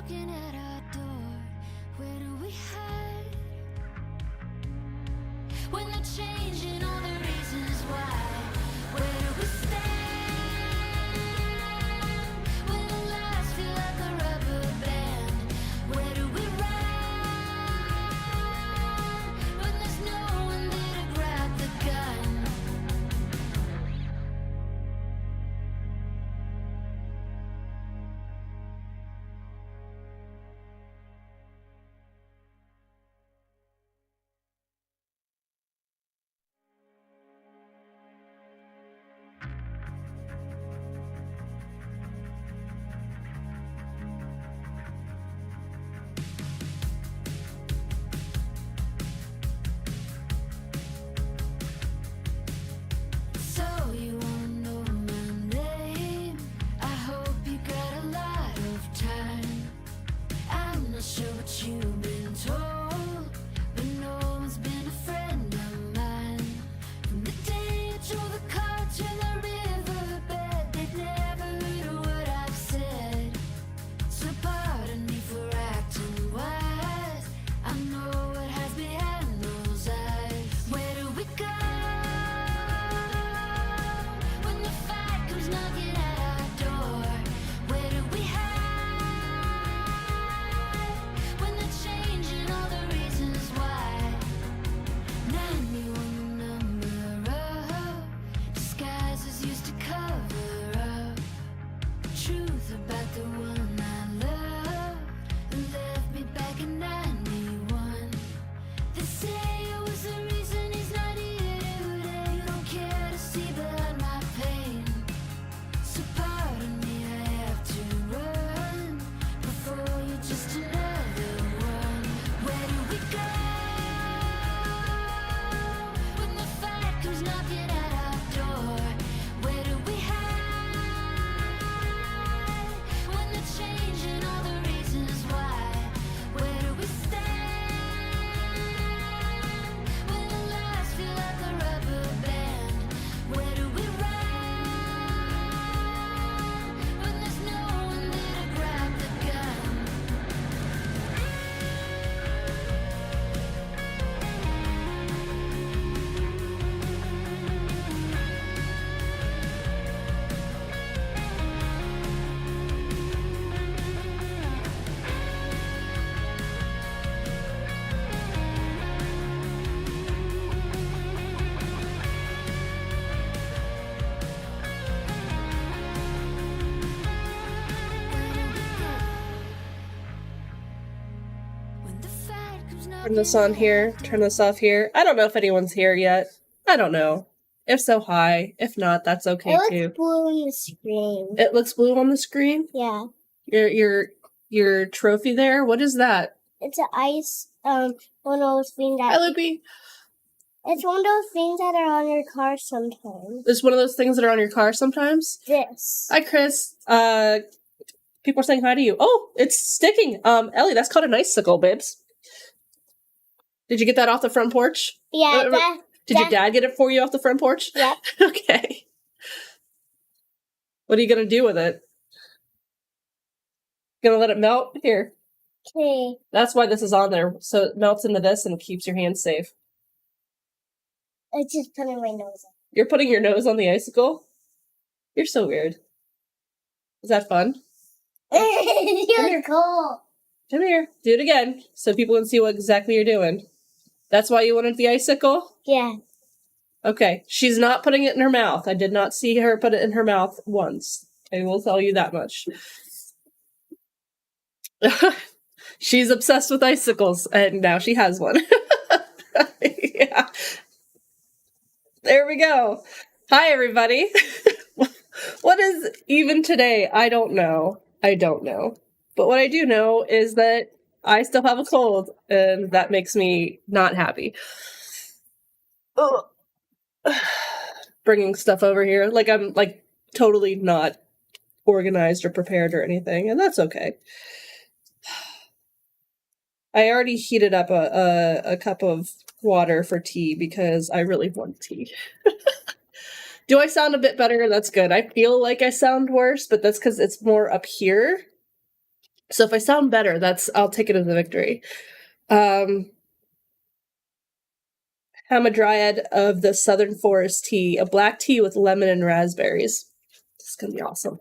knocking at our door. Where do we hide? When they're changing all the reasons why. Where do we stand? When the lies feel like a rubber band. Where do we run? When there's no one there to grab the gun. So you wanna know my name? I hope you got a lot of time. I'm not sure what you've been told, but no one's been a friend of mine. From the day I drove the car to the riverbed, they'd never heard what I've said. So pardon me for acting wise. I know what hides behind those eyes. Where do we go when the fight comes knocking at our door? Where do we hide when they're changing all the reasons why? 91 number of disguises used to cover up the truth about the one I loved and left me back in 91. They say it was the reason he's not here today. You don't care to see behind my pain. So pardon me, I have to run before you're just another one. Where do we go when the fight comes knocking at our door? Where do we hide when they're changing all the reasons why? Where do we stand when the lies feel like a rubber band? Where do we run when there's no one there to grab the gun? When the fight comes Turn this on here, turn this off here. I don't know if anyone's here yet. I don't know. If so, hi. If not, that's okay It too. looks blue on the screen. It looks blue on the screen. Yeah. Your trophy there. What is that? It's an ice, one of those things Hi, that, Loopy. it's one of those things that are on your car sometimes. It's one of those things that are on your car sometimes. This. Hi, Chris. People are saying hi to you. Oh, it's sticking. Ellie, that's called an icicle, babes. Did you get that off the front porch? Yeah, Did your dad get it for you off the front porch? Yep. Okay. What are you gonna do with it? Gonna let it melt? Here. Okay. That's why this is on there, so it melts into this and keeps your hands safe. I just put in my nose. You're putting your nose on the icicle? You're so weird. Is that fun? You're cool. Come here. Do it again, so people can see what exactly you're doing. That's why you wanted the icicle? Yeah. Okay. She's not putting it in her mouth. I did not see her put it in her mouth once. I will tell you that much. She's obsessed with icicles, and now she has one. Yeah. There we go. Hi, everybody. What is even today? I don't know. But what I do know is that I still have a cold, and that makes me not happy. Ugh. Bringing stuff over here. Like, I'm, like, totally not organized or prepared or anything, and that's okay. I already heated up a cup of water for tea because I really want tea. Do I sound a bit better? That's good. I feel like I sound worse, but that's because it's more up here. So if I sound better, I'll take it as a victory. Hamadryad of the Southern Forest tea, a black tea with lemon and raspberries. This is gonna be awesome.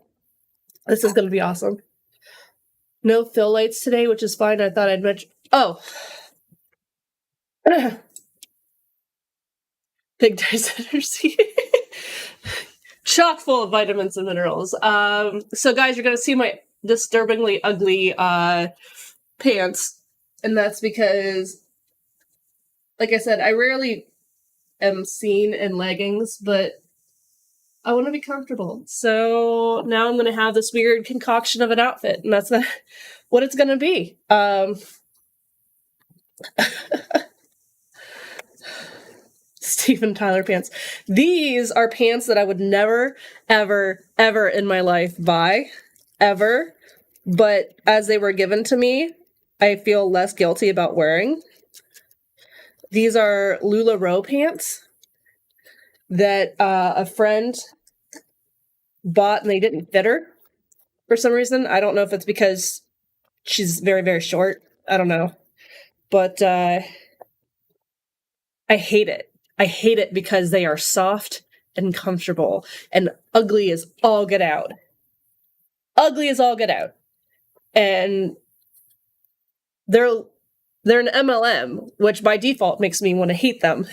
This is gonna be awesome. No fill lights today, which is fine. I thought I'd mention. Oh. Big Dice Energy. Chock full of vitamins and minerals. So guys, you're gonna see my disturbingly ugly pants. And that's because, like I said, I rarely am seen in leggings, but I want to be comfortable. So now I'm going to have this weird concoction of an outfit, and that's what it's going to be. Steven Tyler pants. These are pants that I would never, ever, ever in my life buy. Ever. But as they were given to me, I feel less guilty about wearing. These are LuLaRoe pants that a friend bought and they didn't fit her for some reason. I don't know if it's because she's very, very short. I don't know. But I hate it. I hate it because they are soft and comfortable and ugly as all get out. Ugly as all get out. And they're an MLM, which by default makes me want to hate them.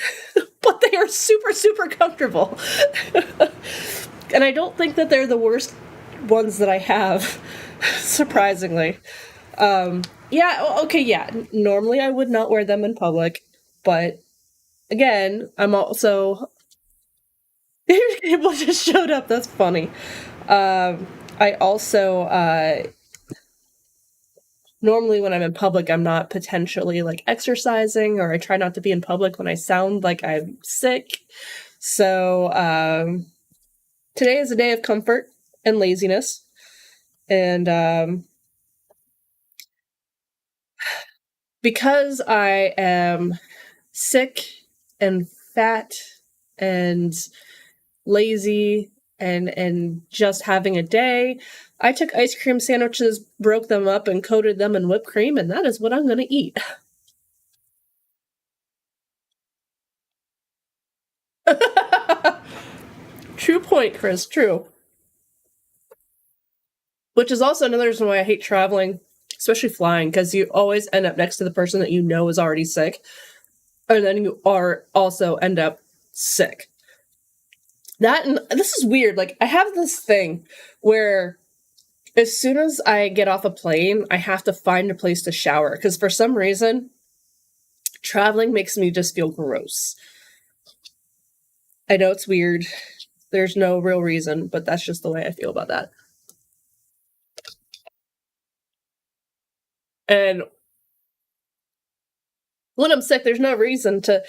But they are super, super comfortable. And I don't think that they're the worst ones that I have, surprisingly. Normally I would not wear them in public, but again, I'm also... People just showed up, that's funny. I also, normally when I'm in public, I'm not potentially, like, exercising, or I try not to be in public when I sound like I'm sick. So, today is a day of comfort and laziness. And, because I am sick and fat and lazy and just having a day, I took ice cream sandwiches, broke them up, and coated them in whipped cream, and that is what I'm going to eat. True point, Chris, true. Which is also another reason why I hate traveling, especially flying, because you always end up next to the person that you know is already sick, and then you also end up sick. And this is weird, like, I have this thing where as soon as I get off a plane, I have to find a place to shower, because for some reason, traveling makes me just feel gross. I know it's weird. There's no real reason, but that's just the way I feel about that. And when I'm sick, there's no reason to,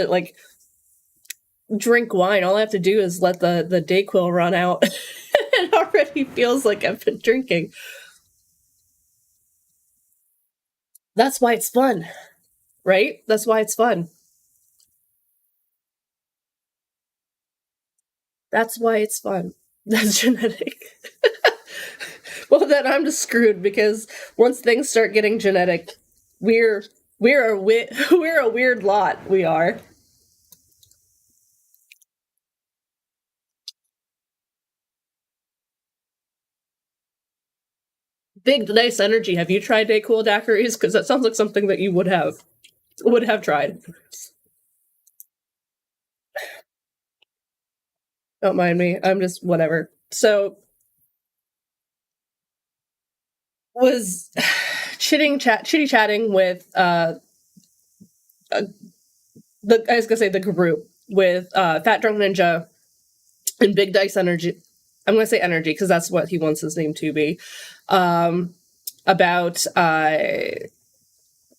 like, drink wine. All I have to do is let the Dayquil run out. It already feels like I've been drinking. That's why it's fun, right? That's why it's fun. That's why it's fun. That's genetic. Well, then I'm just screwed, because once things start getting genetic, we're a weird lot. We are. Big Dice Energy. Have you tried Dayquil daiquiris? Because that sounds like something that you would have tried. Don't mind me. I'm just whatever. So, was chitty-chatting with the group with Fat Drunk Ninja and Big Dice Energy. I'm going to say Energy because that's what he wants his name to be. About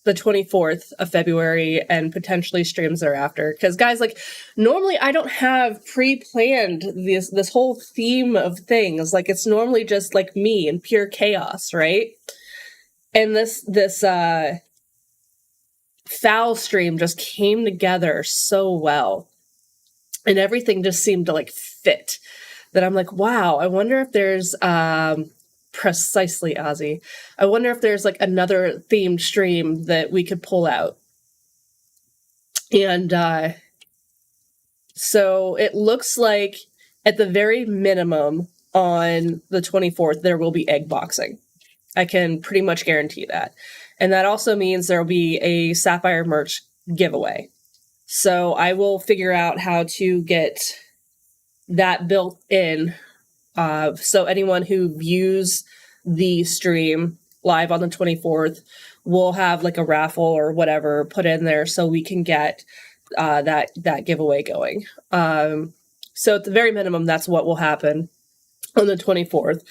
the 24th of February and potentially streams thereafter. Because guys, like, normally I don't have pre-planned this whole theme of things. Like, it's normally just like me and pure chaos, right? And this foul stream just came together so well, and everything just seemed to like fit. That I'm like, wow, I wonder if there's Precisely, Ozzy. I wonder if there's like another themed stream that we could pull out. And so it looks like at the very minimum on the 24th, there will be egg boxing. I can pretty much guarantee that. And that also means there will be a Sapphire merch giveaway. So I will figure out how to get that built in. So anyone who views the stream live on the 24th will have like a raffle or whatever put in there so we can get that giveaway going. So at the very minimum, that's what will happen on the 24th.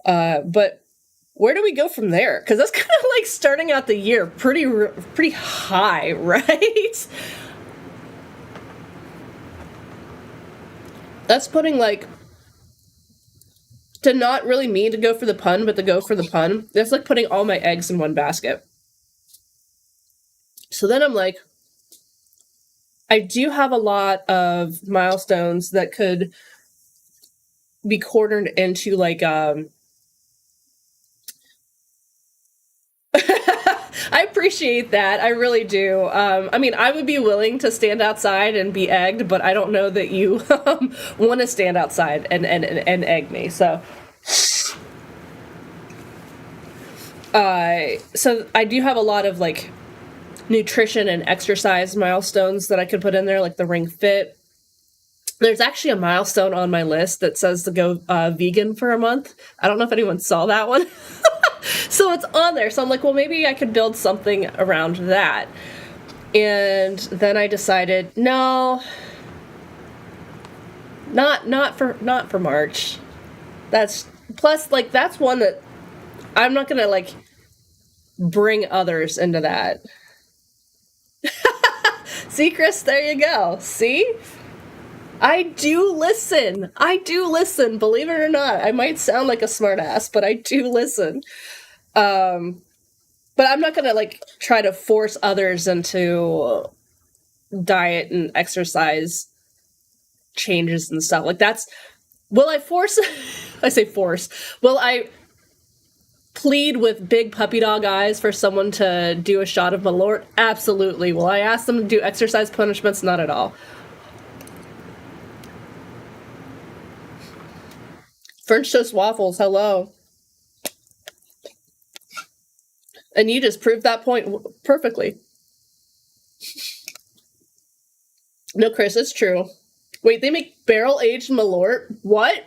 But where do we go from there? Because that's kind of like starting out the year pretty high, right? That's putting like, to not really mean to go for the pun, but to go for the pun. That's like putting all my eggs in one basket. So then I'm like, I do have a lot of milestones that could be cornered into like, I appreciate that. I really do. I mean, I would be willing to stand outside and be egged, but I don't know that you want to stand outside and egg me. So I do have a lot of like nutrition and exercise milestones that I could put in there, like the Ring Fit. There's actually a milestone on my list that says to go vegan for a month. I don't know if anyone saw that one. So it's on there. So I'm like, well, maybe I could build something around that. And then I decided, no, not for March. That's one that I'm not gonna like bring others into that. See, Chris, there you go. See? I do listen. Believe it or not. I might sound like a smartass, but I do listen. But I'm not gonna like try to force others into diet and exercise changes and stuff. Like that's, will I force? I say force. Will I plead with big puppy dog eyes for someone to do a shot of Malort? Absolutely. Will I ask them to do exercise punishments? Not at all. French toast waffles, hello. And you just proved that point perfectly. No, Chris, it's true. Wait, they make barrel-aged Malort? What?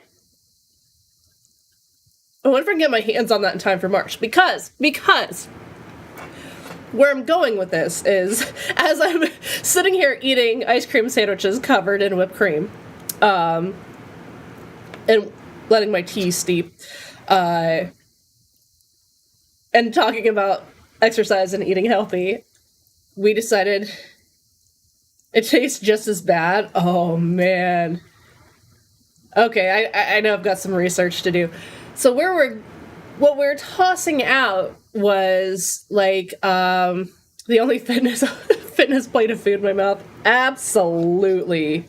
I wonder if I can get my hands on that in time for March. Because where I'm going with this is, as I'm sitting here eating ice cream sandwiches covered in whipped cream, and letting my tea steep, and talking about exercise and eating healthy, we decided it tastes just as bad. Oh, man. Okay, I know I've got some research to do. So what we're tossing out was like the only fitness plate of food in my mouth. Absolutely.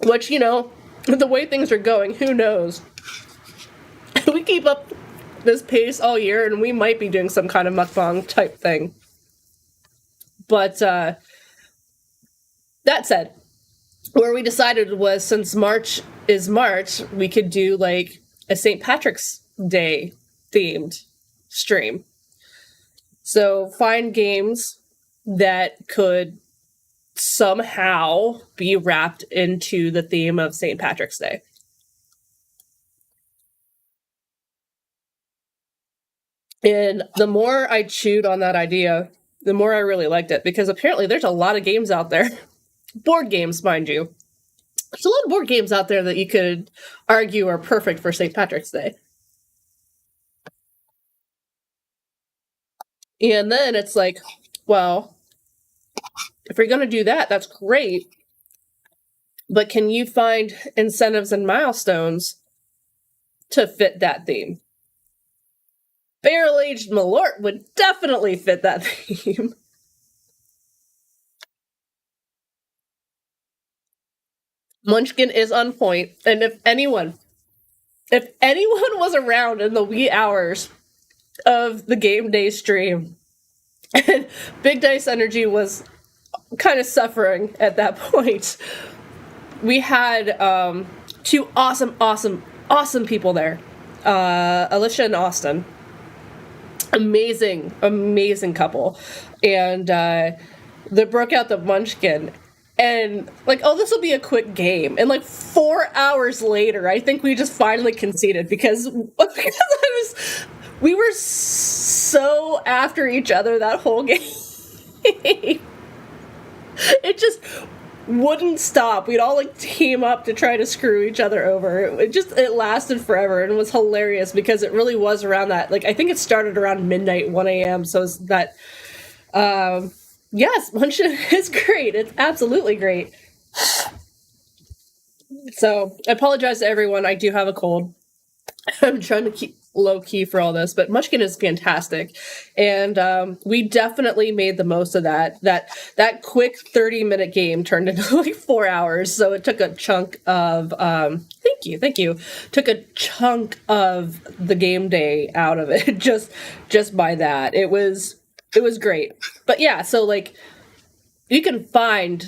Which, you know, the way things are going, who knows? We keep up this pace all year and we might be doing some kind of mukbang type thing. But that said, where we decided was, since March is March, we could do like a St. Patrick's Day themed stream. So find games that could somehow be wrapped into the theme of St. Patrick's Day. And the more I chewed on that idea, the more I really liked it, because apparently there's a lot of games out there. Board games, mind you. There's a lot of board games out there that you could argue are perfect for St. Patrick's Day. And then it's like, well, if you're going to do that, that's great. But can you find incentives and milestones to fit that theme? Barrel-aged Malort would definitely fit that theme. Munchkin is on point, and if anyone was around in the wee hours of the game day stream, and Big Dice Energy was kind of suffering at that point, we had two awesome people there, Alicia and Austin. Amazing couple, and they broke out the Munchkin. And, like, oh, this will be a quick game. And, like, 4 hours later, I think we just finally conceded because we were so after each other that whole game. It just wouldn't stop. We'd all, like, team up to try to screw each other over. It lasted forever, and it was hilarious because it really was around that. Like, I think it started around midnight, 1 a.m., so it's that... Yes, Munchkin is great. It's absolutely great. So, I apologize to everyone. I do have a cold. I'm trying to keep low key for all this, but Munchkin is fantastic. And we definitely made the most of that. That quick 30-minute game turned into like 4 hours. So it took a chunk of thank you. Took a chunk of the game day out of it just by that. It was great. But yeah, so like you can find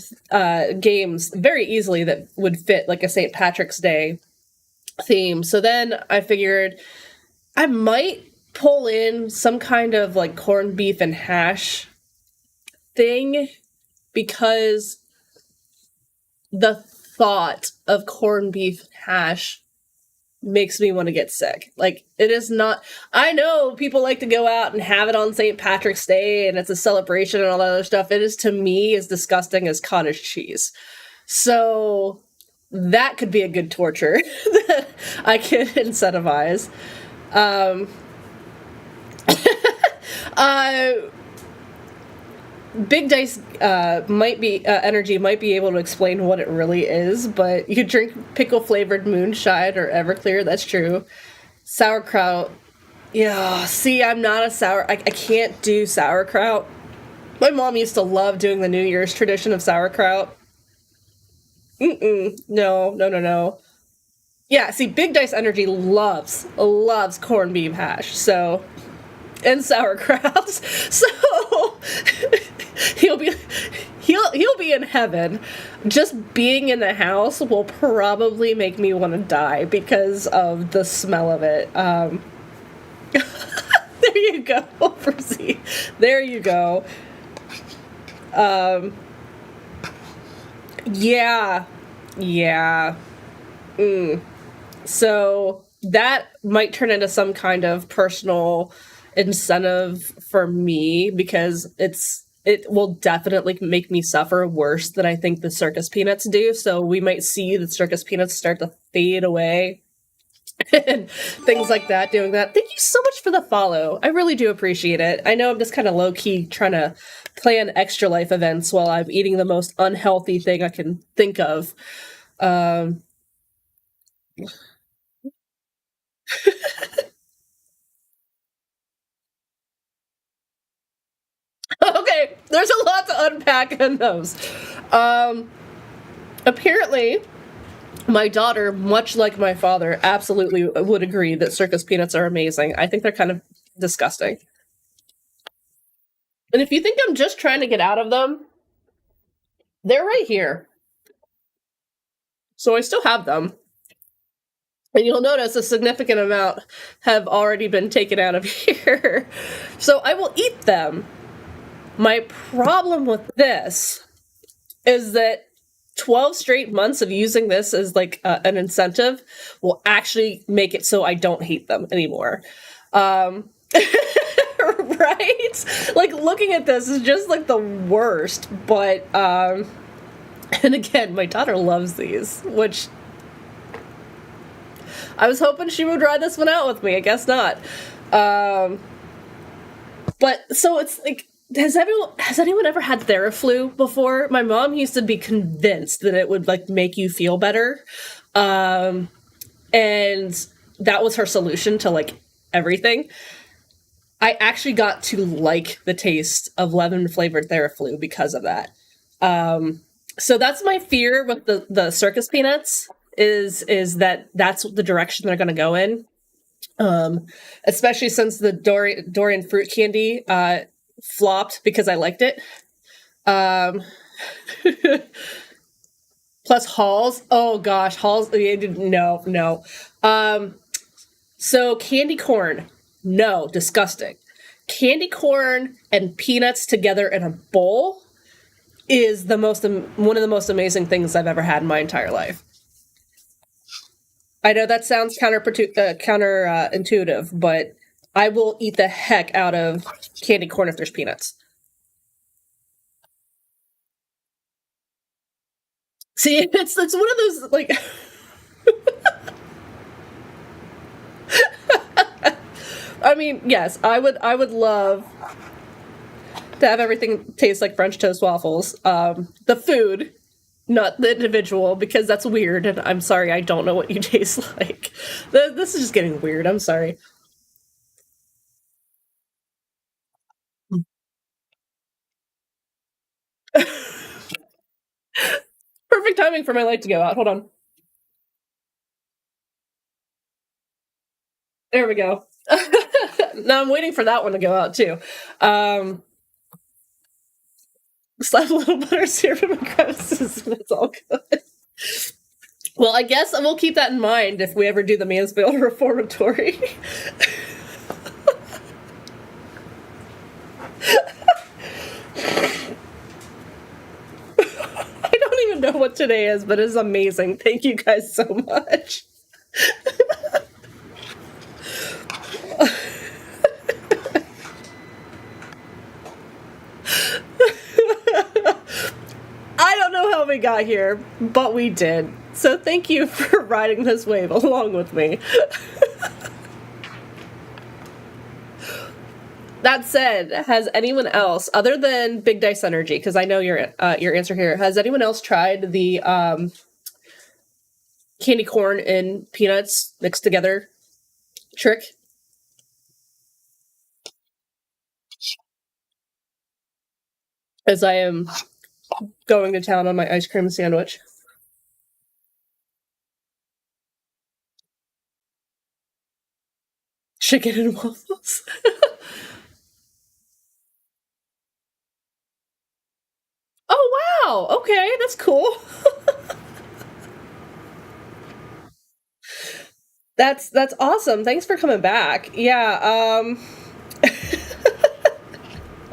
games very easily that would fit like a St. Patrick's Day theme. So then I figured I might pull in some kind of like corned beef and hash thing because the thought of corned beef hash makes me want to get sick. Like, it is not... I know people like to go out and have it on St. Patrick's Day and it's a celebration and all that other stuff. It is, to me, as disgusting as cottage cheese. So that could be a good torture that I could incentivize. Big Dice Energy might be able to explain what it really is, but you drink pickle-flavored moonshine or Everclear, that's true. Sauerkraut. Yeah, see, I'm not a I can't do sauerkraut. My mom used to love doing the New Year's tradition of sauerkraut. No. Yeah, see, Big Dice Energy loves corned beef hash, so... and sauerkraut. So... he'll be in heaven. Just being in the house will probably make me want to die because of the smell of it. There you go, Percy. There you go. Yeah. So that might turn into some kind of personal incentive for me because it will definitely make me suffer worse than I think the circus peanuts do. So we might see the circus peanuts start to fade away and things like that doing that. Thank you so much for the follow. I really do appreciate it. I know I'm just kind of low-key trying to plan extra life events while I'm eating the most unhealthy thing I can think of. Okay, there's a lot to unpack in those. Apparently, my daughter, much like my father, absolutely would agree that circus peanuts are amazing. I think they're kind of disgusting. And if you think I'm just trying to get out of them, they're right here. So I still have them. And you'll notice a significant amount have already been taken out of here. So I will eat them. My problem with this is that 12 straight months of using this as like an incentive will actually make it so I don't hate them anymore. Right? Like, looking at this is just like the worst. But, and again, my daughter loves these, which I was hoping she would ride this one out with me. I guess not. But so it's like, has anyone ever had Theraflu before? My mom used to be convinced that it would like make you feel better. And that was her solution to like everything. I actually got to like the taste of lemon flavored Theraflu because of that. So that's my fear with the circus peanuts is that that's the direction they're going to go in. Especially since the Dorian fruit candy flopped because I liked it. Plus Halls. Oh gosh, Halls. No. So candy corn. No, disgusting. Candy corn and peanuts together in a bowl is one of the most amazing things I've ever had in my entire life. I know that sounds counterintuitive, but I will eat the heck out of candy corn if there's peanuts. See, it's one of those like. I mean, yes, I would love to have everything taste like French toast waffles. The food, not the individual, because that's weird, and I'm sorry, I don't know what you taste like. This is just getting weird. I'm sorry. Perfect timing for my light to go out. Hold on. There we go. Now I'm waiting for that one to go out too. Slap a little butter syrup in my crevices, and it's all good. Well, I guess we'll keep that in mind if we ever do the Mansfield Reformatory. I don't even know what today is, but it's amazing. Thank you guys so much. I don't know how we got here, but we did. So thank you for riding this wave along with me. That said, has anyone else, other than Big Dice Energy, because I know your answer here, has anyone else tried the candy corn and peanuts mixed together trick? As I am going to town on my ice cream sandwich. Chicken and waffles. Oh wow! Okay, that's cool. That's awesome. Thanks for coming back. Yeah,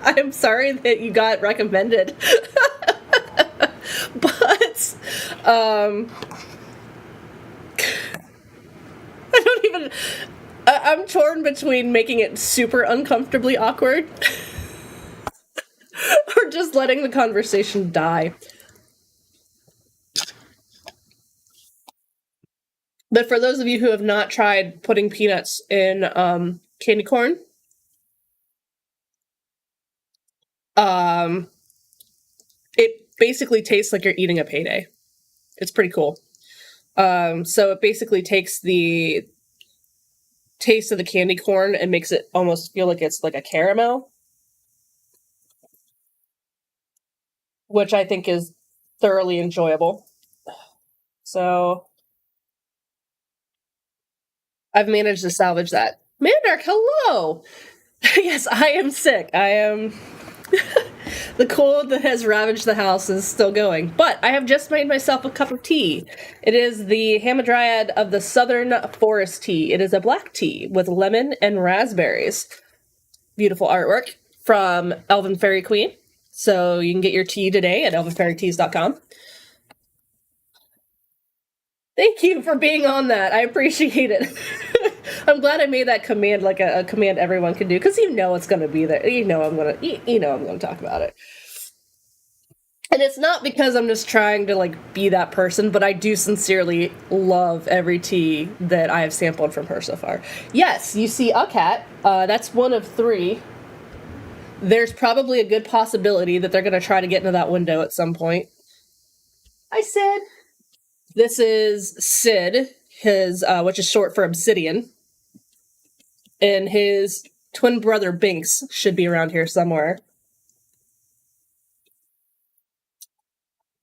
I'm sorry that you got recommended. But I don't even I'm torn between making it super uncomfortably awkward or just letting the conversation die. But for those of you who have not tried putting peanuts in candy corn, it basically tastes like you're eating a payday. It's pretty cool. So it basically takes the taste of the candy corn and makes it almost feel like it's like a caramel, which I think is thoroughly enjoyable. So I've managed to salvage that. Mandark, hello! Yes, I am sick. I am. The cold that has ravaged the house is still going. But I have just made myself a cup of tea. It is the Hamadryad of the Southern Forest tea. It is a black tea with lemon and raspberries. Beautiful artwork from Elven Fairy Queen. So you can get your tea today at elvenfairyteas.com. Thank you for being on that. I appreciate it. I'm glad I made that command like a command everyone can do, because you know it's going to be there. You know I'm going to talk about it. And it's not because I'm just trying to like be that person, but I do sincerely love every tea that I have sampled from her so far. Yes, you see a cat. That's one of 3. There's probably a good possibility that they're going to try to get into that window at some point. Hi, Sid. This is Sid, his which is short for Obsidian. And his twin brother Binks should be around here somewhere.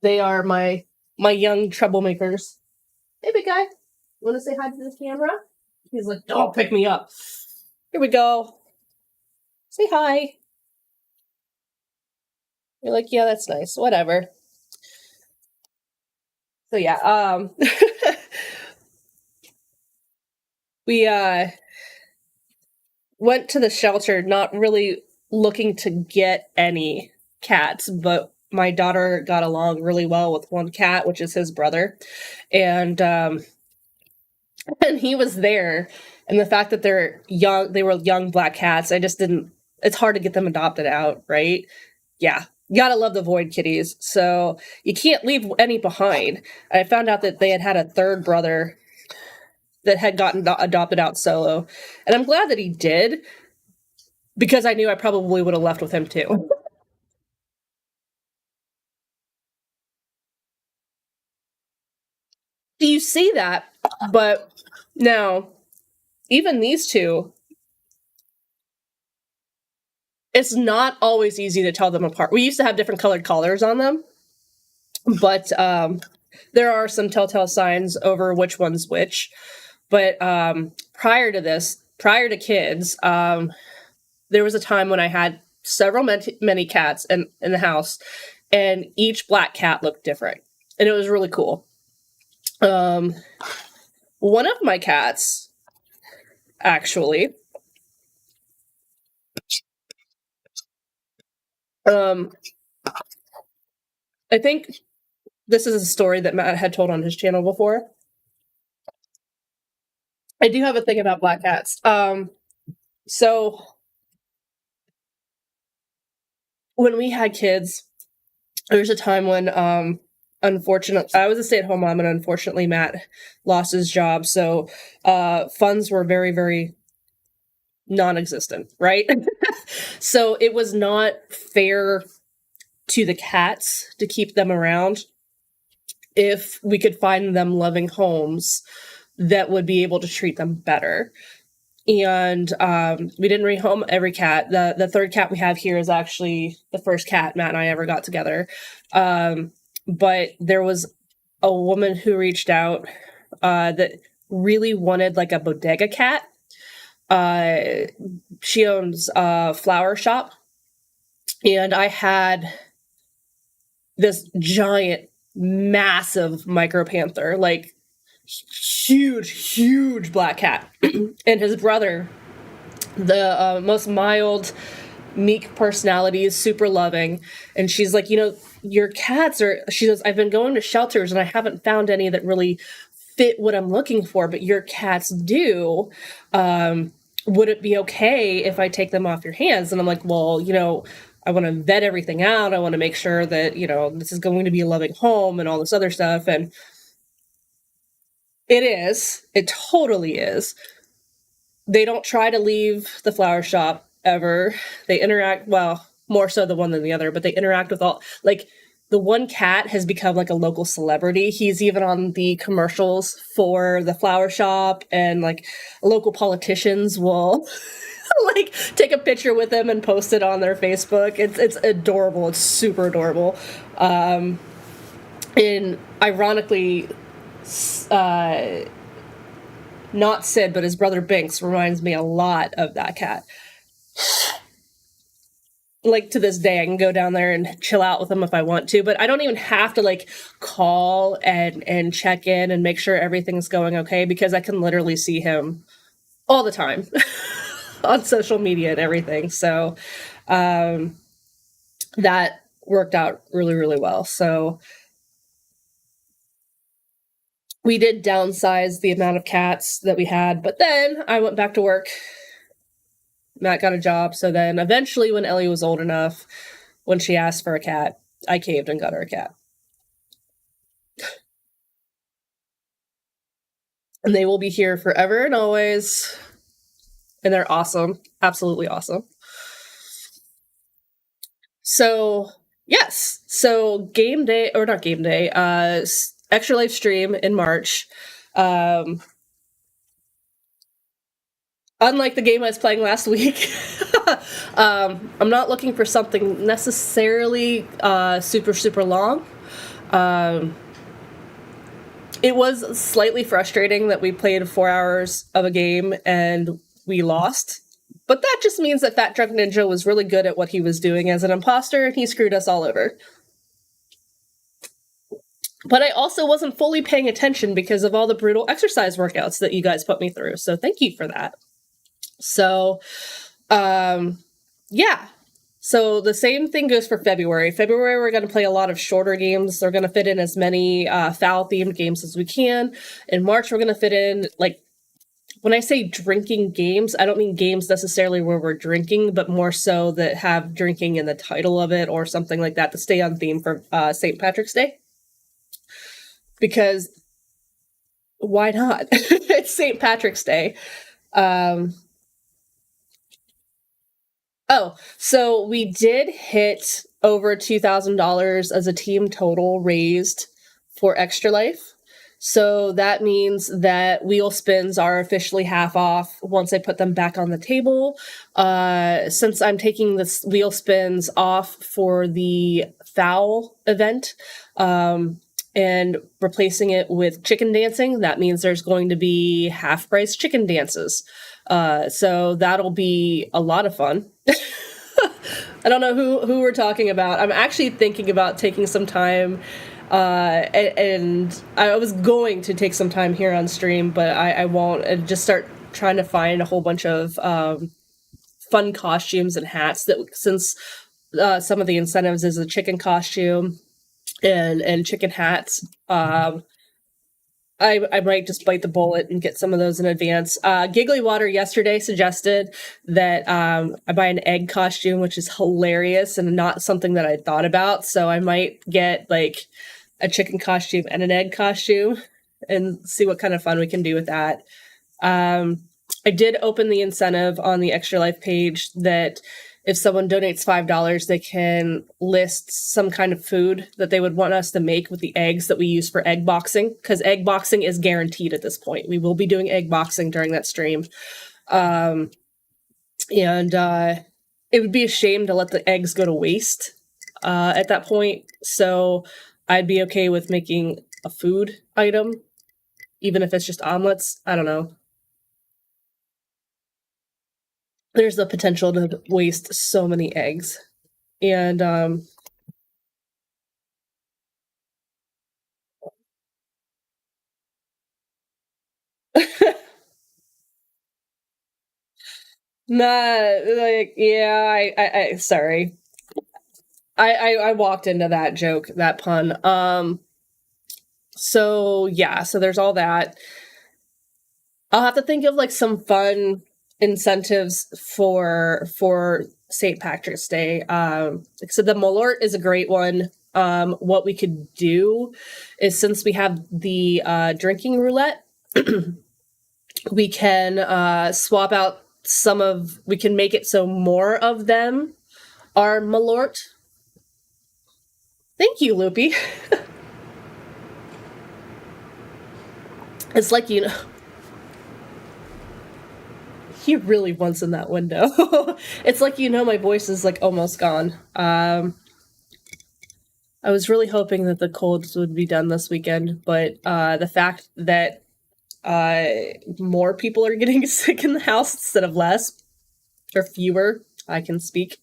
They are my young troublemakers. Hey, big guy. Want to say hi to the camera? He's like, don't pick me up. Here we go. Say hi. You're like, yeah, that's nice. Whatever. So yeah, we went to the shelter not really looking to get any cats, but my daughter got along really well with one cat, which is his brother. And he was there. And the fact that they were young black cats, it's hard to get them adopted out, right? Yeah. You gotta love the void kitties. So you can't leave any behind. I found out that they had a third brother that had gotten adopted out solo. And I'm glad that he did, because I knew I probably would have left with him too. Do you see that? But now, even these two, it's not always easy to tell them apart. We used to have different colored collars on them, but there are some telltale signs over which one's which. But prior to kids, there was a time when I had several many cats in the house, and each black cat looked different, and it was really cool. One of my cats, actually, I think this is a story that Matt had told on his channel before. I do have a thing about black cats. So when we had kids, there was a time when, unfortunately, I was a stay-at-home mom, and unfortunately Matt lost his job. So funds were very, very non-existent, right? So it was not fair to the cats to keep them around if we could find them loving homes that would be able to treat them better. And we didn't rehome every cat. The third cat we have here is actually the first cat Matt and I ever got together. But there was a woman who reached out that really wanted like a bodega cat. She owns a flower shop, and I had this giant, massive micropanther, like huge black cat. And his brother, the most mild, meek personality, is super loving. And she's like, your cats she says, I've been going to shelters and I haven't found any that really fit what I'm looking for, but your cats do. Would it be okay if I take them off your hands? And I'm like, well, I want to vet everything out. I want to make sure that, this is going to be a loving home and all this other stuff. And it totally is. They don't try to leave the flower shop ever. They interact, well, more so the one than the other, but they interact with all, like, the one cat has become like a local celebrity. He's even on the commercials for the flower shop, and like local politicians will like take a picture with him and post it on their Facebook. It's adorable. It's super adorable. And ironically, not Sid, but his brother Binks reminds me a lot of that cat. Like, to this day, I can go down there and chill out with him if I want to, but I don't even have to like call and check in and make sure everything's going okay, because I can literally see him all the time on social media and everything. So that worked out really, really well. So we did downsize the amount of cats that we had, but then I went back to work. Matt got a job. So then eventually, when Ellie was old enough, when she asked for a cat, I caved and got her a cat. And they will be here forever and always. And they're awesome. Absolutely awesome. So, yes. So game day, or not game day, Extra Life stream in March. Unlike the game I was playing last week, I'm not looking for something necessarily super, super long. It was slightly frustrating that we played 4 hours of a game and we lost. But that just means that Fat Drunk Ninja was really good at what he was doing as an imposter, and he screwed us all over. But I also wasn't fully paying attention because of all the brutal exercise workouts that you guys put me through. So thank you for that. So, yeah. So the same thing goes for February. February, we're going to play a lot of shorter games. They're going to fit in as many foul-themed games as we can. In March, we're going to fit in, like, when I say drinking games, I don't mean games necessarily where we're drinking, but more so that have drinking in the title of it or something like that to stay on theme for St. Patrick's Day. Because why not? It's St. Patrick's Day. Oh, so we did hit over $2,000 as a team total raised for Extra Life. So that means that wheel spins are officially half off once I put them back on the table. Since I'm taking the wheel spins off for the foul event, and replacing it with chicken dancing, that means there's going to be half-price chicken dances. So that'll be a lot of fun. I don't know who we're talking about. I'm actually thinking about taking some time, and I was going to take some time here on stream, but I won't, and just start trying to find a whole bunch of fun costumes and hats that, since some of the incentives is a chicken costume and chicken hats. I might just bite the bullet and get some of those in advance. Giggly Water yesterday suggested that I buy an egg costume, which is hilarious and not something that I thought about. So I might get like a chicken costume and an egg costume and see what kind of fun we can do with that. I did open the incentive on the Extra Life page that if someone donates $5, they can list some kind of food that they would want us to make with the eggs that we use for egg boxing, because egg boxing is guaranteed at this point. We will be doing egg boxing during that stream. And it would be a shame to let the eggs go to waste at that point. So I'd be okay with making a food item, even if it's just omelets. I don't know. There's the potential to waste so many eggs. And nah, like, yeah, I sorry. I walked into that joke, that pun. So yeah, so there's all that. I'll have to think of like some fun incentives for St. Patrick's Day. So the Malort is a great one. What we could do is, since we have the drinking roulette, we can swap out we can make it so more of them are Malort. Thank you, Loopy. It's like, you know, he really wants in that window. It's like, you know, my voice is like almost gone. I was really hoping that the colds would be done this weekend, but the fact that more people are getting sick in the house instead of less, or fewer, I can speak,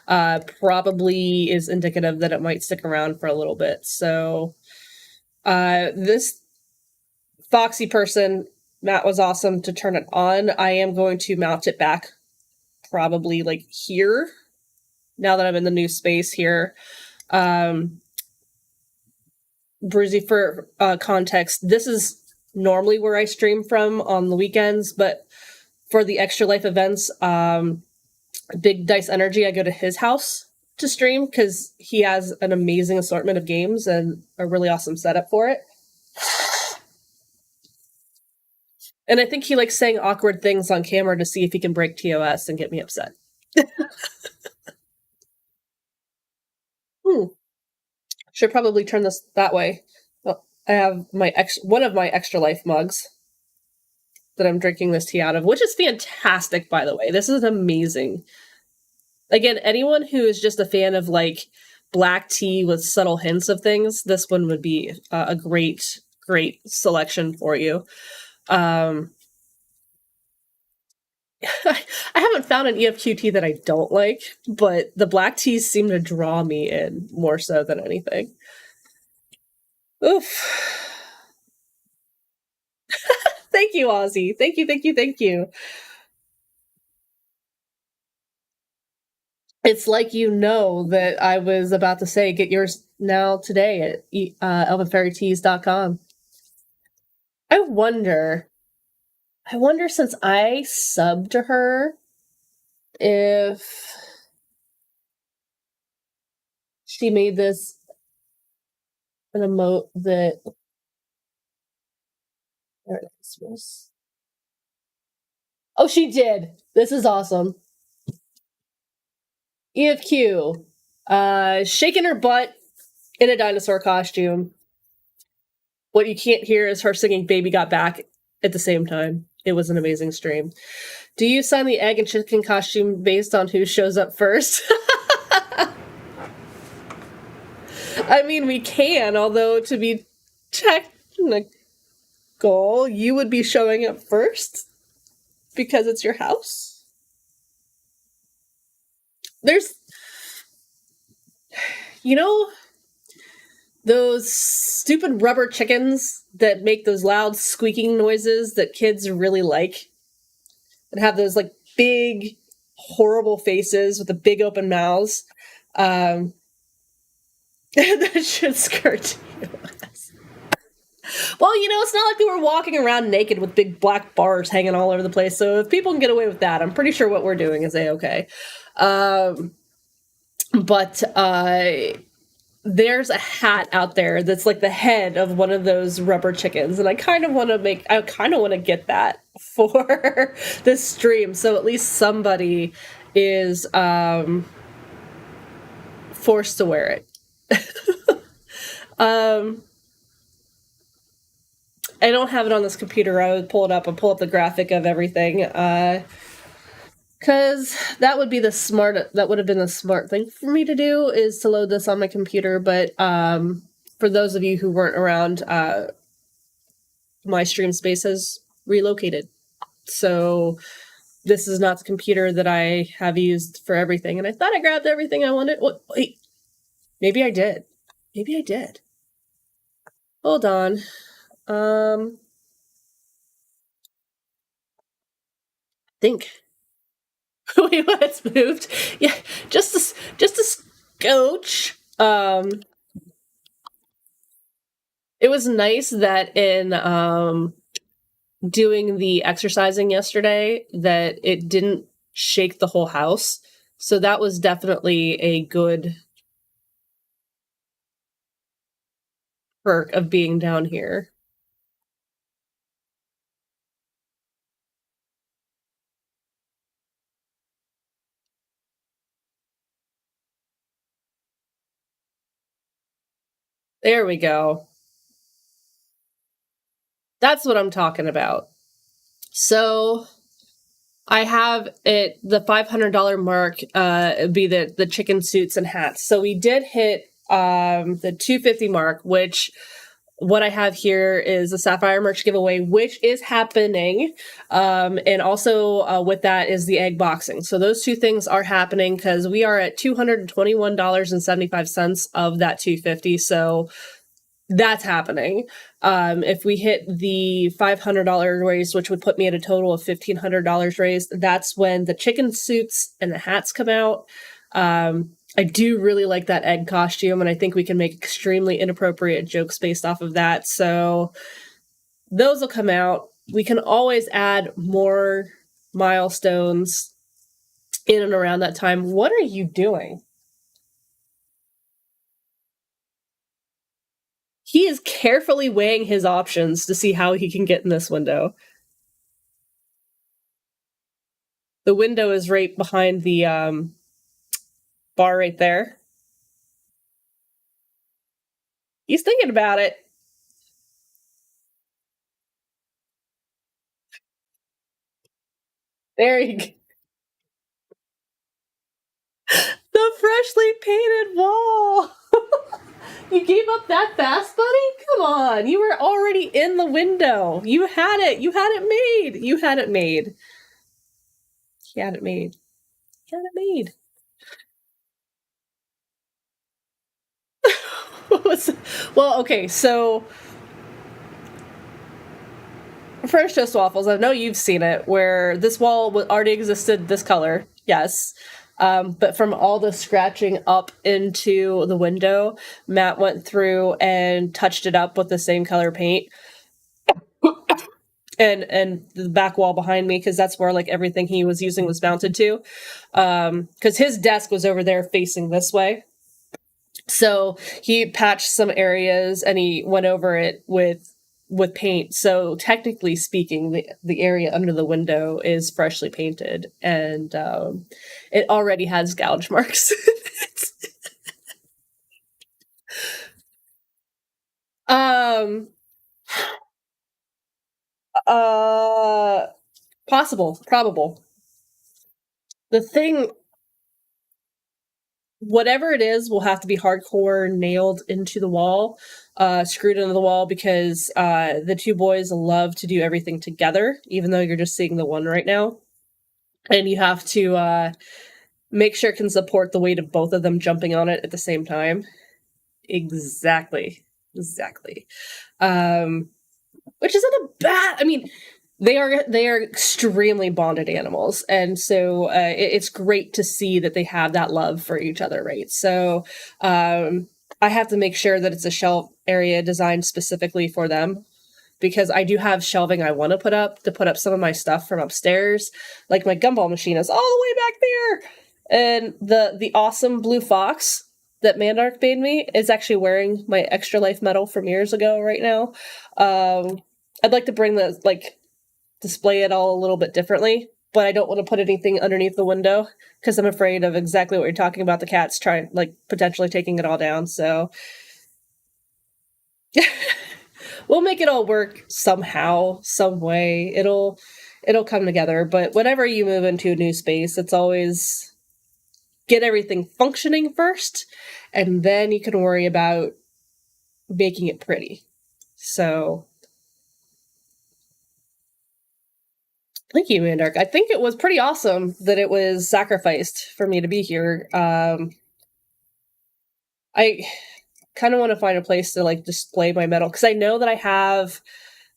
probably is indicative that it might stick around for a little bit. So this Foxy person, Matt, was awesome to turn it on. I am going to mount it back probably like here, now that I'm in the new space here. Bruzy, for context, this is normally where I stream from on the weekends, but for the Extra Life events, Big Dice Energy, I go to his house to stream because he has an amazing assortment of games and a really awesome setup for it. And I think he likes saying awkward things on camera to see if he can break TOS and get me upset. Should probably turn this that way. Well, I have one of my Extra Life mugs that I'm drinking this tea out of, which is fantastic, by the way. This is amazing. Again, anyone who is just a fan of like black tea with subtle hints of things, this one would be a great selection for you. I haven't found an EFQ tea that I don't like, but the black teas seem to draw me in more so than anything. Oof. Thank you, Ozzy. Thank you. It's like that I was about to say, get yours now today at elvenfairyteas.com. I wonder since I subbed to her if she made this an emote that there it is. Oh, she did. This is awesome. EFQ. Shaking her butt in a dinosaur costume. What you can't hear is her singing Baby Got Back at the same time. It was an amazing stream. Do you sign the egg and chicken costume based on who shows up first? I mean, we can, although to be technical, you would be showing up first because it's your house. There's, those stupid rubber chickens that make those loud squeaking noises that kids really like and have those like big, horrible faces with the big open mouths. That should skirt you. Well, it's not like we were walking around naked with big black bars hanging all over the place. So if people can get away with that, I'm pretty sure what we're doing is A-okay. But there's a hat out there that's like the head of one of those rubber chickens, and I kind of want to get that for this stream, so at least somebody is forced to wear it. I don't have it on this computer. I would pull it up and pull up the graphic of everything, because that would have been the smart thing for me to do, is to load this on my computer. But for those of you who weren't around, my stream space has relocated. So this is not the computer that I have used for everything. And I thought I grabbed everything I wanted. Wait, maybe I did. Hold on. Think. Wait, what? It's moved? Yeah, just a scotch. It was nice that in doing the exercising yesterday that it didn't shake the whole house. So that was definitely a good perk of being down here. There we go. That's what I'm talking about. So I have it, the $500 mark, be the chicken suits and hats. So we did hit the $250 mark, which what I have here is a Sapphire merch giveaway, which is happening. And also with that is the egg boxing. So those two things are happening because we are at $221.75 of that $250. So that's happening. If we hit the $500 raise, which would put me at a total of $1,500 raised, that's when the chicken suits and the hats come out. I do really like that egg costume, and I think we can make extremely inappropriate jokes based off of that. So those will come out. We can always add more milestones in and around that time. What are you doing? He is carefully weighing his options to see how he can get in this window. The window is right behind the bar right there. He's thinking about it. There you go. The freshly painted wall. You gave up that fast, buddy? Come on. You were already in the window. You had it. You had it made. You had it made. You had it made. You had it made. Well, okay, so French toast waffles, I know you've seen it, where this wall already existed this color, yes. But from all the scratching up into the window, Matt went through and touched it up with the same color paint. And the back wall behind me, because that's where like everything he was using was mounted to. Because his desk was over there facing this way. So he patched some areas and he went over it with paint. So technically speaking, the area under the window is freshly painted, and it already has gouge marks. Possible, probable. The thing, whatever it is, will have to be hardcore nailed into the wall, screwed into the wall, because the two boys love to do everything together, even though you're just seeing the one right now. And you have to make sure it can support the weight of both of them jumping on it at the same time. Exactly. Which isn't a bad, I mean, they are extremely bonded animals, and so it's great to see that they have that love for each other, right? So I have to make sure that it's a shelf area designed specifically for them, because I do have shelving I want to put up some of my stuff from upstairs, like my gumball machine is all the way back there, and the awesome blue fox that Mandark made me is actually wearing my Extra Life medal from years ago right now. I'd like to bring the, like, display it all a little bit differently, but I don't want to put anything underneath the window because I'm afraid of exactly what you're talking about, the cats trying, like, potentially taking it all down. So we'll make it all work somehow, some way. It'll come together. But whenever you move into a new space, it's always get everything functioning first, and then you can worry about making it pretty. So thank you, Mandark. I think it was pretty awesome that it was sacrificed for me to be here. I kind of want to find a place to like display my medal, because I know that I have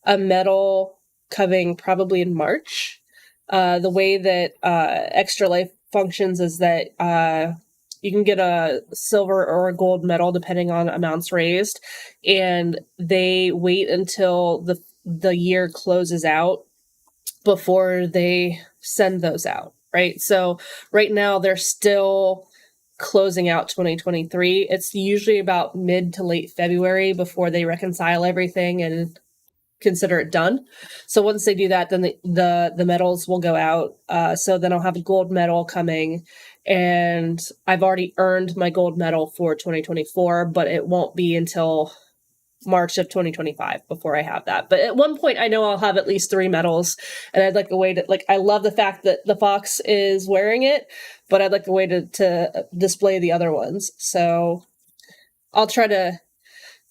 a medal coming probably in March. The way that Extra Life functions is that you can get a silver or a gold medal depending on amounts raised, and they wait until the year closes out before they send those out, right? So right now they're still closing out 2023. It's usually about mid to late February before they reconcile everything and consider it done. So once they do that, then the medals will go out. So then I'll have a gold medal coming, and I've already earned my gold medal for 2024, but it won't be until March of 2025 before I have that. But at one point I know I'll have at least 3 medals, and I'd like a way to, like, I love the fact that the fox is wearing it, but I'd like a way to display the other ones. So I'll try to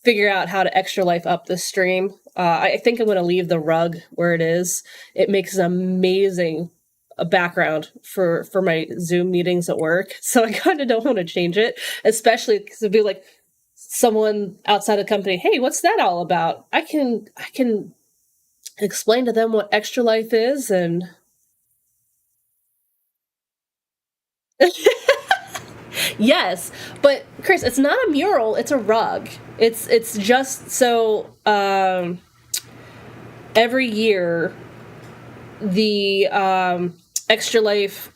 figure out how to Extra Life up this stream. I think I'm going to leave the rug where it is. It makes an amazing background for my Zoom meetings at work. So I kind of don't want to change it, especially because it'd be like someone outside the company, hey, what's that all about? I can explain to them what Extra Life is, and yes, but Chris, it's not a mural, it's a rug. It's just so every year the Extra Life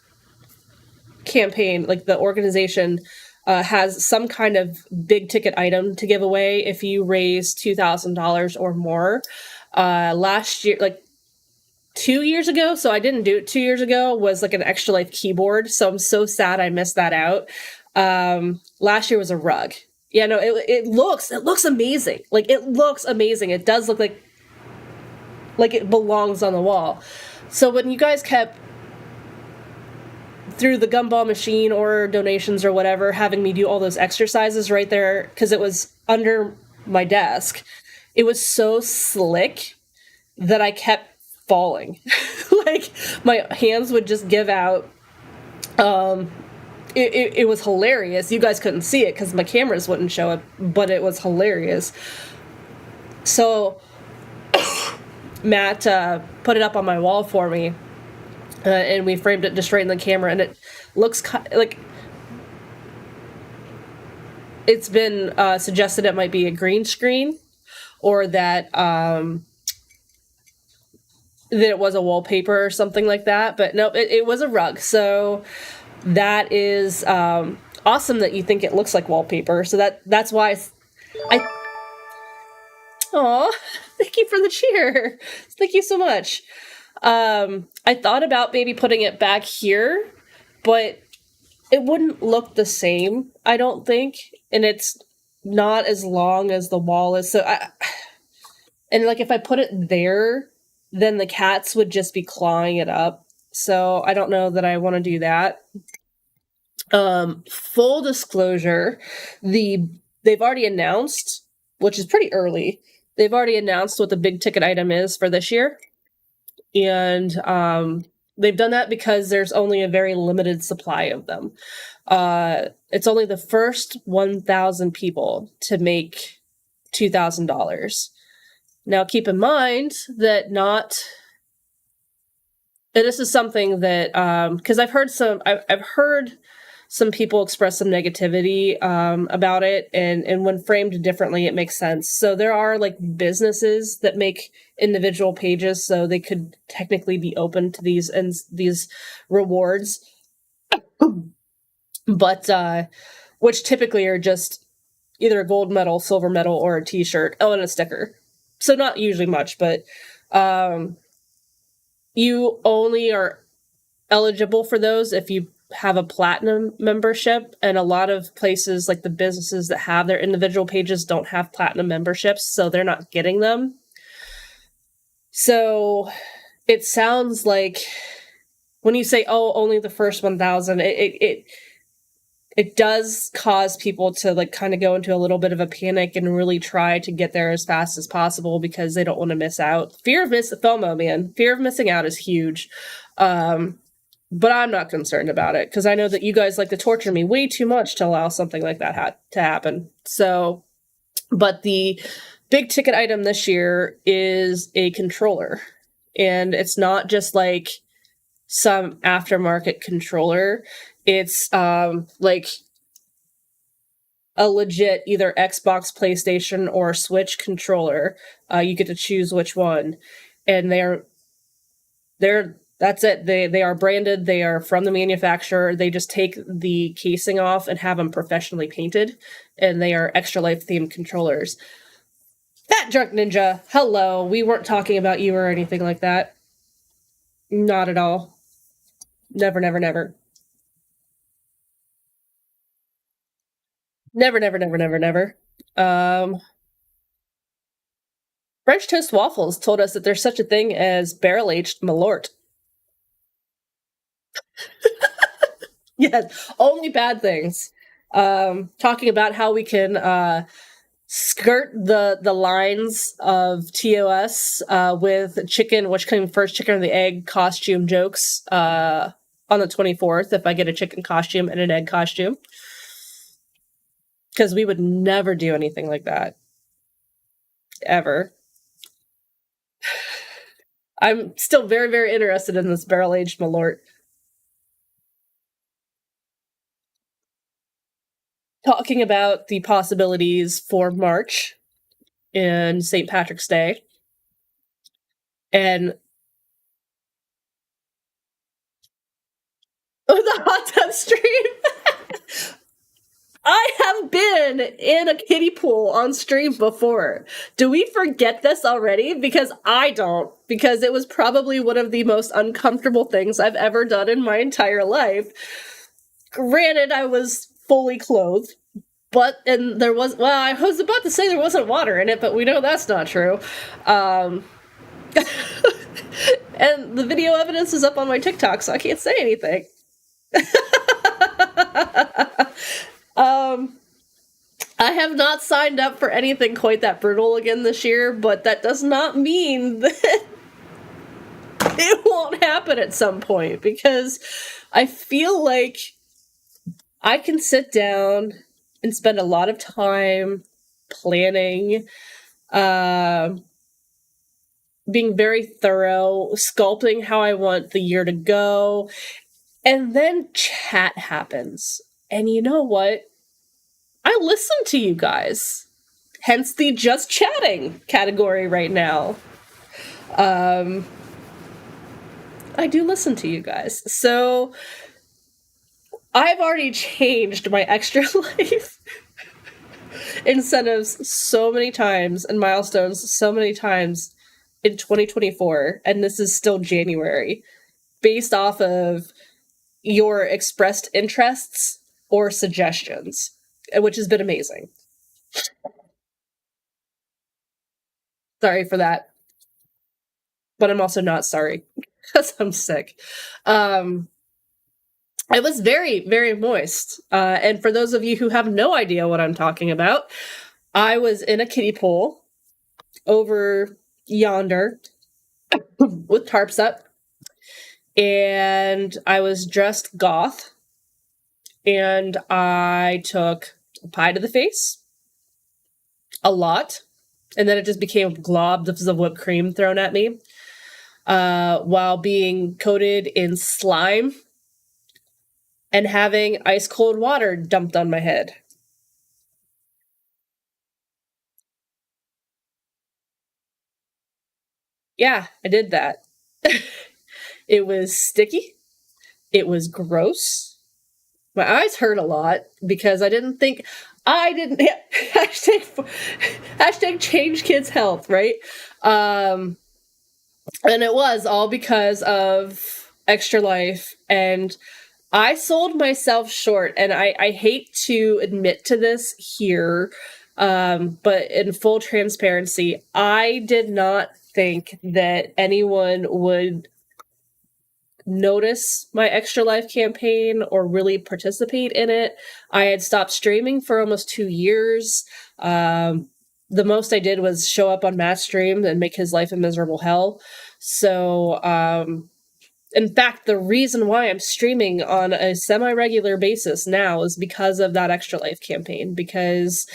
campaign, like the organization, has some kind of big ticket item to give away if you raise $2,000 or more. Last year, like 2 years ago, so I didn't do it 2 years ago, was like an Extra Life keyboard. So I'm so sad I missed that out. Last year was a rug. Yeah, no, it looks amazing. Like, it looks amazing. It does look like it belongs on the wall. So when you guys kept through the gumball machine or donations or whatever, having me do all those exercises right there, because it was under my desk. It was so slick that I kept falling. Like, my hands would just give out. It was hilarious. You guys couldn't see it because my cameras wouldn't show it, but it was hilarious. So Matt put it up on my wall for me, and we framed it just right in the camera, and it looks like it's been suggested it might be a green screen, or that it was a wallpaper or something like that. But no, it was a rug. So that is awesome that you think it looks like wallpaper. So that's why I aw, thank you for the cheer. Thank you so much. I thought about maybe putting it back here, but it wouldn't look the same, I don't think. And it's not as long as the wall is. So and like if I put it there, then the cats would just be clawing it up. So I don't know that I want to do that. Full disclosure, they've already announced, which is pretty early, they've already announced what the big ticket item is for this year. And they've done that because there's only a very limited supply of them. It's only the first 1,000 people to make $2,000. Now, keep in mind that and this is something that, because I've heard some people express some negativity about it, and when framed differently, it makes sense. So there are like businesses that make individual pages, so they could technically be open to these rewards, but which typically are just either a gold medal, silver medal, or a T-shirt. Oh, and a sticker. So not usually much, but you only are eligible for those if you have a platinum membership, and a lot of places, like the businesses that have their individual pages, don't have platinum memberships, so they're not getting them. So it sounds like when you say, oh, only the first 1,000, it does cause people to like kind of go into a little bit of a panic and really try to get there as fast as possible because they don't want to miss out. FOMO, man. Fear of missing out is huge. But I'm not concerned about it because I know that you guys like to torture me way too much to allow something like that to happen. So, but the big ticket item this year is a controller. And it's not just like some aftermarket controller. It's like a legit either Xbox, PlayStation, or Switch controller. You get to choose which one. And that's it. They are branded. They are from the manufacturer. They just take the casing off and have them professionally painted. And they are Extra Life themed controllers. That Drunk Ninja, hello. We weren't talking about you or anything like that. Not at all. Never, never, never. Never, never, never, never, never. French Toast Waffles told us that there's such a thing as barrel-aged Malort. Yes, only bad things. Talking about how we can skirt the lines of TOS with chicken, which came first, chicken or the egg costume jokes on the 24th if I get a chicken costume and an egg costume. Because we would never do anything like that. Ever. I'm still very, very interested in this barrel-aged Malort. Talking about the possibilities for March and St. Patrick's Day. And the hot tub stream. I have been in a kiddie pool on stream before. Do we forget this already? Because I don't. Because it was probably one of the most uncomfortable things I've ever done in my entire life. Granted, I was fully clothed. And there was, well, I was about to say there wasn't water in it, but we know that's not true. And the video evidence is up on my TikTok, so I can't say anything. I have not signed up for anything quite that brutal again this year, but that does not mean that it won't happen at some point, because I feel like I can sit down and spend a lot of time planning, being very thorough, sculpting how I want the year to go, and then chat happens. And you know what? I listen to you guys. Hence the just chatting category right now. I do listen to you guys. So I've already changed my extra life incentives so many times and milestones so many times in 2024, and this is still January, based off of your expressed interests or suggestions, which has been amazing. Sorry for that. But I'm also not sorry because I'm sick. I was very, very moist. And for those of you who have no idea what I'm talking about, I was in a kiddie pool over yonder with tarps up. And I was dressed goth. And I took a pie to the face. A lot. And then it just became globs of whipped cream thrown at me. While being coated in slime and having ice cold water dumped on my head. Yeah, I did that. It was sticky. It was gross. My eyes hurt a lot because I didn't hashtag change kids health, right? And it was all because of Extra Life, and I sold myself short, and I hate to admit to this here, but in full transparency, I did not think that anyone would notice my Extra Life campaign or really participate in it. I had stopped streaming for almost 2 years. The most I did was show up on Matt's stream and make his life a miserable hell. So, in fact, the reason why I'm streaming on a semi-regular basis now is because of that Extra Life campaign, because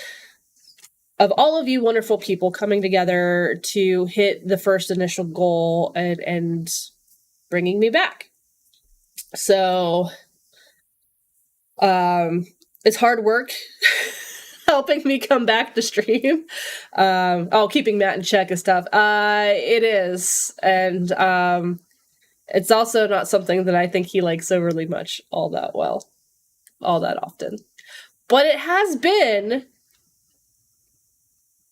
of all of you wonderful people coming together to hit the first initial goal and bringing me back. So, it's hard work helping me come back to stream. Keeping Matt in check and stuff. It is. And, it's also not something that I think he likes overly much all that often. But it has been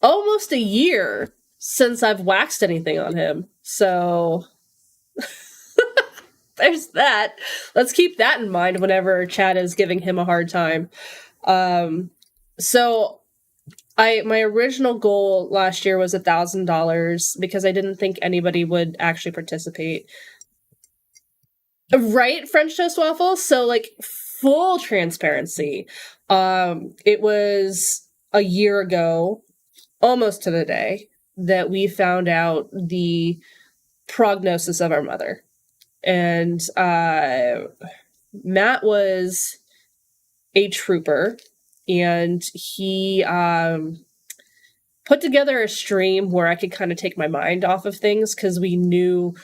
almost a year since I've waxed anything on him. So there's that. Let's keep that in mind whenever Chad is giving him a hard time. So my original goal last year was $1,000 because I didn't think anybody would actually participate. Right, French toast waffles? So, like, full transparency. It was a year ago, almost to the day, that we found out the prognosis of our mother. And Matt was a trooper, and he put together a stream where I could kind of take my mind off of things, because we knew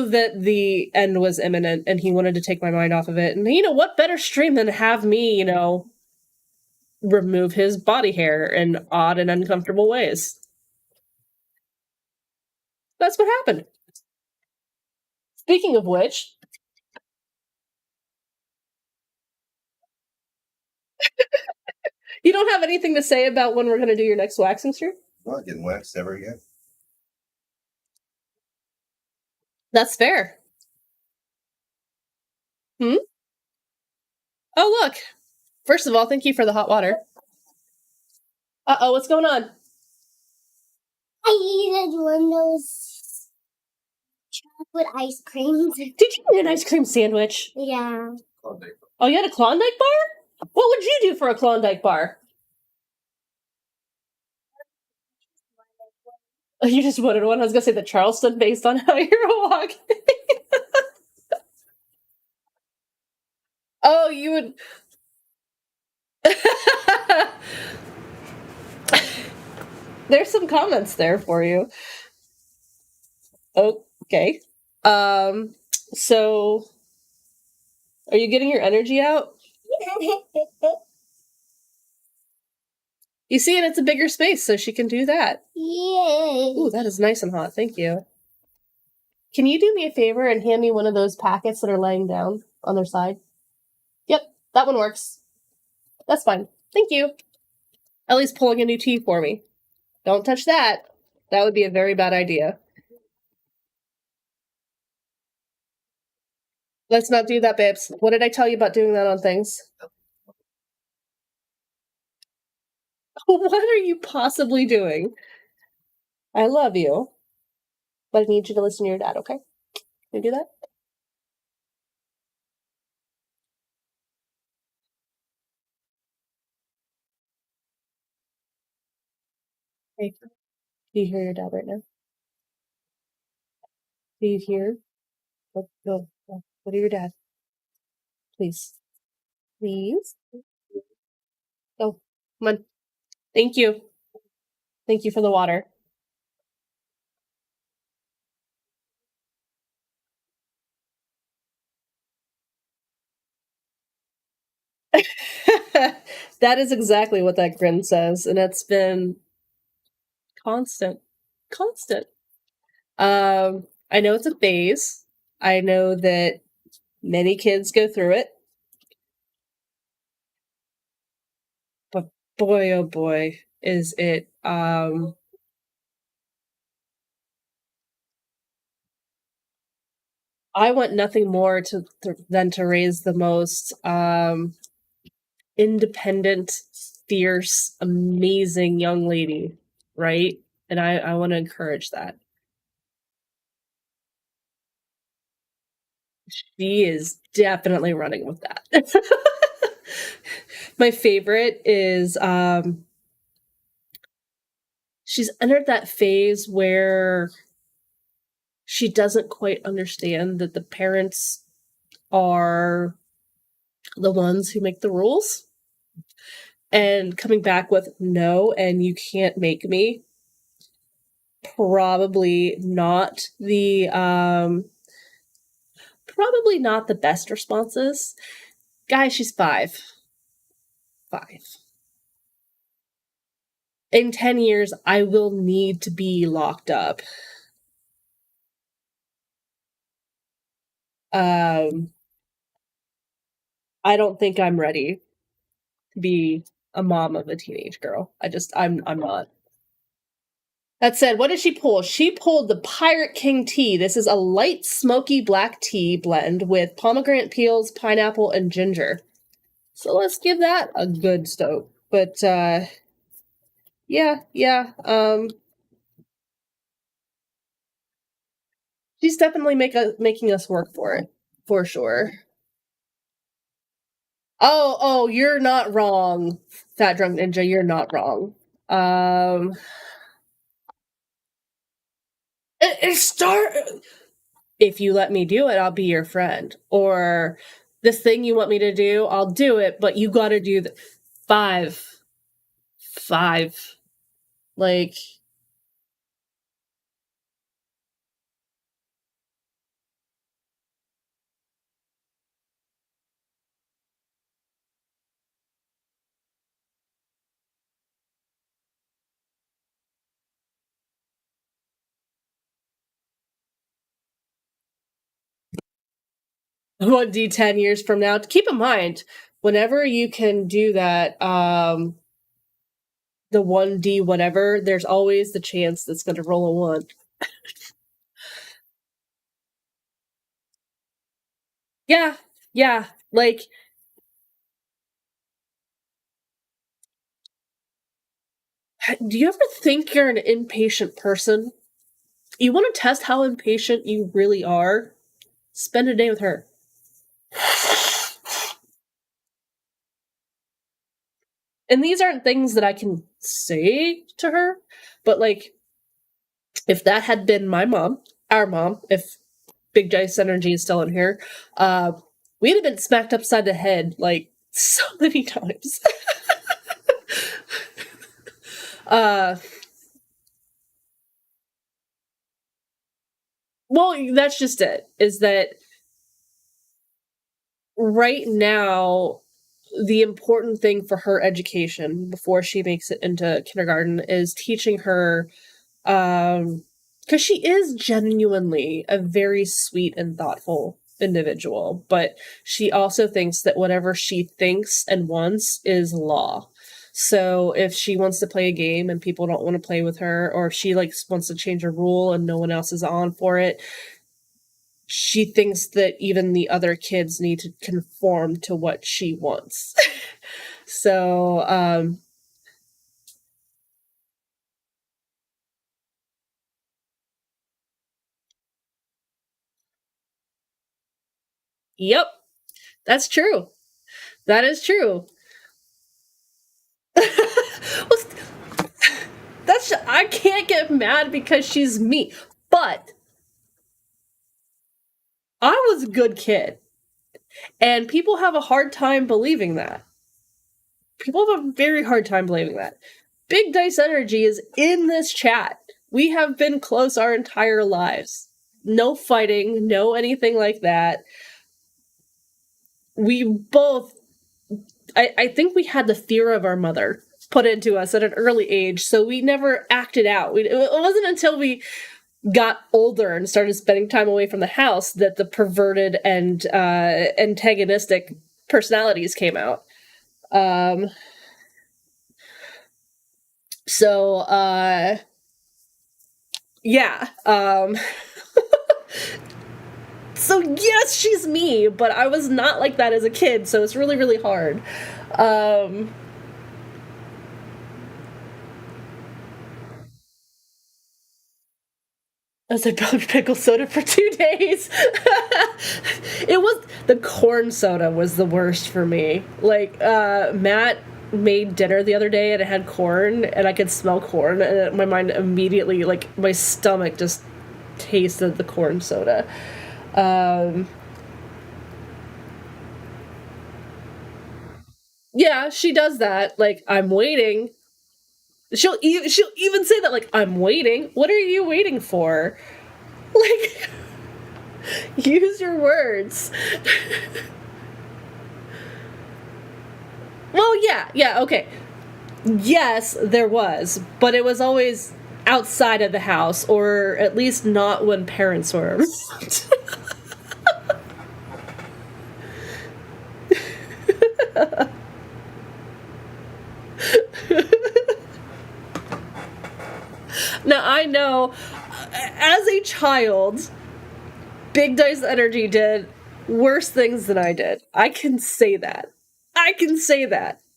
that the end was imminent, and he wanted to take my mind off of it. And what better stream than have me, remove his body hair in odd and uncomfortable ways. That's what happened. Speaking of which, you don't have anything to say about when we're going to do your next waxing stream? I'm not getting waxed ever again. That's fair. Oh, look. First of all, thank you for the hot water. Uh-oh, what's going on? I needed one of those with ice cream. Did you get an ice cream sandwich? Yeah. Oh, you had a Klondike bar? What would you do for a Klondike bar? Oh, you just wanted one? I was going to say the Charleston based on how you're walking. Oh, you would... There's some comments there for you. Okay. So are you getting your energy out? You see, and it's a bigger space, so she can do that. Yay. Ooh, that is nice and hot. Thank you. Can you do me a favor and hand me one of those packets that are laying down on their side? Yep, that one works. That's fine. Thank you. Ellie's pulling a new tea for me. Don't touch that. That would be a very bad idea. Let's not do that, babes. What did I tell you about doing that on things? What are you possibly doing? I love you, but I need you to listen to your dad, okay? Can you do that? Hey, do you hear your dad right now? Do you hear? Go. Go to your dad. Please. Please. Go. Come on. Thank you. Thank you for the water. That is exactly what that grin says, and it's been constant. I know it's a phase. I know that many kids go through it. But boy, oh boy, is it I want nothing more than to raise the most independent, fierce, amazing young lady, right? And I want to encourage that. She is definitely running with that. My favorite is she's entered that phase where she doesn't quite understand that the parents are the ones who make the rules. And coming back with no, and you can't make me. Probably not the best responses. Guys, she's 5. 5. In 10 years, I will need to be locked up. I don't think I'm ready to be a mom of a teenage girl. I'm not. That said, what did she pull? She pulled the Pirate King tea. This is a light, smoky black tea blend with pomegranate peels, pineapple, and ginger. So let's give that a good stoke. But, yeah. She's definitely making us work for it, for sure. Oh, you're not wrong, Fat Drunk Ninja. You're not wrong. If you let me do it, I'll be your friend. Or this thing you want me to do, I'll do it, but you gotta do the 5. Like, what D 10 years from now? Keep in mind, whenever you can do that, the 1D whatever, there's always the chance that's going to roll a 1. Yeah. Like, do you ever think you're an impatient person? You want to test how impatient you really are? Spend a day with her. And these aren't things that I can say to her, but like, if that had been my mom, our mom, if Big Dice Energy is still in here, we'd have been smacked upside the head like so many times. Well, that's just it, is that right now, the important thing for her education before she makes it into kindergarten is teaching her, because she is genuinely a very sweet and thoughtful individual, but she also thinks that whatever she thinks and wants is law. So if she wants to play a game and people don't want to play with her, or if she like wants to change a rule and no one else is on for it, she thinks that even the other kids need to conform to what she wants. So, yep, that's true. That is true. Well, I can't get mad because she's me, but I was a good kid, and people have a hard time believing that. People have a very hard time believing that. Big Dice Energy is in this chat. We have been close our entire lives. No fighting, no anything like that. We both, I think we had the fear of our mother put into us at an early age, so we never acted out. It wasn't until we got older and started spending time away from the house that the perverted and antagonistic personalities came out. Yeah. So yes, she's me, but I was not like that as a kid, so it's really, really hard. I said pickle soda for 2 days. The corn soda was the worst for me. Like, Matt made dinner the other day and it had corn and I could smell corn and my mind immediately, like, my stomach just tasted the corn soda. Yeah, she does that. Like, I'm waiting. She'll even say that, like, I'm waiting. What are you waiting for? Like, use your words. Well, yeah, okay. Yes, there was, but it was always outside of the house, or at least not when parents were around. Now, I know, as a child, Big Dice Energy did worse things than I did. I can say that.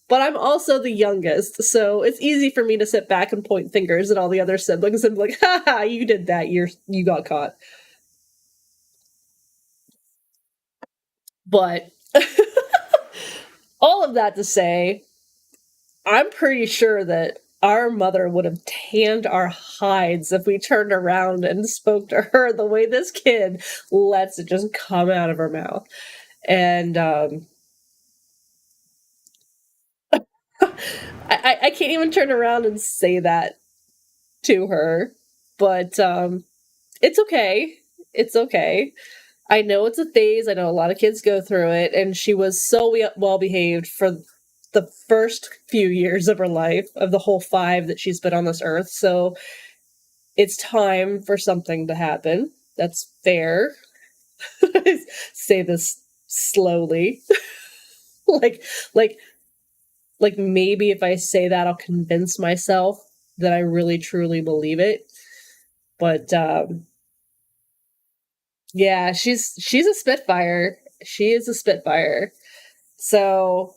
But I'm also the youngest, so it's easy for me to sit back and point fingers at all the other siblings and be like, haha, you did that, you got caught. But all of that to say, I'm pretty sure that our mother would have tanned our hides if we turned around and spoke to her the way this kid lets it just come out of her mouth. And I can't even turn around and say that to her, but it's okay. It's okay. I know it's a phase. I know a lot of kids go through it, and she was so well behaved for the first few years of her life, of the whole 5 that she's been on this earth. So it's time for something to happen. That's fair. Say this slowly. like maybe if I say that, I'll convince myself that I really truly believe it. But yeah, she's a Spitfire. She is a Spitfire. So,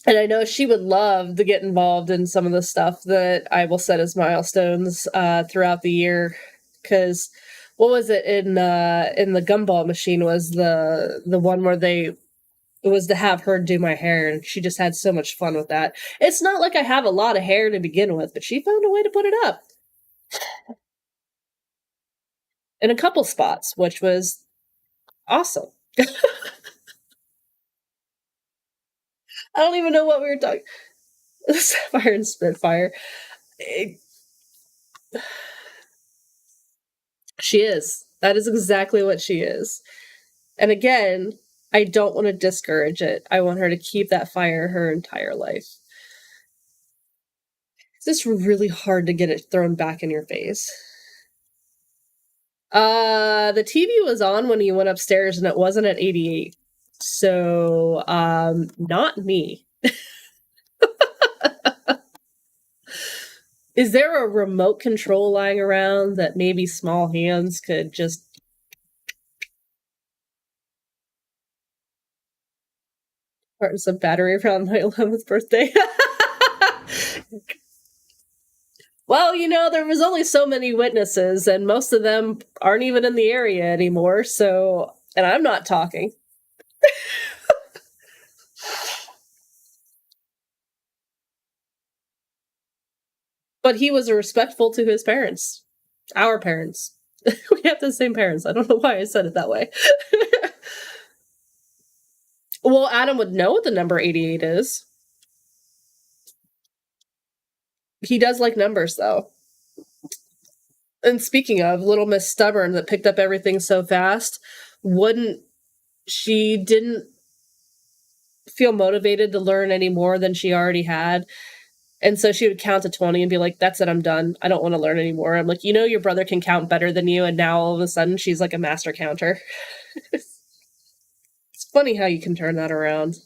and I know she would love to get involved in some of the stuff that I will set as milestones throughout the year. because what was it in the Gumball Machine was the one where it was to have her do my hair, and she just had so much fun with that. It's not like I have a lot of hair to begin with, but she found a way to put it up in a couple spots, which was awesome. I don't even know what we were talking. Sapphire and Spitfire. She is. That is exactly what she is. And again, I don't want to discourage it. I want her to keep that fire her entire life. It's just really hard to get it thrown back in your face. The TV was on when you went upstairs and it wasn't at 88. So, not me. Is there a remote control lying around that maybe small hands could just... Part some battery around my 11th birthday? Well, there was only so many witnesses, and most of them aren't even in the area anymore, so... And I'm not talking. But he was respectful to his parents. Our parents. We have the same parents. I don't know why I said it that way. Well, Adam would know what the number 88 is. He does like numbers, though. And speaking of, little Miss Stubborn that picked up everything so fast, she didn't feel motivated to learn any more than she already had. And so she would count to 20 and be like, that's it, I'm done. I don't want to learn anymore. I'm like, your brother can count better than you. And now all of a sudden she's like a master counter. It's funny how you can turn that around.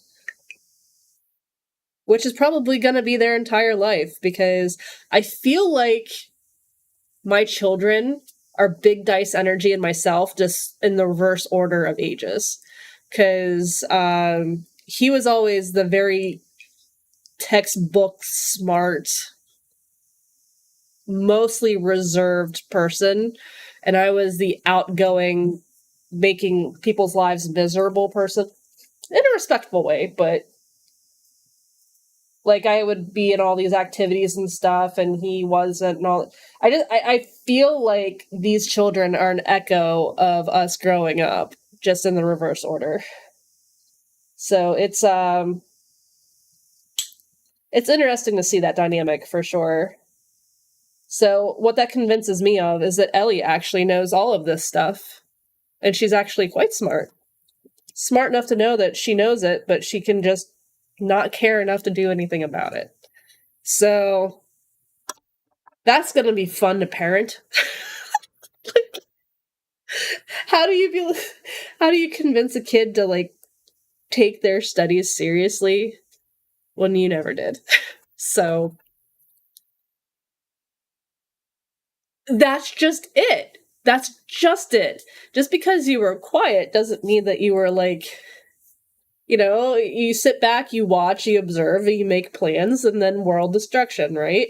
Which is probably going to be their entire life, because I feel like my children are Big Dice Energy and myself, just in the reverse order of ages. Because he was always the very textbook smart, mostly reserved person, and I was the outgoing, making people's lives miserable person in a respectful way, but like I would be in all these activities and stuff, and he wasn't. And all I feel like these children are an echo of us growing up, just in the reverse order. So it's interesting to see that dynamic for sure. So what that convinces me of is that Ellie actually knows all of this stuff. And she's actually quite smart. Smart enough to know that she knows it, but she can just not care enough to do anything about it. So that's going to be fun to parent. How do you convince a kid to take their studies seriously when you never did? So that's just it. That's just it. Just because you were quiet doesn't mean that you were you sit back, you watch, you observe, you make plans, and then world destruction, right?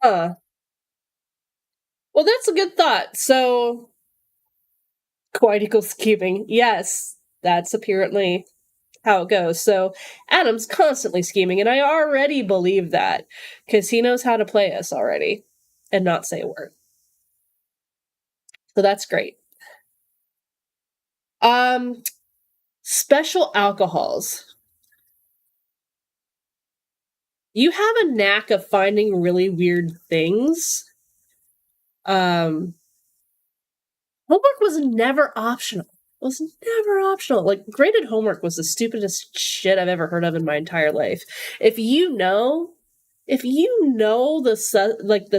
Well, that's a good thought. So, quiet equals scheming. Yes, that's apparently how it goes. So Adam's constantly scheming, and I already believe that because he knows how to play us already and not say a word. So that's great. Special alcohols. You have a knack of finding really weird things. Homework was never optional. Was never optional. Graded homework was the stupidest shit I've ever heard of in my entire life. If you know the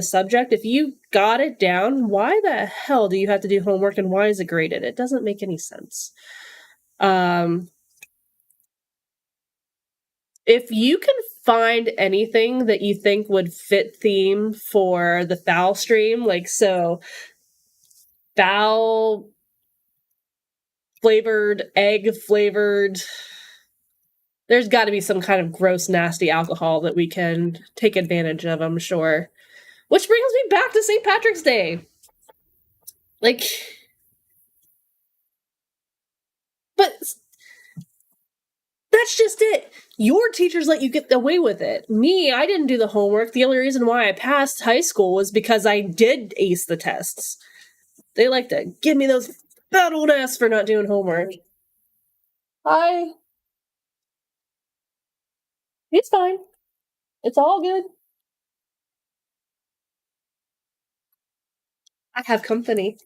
subject, if you got it down, why the hell do you have to do homework, and why is it graded? It doesn't make any sense. If you can find anything that you think would fit theme for the foul stream, foul flavored, egg flavored, There's got to be some kind of gross, nasty alcohol that we can take advantage of, I'm sure. Which brings me back to St. Patrick's Day. Like, but that's just it. Your teachers let you get away with it. Me, I didn't do the homework. The only reason why I passed high school was because I did ace the tests. They like to give me those fat old ass for not doing homework. Hi. It's fine. It's all good. I have company.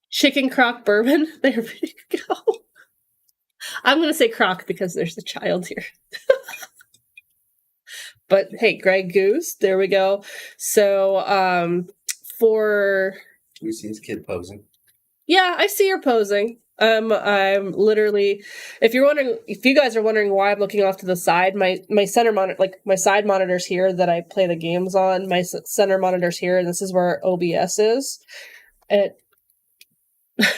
Chicken crock bourbon. There we go. I'm going to say crock because there's a child here. But hey, Grey Goose. There we go. So, for... We see this kid posing. Yeah, I see her posing. I'm literally, if you guys are wondering why I'm looking off to the side, my center monitor, like my side monitor's here that I play the games on. My center monitor's here, and this is where OBS is. And does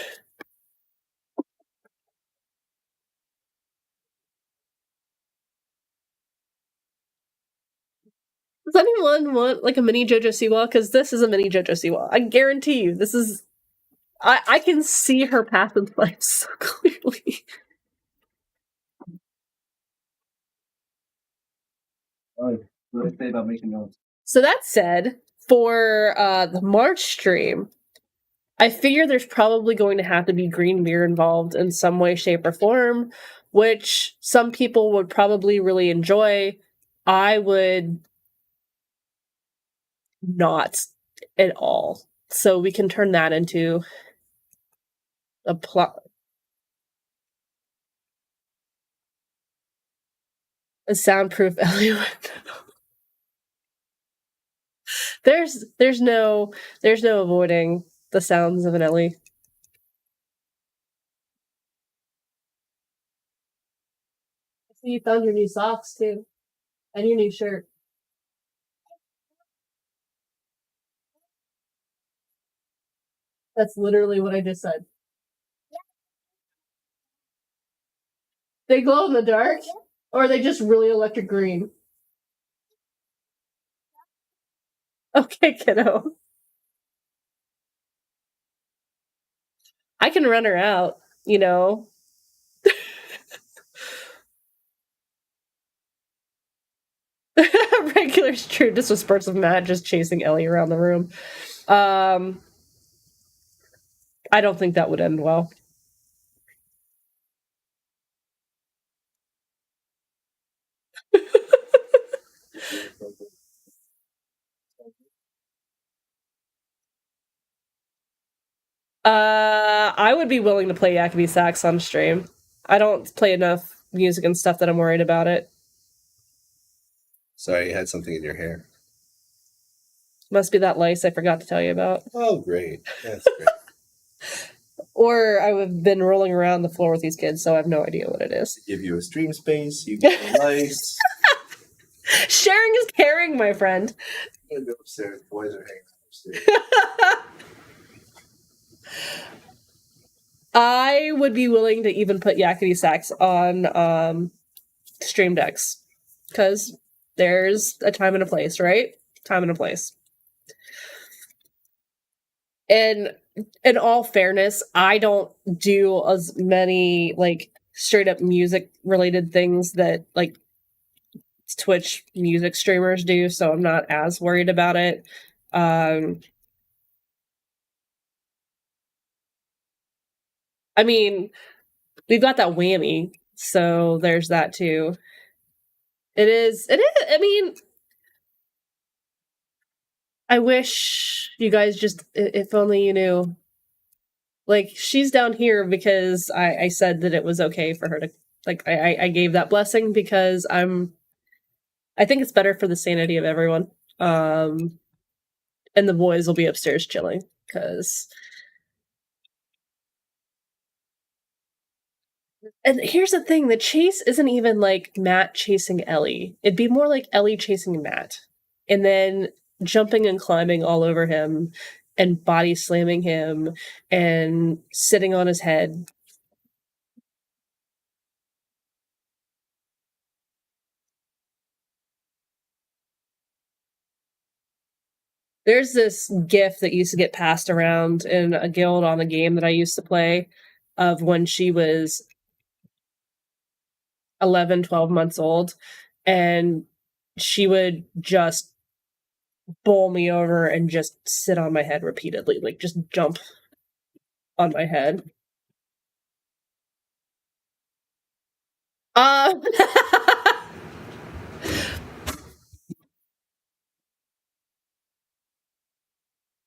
anyone want like a mini JoJo Siwa? Because this is a mini JoJo Siwa. I guarantee you, this is. I can see her path in life so clearly. Oh, what did I say about making notes? So that said, for the March stream, I figure there's probably going to have to be green beer involved in some way, shape, or form, which some people would probably really enjoy. I would not at all. So we can turn that into a plot. A soundproof Ellie. There's no avoiding the sounds of an Ellie. I see you found your new socks too. And your new shirt. That's literally what I just said. They glow in the dark? Or are they just really electric green? Okay, kiddo. I can run her out, you know. Regular's true. Just with spurts of Matt just chasing Ellie around the room. I don't think that would end well. I would be willing to play Yakety Sax on stream. I don't play enough music and stuff that I'm worried about it. Sorry, you had something in your hair. Must be that lice I forgot to tell you about. Oh, great. That's great. Or I've been rolling around the floor with these kids, so I have no idea what it is. Give you a stream space, you get a lice. Sharing is caring, my friend. I'm gonna go upstairs. Boys are hanging out upstairs. I would be willing to even put Yakety Sax on Stream Decks. Because there's a time and a place, right? Time and a place. And in all fairness, I don't do as many like straight up music related things that like Twitch music streamers do, so I'm not as worried about it. I mean, we've got that whammy, so there's that too. It is, I mean, I wish you guys just, if only you knew. Like, she's down here because I said that it was okay for her to, like, I gave that blessing because I think it's better for the sanity of everyone. And the boys will be upstairs chilling, because... And here's the thing, the chase isn't even like Matt chasing Ellie. It'd be more like Ellie chasing Matt. And then jumping and climbing all over him and body slamming him and sitting on his head. There's this GIF that used to get passed around in a guild on a game that I used to play of when she was 11, 12 months old, and she would just bowl me over and just sit on my head repeatedly, like just jump on my head.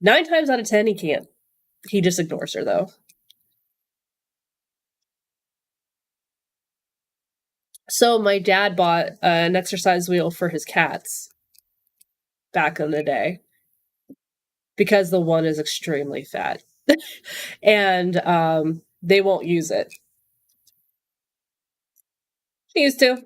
9 times out of 10, he can't. He just ignores her, though. So my dad bought an exercise wheel for his cats back in the day because the one is extremely fat. And they won't use it. She used to.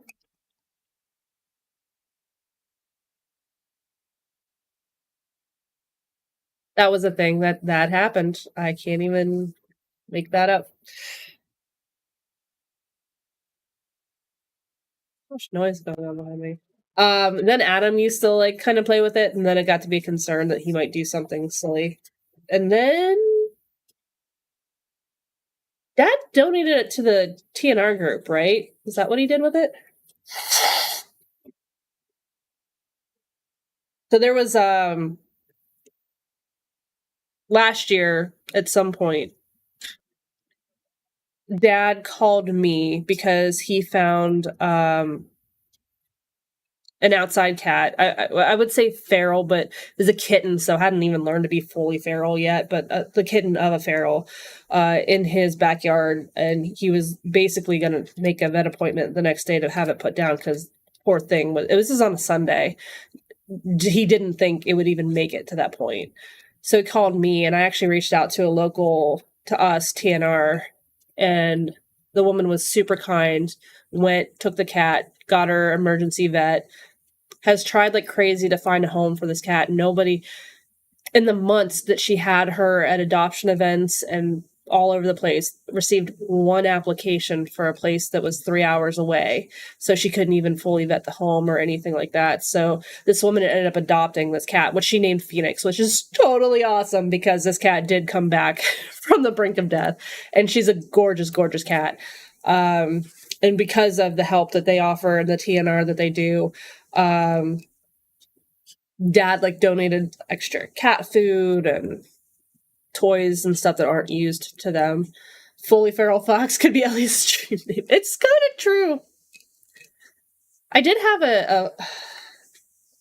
That was a thing that happened. I can't even make that up. Much noise going on behind me. Then Adam used to like kind of play with it, and then it got to be a concern that he might do something silly. And then Dad donated it to the TNR group, right? Is that what he did with it? So there was last year at some point, Dad called me because he found an outside cat. I would say feral, but it was a kitten, so hadn't even learned to be fully feral yet. But the kitten of a feral in his backyard, and he was basically going to make a vet appointment the next day to have it put down because poor thing it was just on a Sunday. He didn't think it would even make it to that point, so he called me, and I actually reached out to a local to us TNR, and the woman was super kind. Took the cat, got her emergency vet. Has tried like crazy to find a home for this cat. Nobody, in the months that she had her at adoption events and all over the place, received one application for a place that was 3 hours away. So she couldn't even fully vet the home or anything like that. So this woman ended up adopting this cat, which she named Phoenix, which is totally awesome because this cat did come back from the brink of death. And she's a gorgeous, gorgeous cat. And because of the help that they offer and the TNR that they do, Dad like donated extra cat food and toys and stuff that aren't used to them. Fully feral fox could be Ellie's stream name. It's kind of true. I did have a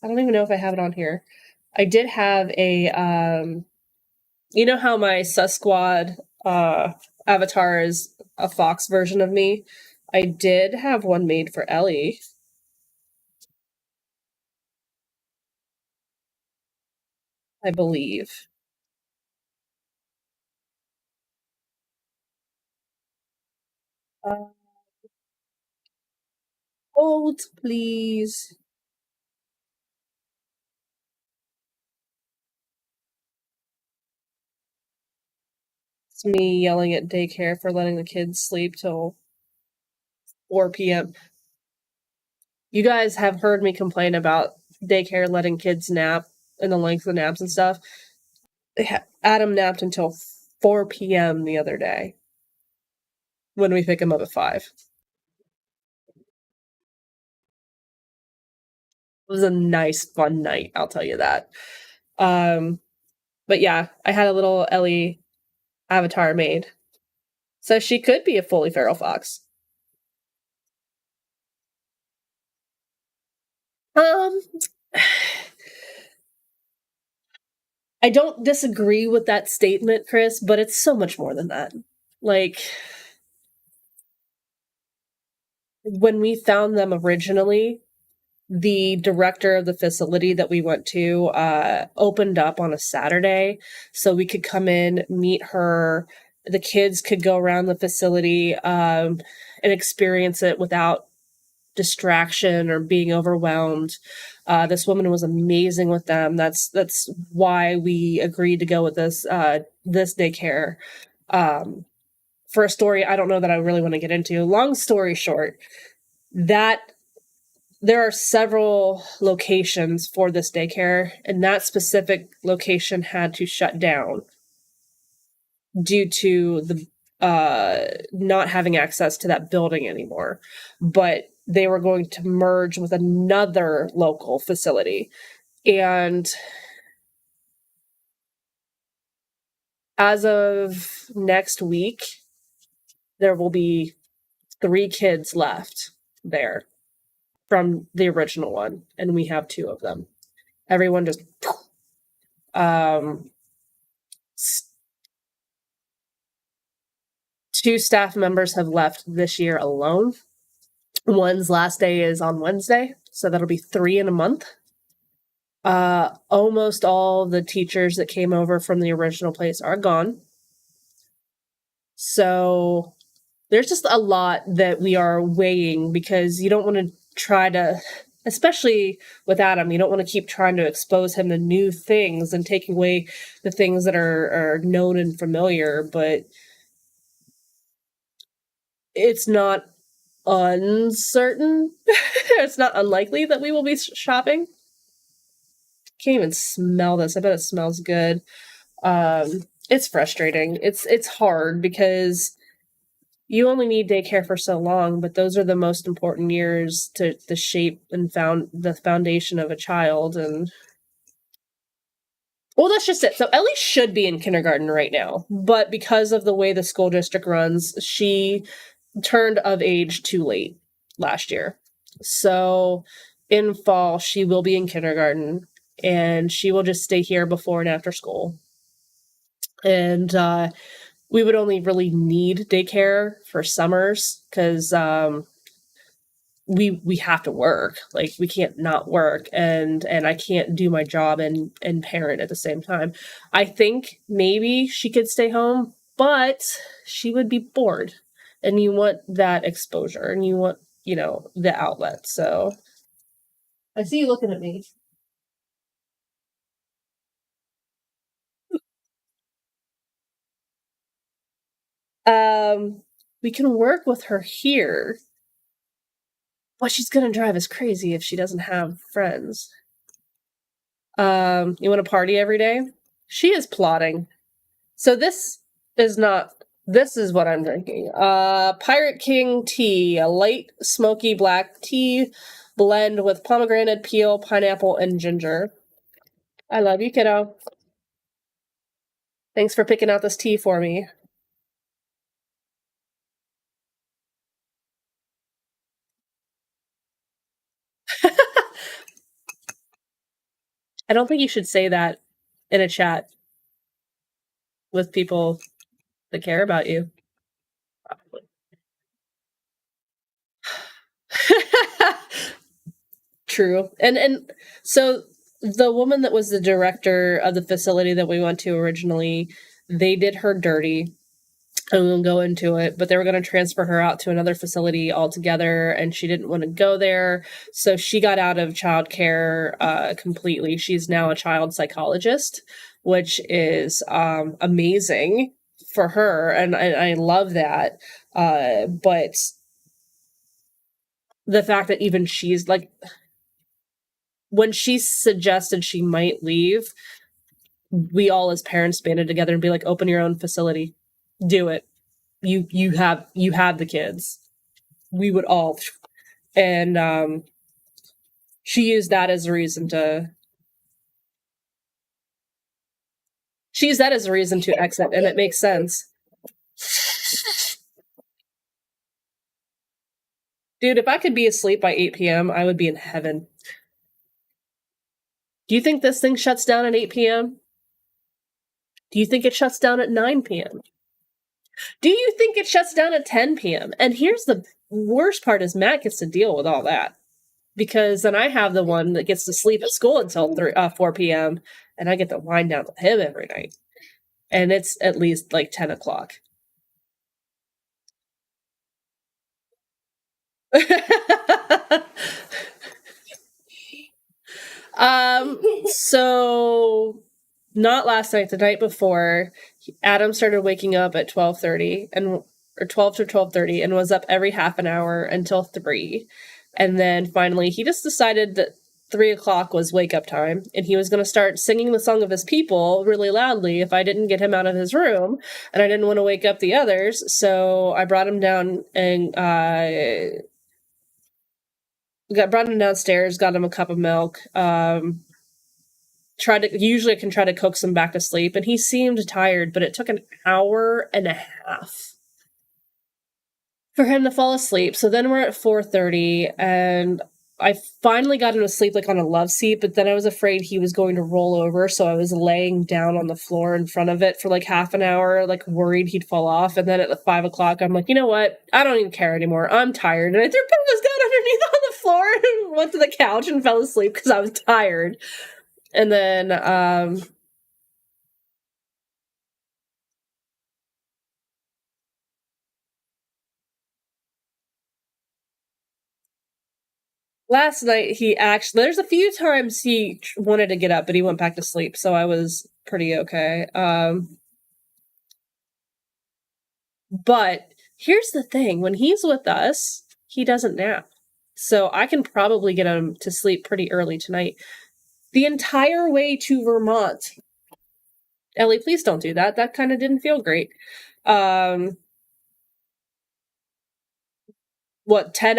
I don't even know if I have it on here. I did have a you know how my Susquad avatar is a fox version of me? I did have one made for Ellie. I believe. Hold, please. It's me yelling at daycare for letting the kids sleep till 4 p.m. You guys have heard me complain about daycare letting kids nap and the length of naps and stuff. Adam napped until 4 p.m. the other day when we pick him up at 5. It was a nice, fun night, I'll tell you that. But yeah, I had a little Ellie avatar made. So she could be a fully feral fox. I don't disagree with that statement, Chris, but it's so much more than that. Like, when we found them originally, the director of the facility that we went to opened up on a Saturday so we could come in, meet her. The kids could go around the facility and experience it without distraction or being overwhelmed. This woman was amazing with them. That's why we agreed to go with this daycare. For a story I don't know that I really want to get into. Long story short, that there are several locations for this daycare, and that specific location had to shut down due to the not having access to that building anymore. But they were going to merge with another local facility. And as of next week, there will be 3 kids left there from the original one, and we have 2 of them. Everyone just 2 staff members have left this year alone. One's last day is on Wednesday, so that'll be 3 in a month. Almost all the teachers that came over from the original place are gone. So there's just a lot that we are weighing, because you don't want to try to, especially with Adam, you don't want to keep trying to expose him to new things and taking away the things that are known and familiar. But it's not uncertain. It's not unlikely that we will be shopping. Can't even smell this. I bet it smells good. It's frustrating. It's hard because you only need daycare for so long, but those are the most important years to shape and found the foundation of a child. And well, that's just it. So Ellie should be in kindergarten right now, but because of the way the school district runs, she turned of age too late last year. So in fall, she will be in kindergarten, and she will just stay here before and after school. And we would only really need daycare for summers because we have to work. Like, we can't not work, and I can't do my job and parent at the same time. I think maybe she could stay home, but she would be bored, and you want that exposure, and you want, the outlet. So I see you looking at me. We can work with her here, but she's gonna drive us crazy if she doesn't have friends. You want to party every day? She is plotting. So this is what I'm drinking. Pirate King tea, a light smoky black tea blend with pomegranate peel, pineapple, and ginger. I love you, kiddo. Thanks for picking out this tea for me. I don't think you should say that in a chat with people that care about you. Probably. True. And so the woman that was the director of the facility that we went to originally, they did her dirty. I won't go into it, but they were going to transfer her out to another facility altogether, and she didn't want to go there. So she got out of childcare completely. She's now a child psychologist, which is amazing for her, and I love that. But the fact that even she's like, when she suggested she might leave, we all as parents banded together and be like, open your own facility. Do it. You have the kids. We would all. And she used that as a reason to exit, and it makes sense. Dude, if I could be asleep by 8 p.m., I would be in heaven. Do you think this thing shuts down at 8 p.m.? Do you think it shuts down at 9 p.m.? Do you think it shuts down at 10 p.m.? And here's the worst part is Matt gets to deal with all that. Because then I have the one that gets to sleep at school until 4 p.m. and I get to wind down with him every night. And it's at least like 10 o'clock. So not last night, the night before, Adam started waking up at 12:30 or 12 to 12:30 and was up every half an hour until 3. And then finally, he just decided that 3 o'clock was wake up time, and he was going to start singing the Song of His People really loudly if I didn't get him out of his room, and I didn't want to wake up the others. So I brought him down and brought him downstairs, got him a cup of milk. Usually I can try to coax him back to sleep, and he seemed tired, but it took an hour and a half for him to fall asleep. So then we're at 4:30, and I finally got him to sleep like on a love seat, but then I was afraid he was going to roll over, so I was laying down on the floor in front of it for like half an hour, like worried he'd fall off. And then at 5 o'clock, I'm like, you know what? I don't even care anymore. I'm tired. And I threw pillows down underneath on the floor and went to the couch and fell asleep because I was tired. And then last night, there's a few times he wanted to get up, but he went back to sleep, so I was pretty okay. But here's the thing, when he's with us, he doesn't nap. So I can probably get him to sleep pretty early tonight. The entire way to Vermont. Ellie, please don't do that. That kind of didn't feel great. 10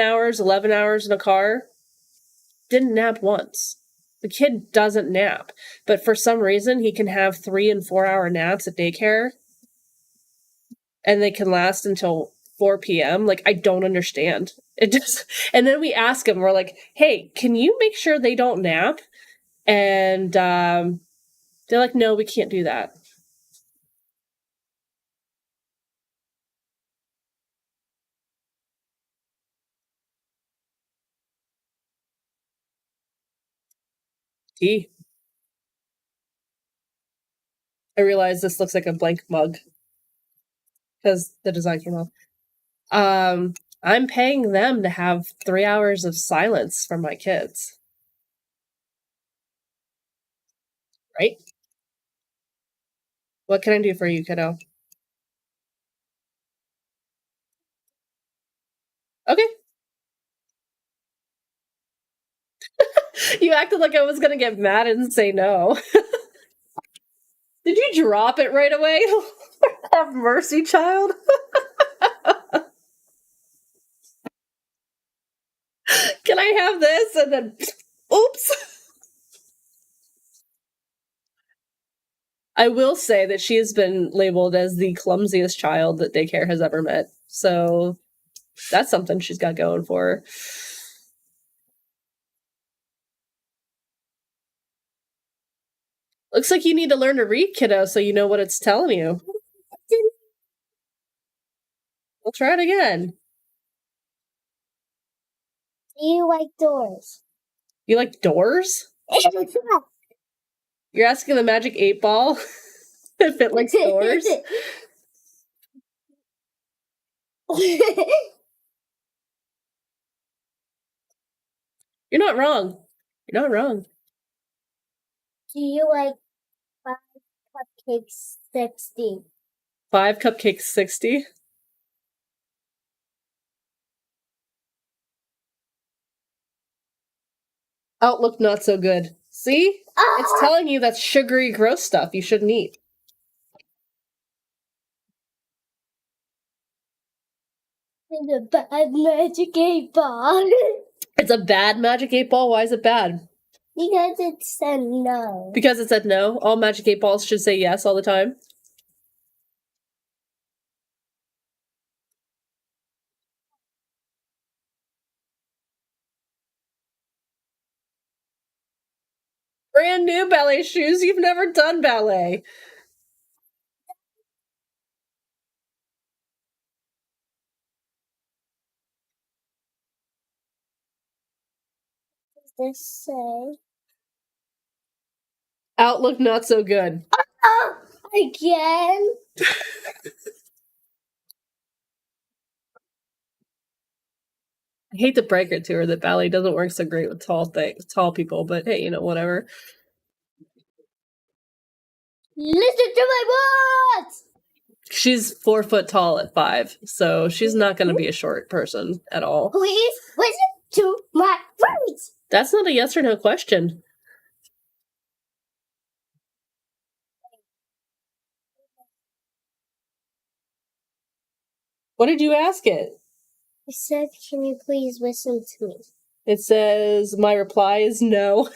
hours, 11 hours in a car? Didn't nap once. The kid doesn't nap, but for some reason he can have 3 and 4 hour naps at daycare, and they can last until 4 p.m. Like, I don't understand. It just, and then we ask him, we're like, hey, can you make sure they don't nap? And they're like, no, we can't do that. Tea. I realize this looks like a blank mug because the design came off. I'm paying them to have 3 hours of silence from my kids. Right? What can I do for you, kiddo? Okay. You acted like I was gonna get mad and say no. Did you drop it right away? Have mercy, child. Can I have this? And then, oops. I will say that she has been labeled as the clumsiest child that daycare has ever met. So that's something she's got going for her. Looks like you need to learn to read, kiddo, so you know what it's telling you. We'll try it again. Do you like doors? You like doors? You're asking the magic 8 ball if it likes doors? You're not wrong. You're not wrong. Do you like 5 cupcakes 60? 5 cupcakes 60? Outlook not so good. See? It's telling you that's sugary, gross stuff you shouldn't eat. It's a bad magic 8 ball. It's a bad magic 8 ball? Why is it bad? Because it said no. Because it said no? All magic 8 balls should say yes all the time? Brand new ballet shoes? You've never done ballet. What does this say? Outlook not so good. Oh, again? I hate to break it to her that ballet doesn't work so great with tall people, but hey, whatever. Listen to my words! She's 4 foot tall at 5, so she's not going to be a short person at all. Please listen to my friends. That's not a yes or no question. What did you ask it? I said, can you please listen to me? It says, my reply is no.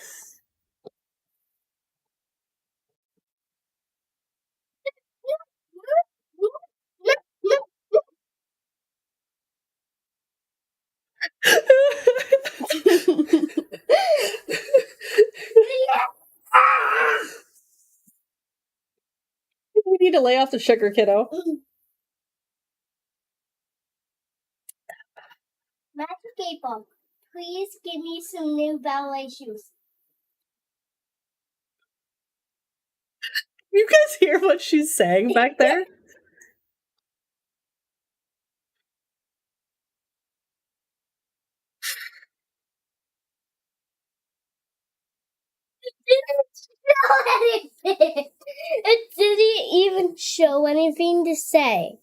We need to lay off the sugar, kiddo. Magic 8 Ball, please give me some new ballet shoes. You guys hear what she's saying back there? It didn't even show anything to say.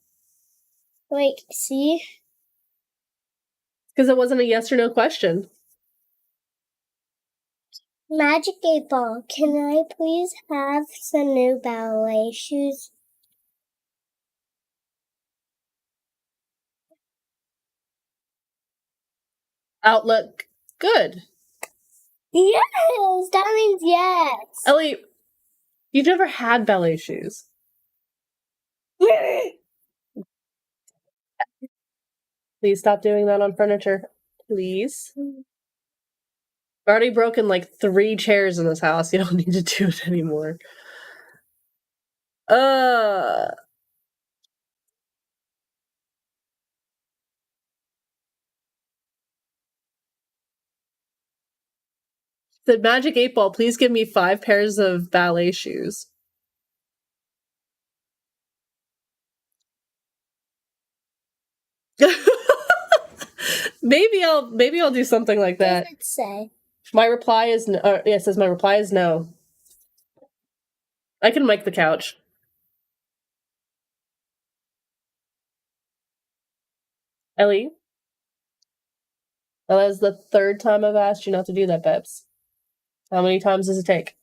Like, see? Because it wasn't a yes or no question. Magic 8 Ball, can I please have some new ballet shoes? Outlook good. Yes, that means yes. Ellie, you've never had ballet shoes. Please stop doing that on furniture. Please. I've already broken like 3 chairs in this house. You don't need to do it anymore. The Magic 8 Ball, please give me 5 pairs of ballet shoes. maybe I'll do something like What that. does it say? My reply is no. Yeah, it says my reply is no. I can make the couch. Ellie? That is the 3rd time I've asked you not to do that, Bebs. How many times does it take?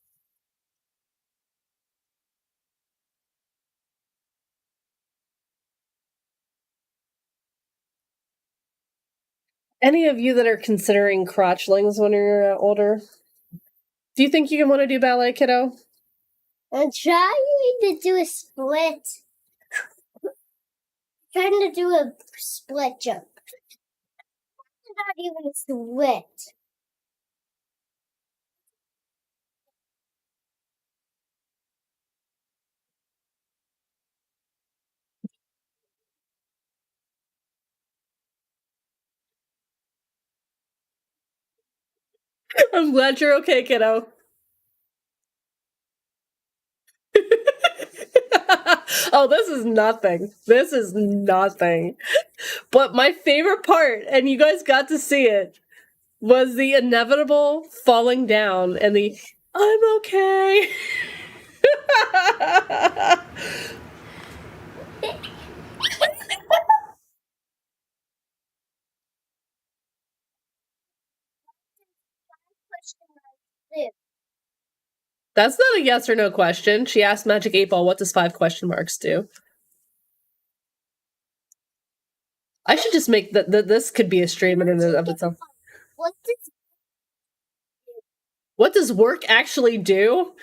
Any of you that are considering crotchlings when you're older, do you think you can want to do ballet, kiddo? I'm trying to do a split. Trying to do a split jump. Not even a split. I'm glad you're okay, kiddo. Oh, this is nothing. This is nothing. But my favorite part, and you guys got to see it, was the inevitable falling down and the I'm okay. That's not a yes or no question. She asked Magic 8 Ball, what does 5 question marks do? I should just make this could be a stream in and of itself. What does work actually do?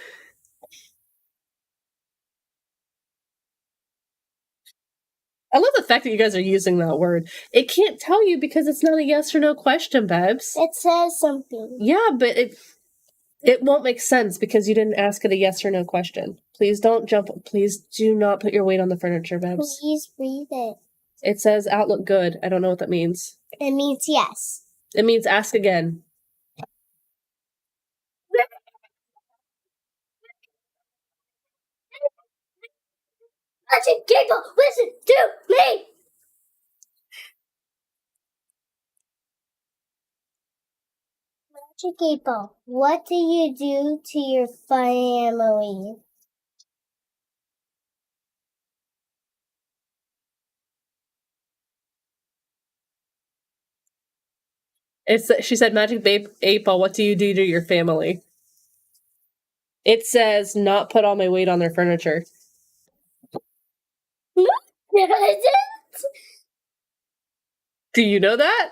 I love the fact that you guys are using that word. It can't tell you because it's not a yes or no question, Babs. It says something. Yeah, but it won't make sense because you didn't ask it a yes or no question. Please don't jump. Please do not put your weight on the furniture, Babs. Please read it. It says outlook good. I don't know what that means. It means yes. It means ask again. Magic people, listen to me! Magic people, what do you do to your family? She said, Magic 8-Ball, what do you do to your family? It says, not put all my weight on their furniture. Do you know that?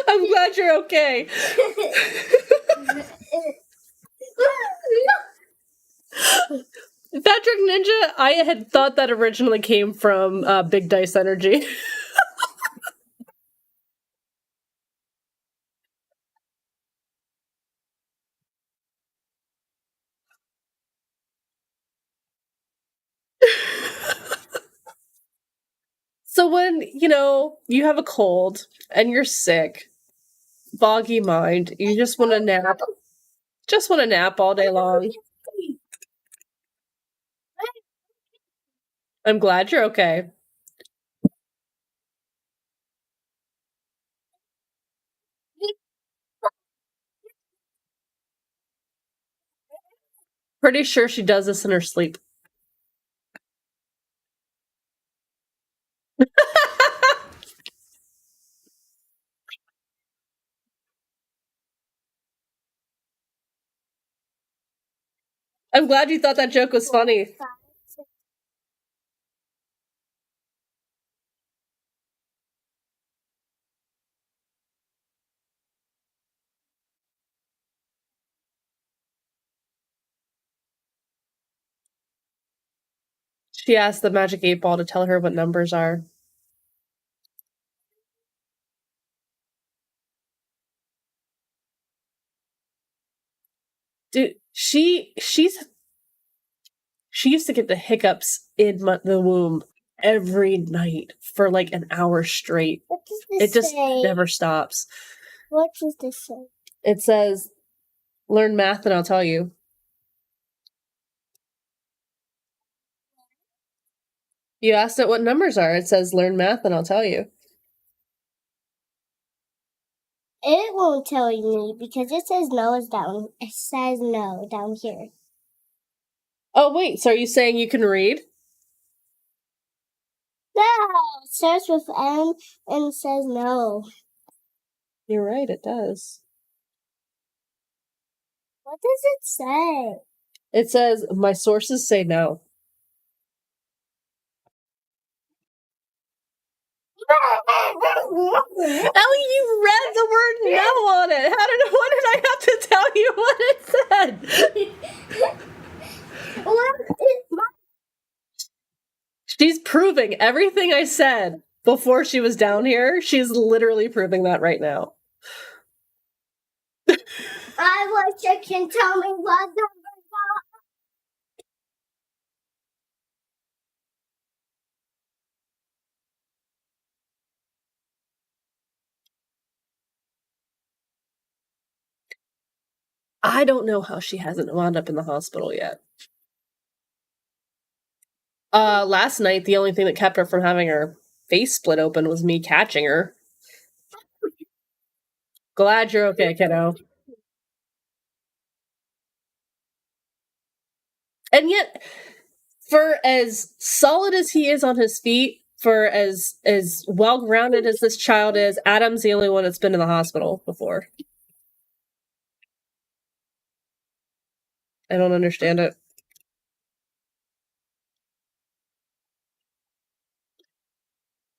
I'm glad you're okay. Patrick Ninja, I had thought that originally came from Big Dice Energy. So when, you have a cold and you're sick, foggy mind, you just want to nap. Just want to nap all day long. I'm glad you're okay. Pretty sure she does this in her sleep. I'm glad you thought that joke was funny. She asked the Magic 8-Ball to tell her what numbers are. Dude, she used to get the hiccups in the womb every night for like an hour straight. What does this It just say? never stops. What does this say? It says, learn math and I'll tell you. You asked it what numbers are. It says, learn math and I'll tell you. It won't tell me because it says no is down. It says no down here. Oh, wait. So are you saying you can read? No, it starts with N and it says no. You're right. It does. What does it say? It says, my sources say no. Ellie, you read the word no on it. What did I have to tell you what it said? What is my... She's proving everything I said before she was down here. She's literally proving that right now. I wish you can tell me what numbers are. I don't know how she hasn't wound up in the hospital yet. Last night, the only thing that kept her from having her face split open was me catching her. Glad you're okay, kiddo. And yet, for as solid as he is on his feet, for as well-grounded as this child is, Adam's the only one that's been in the hospital before. I don't understand it.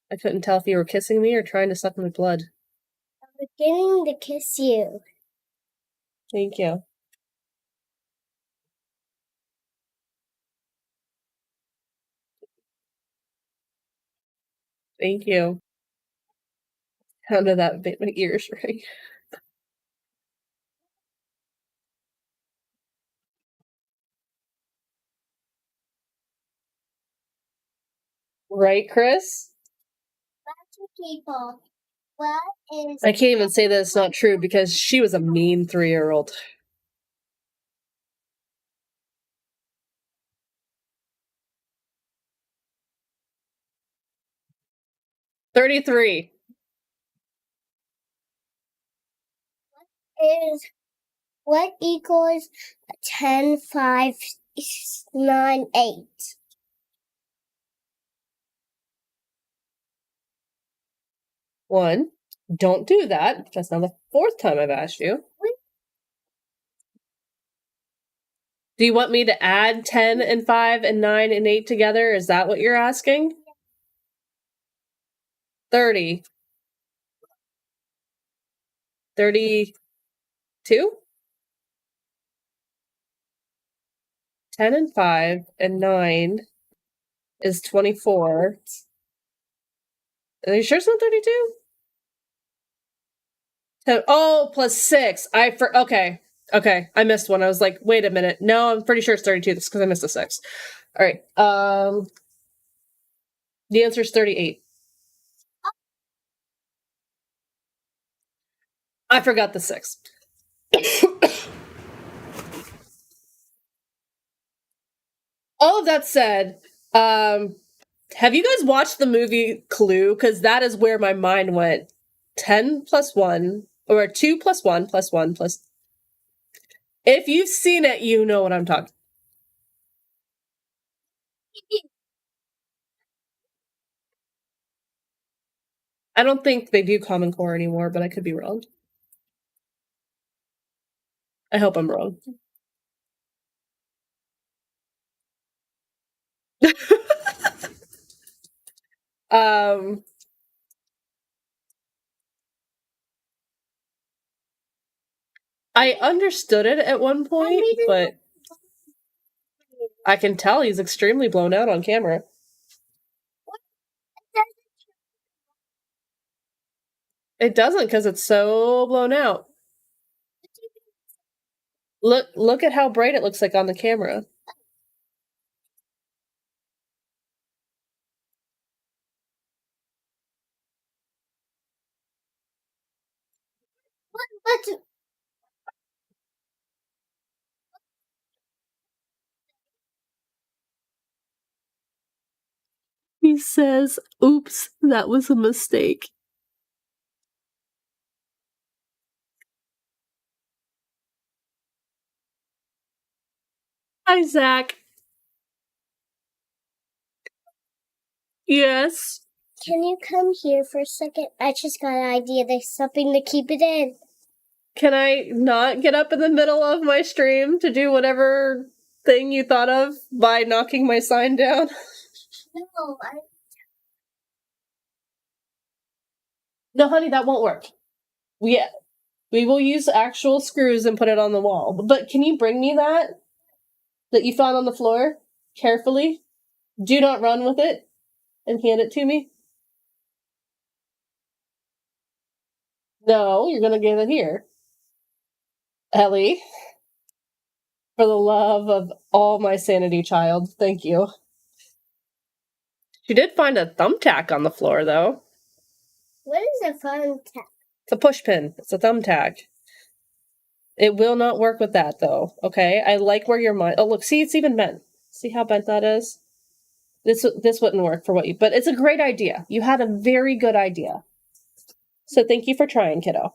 I couldn't tell if you were kissing me or trying to suck my blood. I'm beginning to kiss you. Thank you. Thank you. How did that make my ears ring? Right, Chris? People, what is... I can't even say that it's not true because she was a mean 3-year-old. $33. is what equals 10, 5, 9, 8? One, don't do that. That's now the fourth time I've asked you. Do you want me to add 10 and 5 and 9 and 8 together? Is that what you're asking? 30. 32? 10 and 5 and 9 is 24. Are you sure it's not 32? Oh, plus 6. Okay. Okay, I missed one. I was like, wait a minute. No, I'm pretty sure it's 32. That's because I missed a 6. All right. The answer is 38. I forgot the 6. All of that said, have you guys watched the movie Clue? Because that is where my mind went. 10 plus 1, or 2 plus 1 plus 1 plus... If you've seen it, you know what I'm talking. I don't think they do Common Core anymore, but I could be wrong. I hope I'm wrong. I understood it at one point, but I can tell he's extremely blown out on camera. It doesn't, because it's so blown out. Look at how bright it looks like on the camera. But He says, oops, that was a mistake. Hi, Zach. Yes. can you come here for a second? I just got an idea. There's something to keep it in. Can I not get up in the middle of my stream to do whatever thing you thought of by knocking my sign down? No, No, honey, that won't work. We will use actual screws and put it on the wall. But can you bring me that you found on the floor carefully? Do not run with it and hand it to me. No, you're gonna give it here. Ellie, for the love of all my sanity, child, thank you. She did find a thumbtack on the floor, though. What is a fun tap? It's a push pin. It's a thumbtack. It will not work with that, though. Okay, I like where your mind. Oh, look, see, it's even bent. See how bent that is? This wouldn't work for what you. But it's a great idea. You had a very good idea. So thank you for trying, kiddo.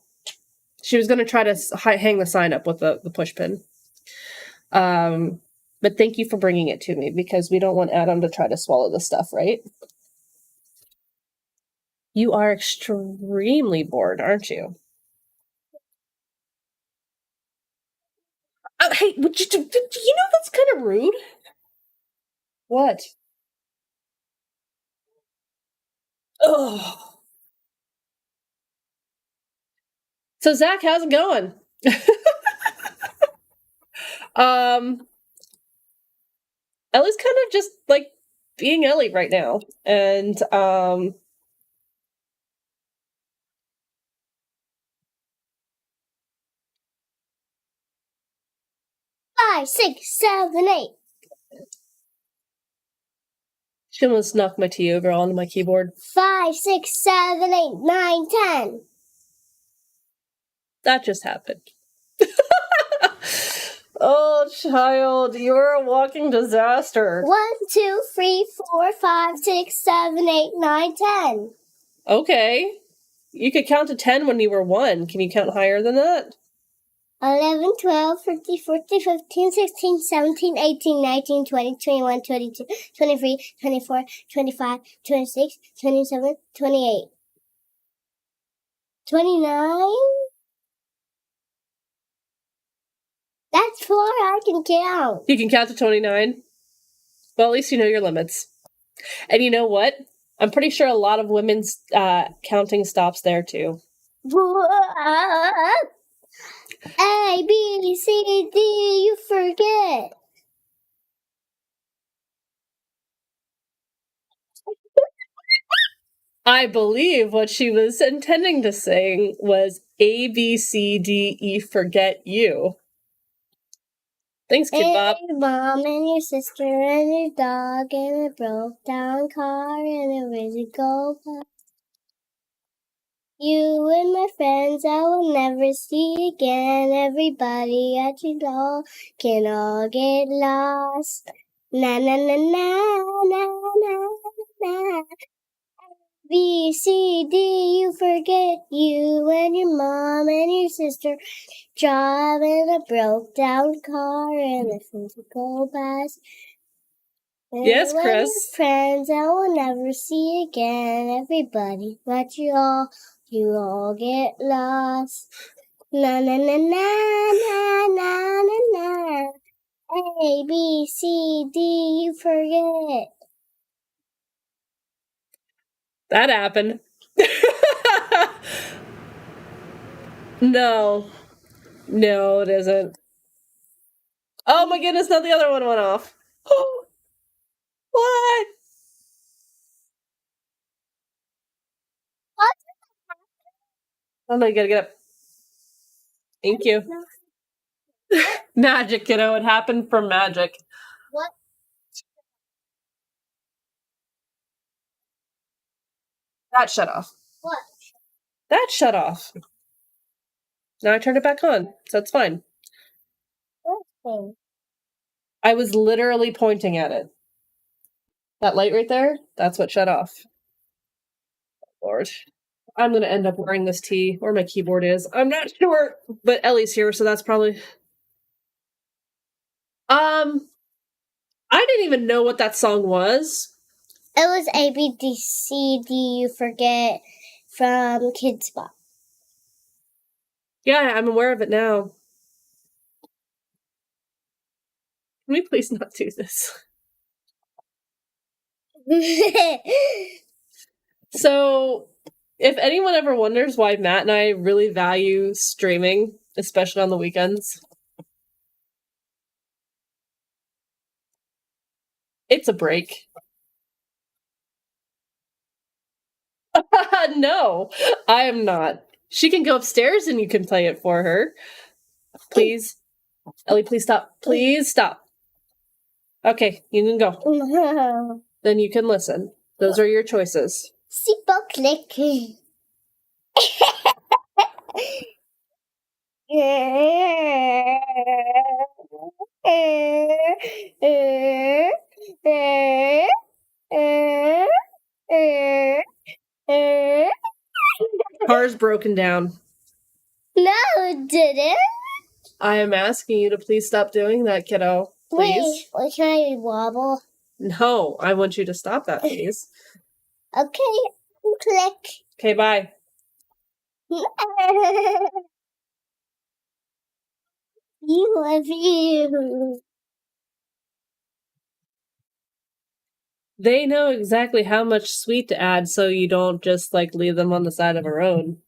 She was going to try to hang the sign up with the push pin. But thank you for bringing it to me, because we don't want Adam to try to swallow the stuff, right? You are extremely bored, aren't you? Oh, hey, would you know that's kind of rude? What? Oh. So Zach, how's it going? Ellie's kind of just like being Ellie right now, and 5, 6, 7, 8. she almost knocked my tea over onto my keyboard. 5, 6, 7, 8, 9, 10. That just happened. Oh, child, you're a walking disaster. 1, 2, 3, 4, 5, 6, 7, 8, 9, 10. Okay. You could count to 10 when you were 1. Can you count higher than that? 11, 12, 13, 14, 15, 16, 17, 18, 19, 20, 21, 22, 23, 24, 25, 26, 27, 28. 29? That's 4 I can count. You can count to 29. Well, at least you know your limits. And you know what? I'm pretty sure a lot of women's counting stops there too. A, B, C, D, you forget. I believe what she was intending to say was A, B, C, D, E, forget you. Thanks, Kid Bop. And your mom and your sister and your dog and a broke down car and a risen go past. You and my friends I will never see again. Everybody at your door can all get lost. Na na na na na na na. B, C, D, you forget you and your mom and your sister driving a broke down car and a physical bus. Yes, And when Chris. your friends I will never see again. Everybody, but you all get lost. Na na na na na na na na. A, B, C, D, you forget. That happened. No. No, it isn't. Oh my goodness, now the other one went off. What? What? Oh no, you gotta get up. Thank you. Magic, kiddo. It happened from magic. What? That shut off. What? That shut off. Now I turned it back on, so it's fine. What thing? I was literally pointing at it. That light right there, that's what shut off. Lord. I'm gonna end up wearing this tee, where my keyboard is. I'm not sure, but Ellie's here, so that's probably... I didn't even know what that song was. It was A, B, D, C, D, you forget from Kids Bop. Yeah, I'm aware of it now. Can we please not do this? So, if anyone ever wonders why Matt and I really value streaming, especially on the weekends, it's a break. No, I am not. She can go upstairs and you can play it for her. Please. Ellie, please stop. Please stop. Okay, you can go. Then you can listen. Those are your choices. Super click. Car's broken down. No, it didn't. I am asking you to please stop doing that, kiddo. Please. Wait, can I wobble? No, I want you to stop that, please. Okay, click. Okay, bye. You love you. They know exactly how much sweet to add so you don't just, leave them on the side of a road.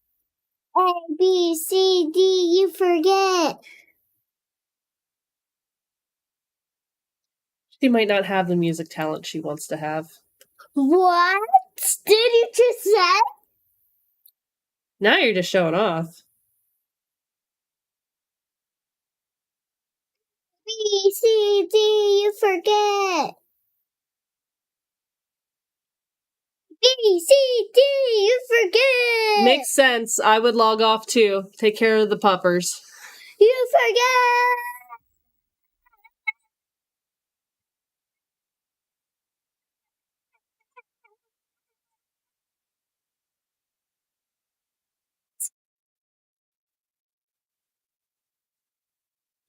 A, B, C, D, you forget. She might not have the music talent she wants to have. What did you just say? Now you're just showing off. B, C, D, you forget. B, C, D, you forget. Makes sense. I would log off too. Take care of the puppers. You forget.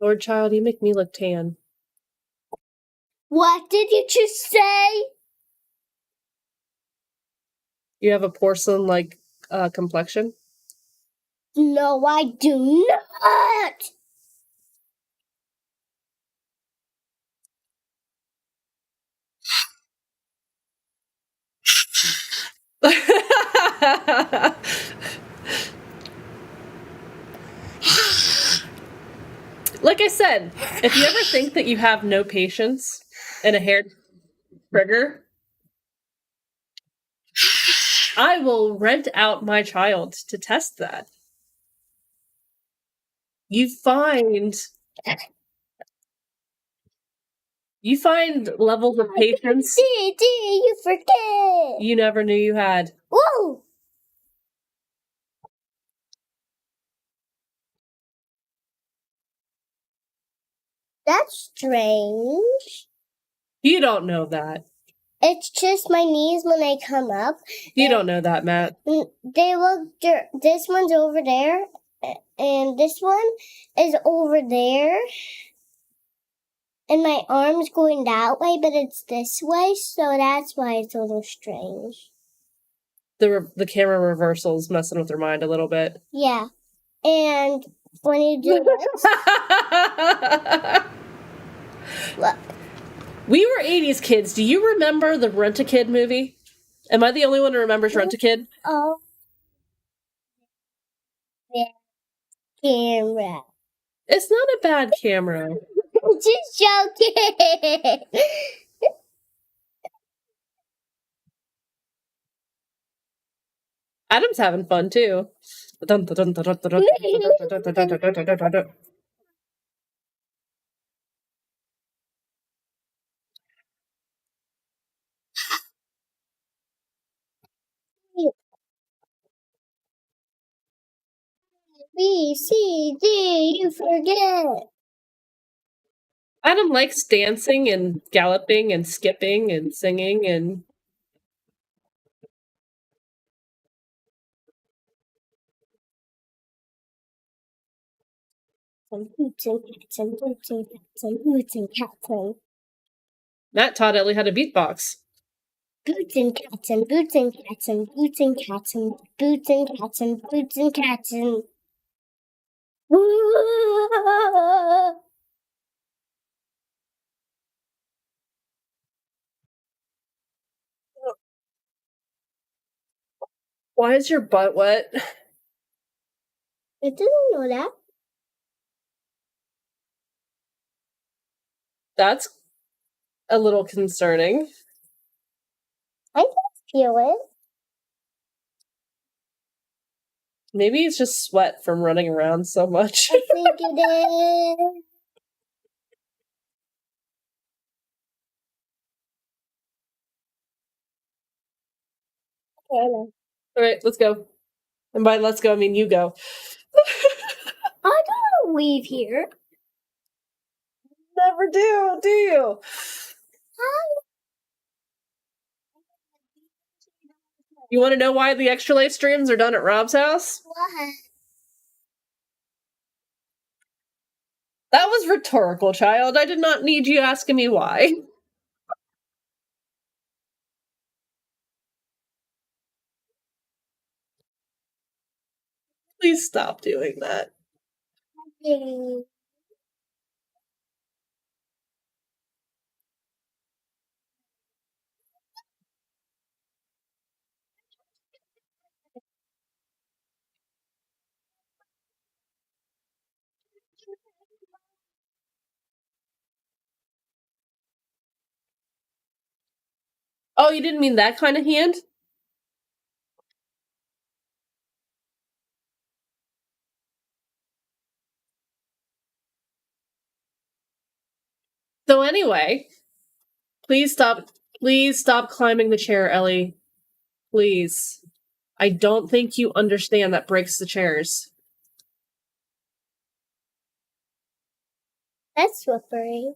Lord child, you make me look tan. What did you just say? You have a porcelain-like complexion? No, I do not. Like I said, if you ever think that you have no patience and a hair trigger, I will rent out my child to test that. You find levels of patience you forget. you never knew you had. Whoa. That's strange. You don't know that. It's just my knees when I come up. You don't know that, Matt. They look. This one's over there, and this one is over there. And my arm's going that way, but it's this way, so that's why it's a little strange. The camera reversal's messing with your mind a little bit. Yeah. And when you do this, look. We were 80s kids. Do you remember the Rent-A-Kid movie? Am I the only one who remembers Rent-A-Kid? Oh. Yeah. Camera. It's not a bad camera. Just joking. Adam's having fun too. B, C, D, you forget. Adam likes dancing and galloping and skipping and singing and Some boots and cats and boots and cats and boots and cats and Matt taught Ellie how to beatbox. boots and cats and boots and cats and boots and cats and boots and cats and boots and cats and. Why is your butt wet? It doesn't know that. That's a little concerning. I can feel it. Maybe it's just sweat from running around so much. I think it is. All right, let's go. And by let's go, I mean you go. I don't leave here. Never do you? You want to know why the extra life streams are done at Rob's house? What? That was rhetorical, child. I did not need you asking me why. Please stop doing that. Oh, you didn't mean that kind of hand? So anyway, please stop climbing the chair, Ellie. Please. I don't think you understand that breaks the chairs. That's slippery.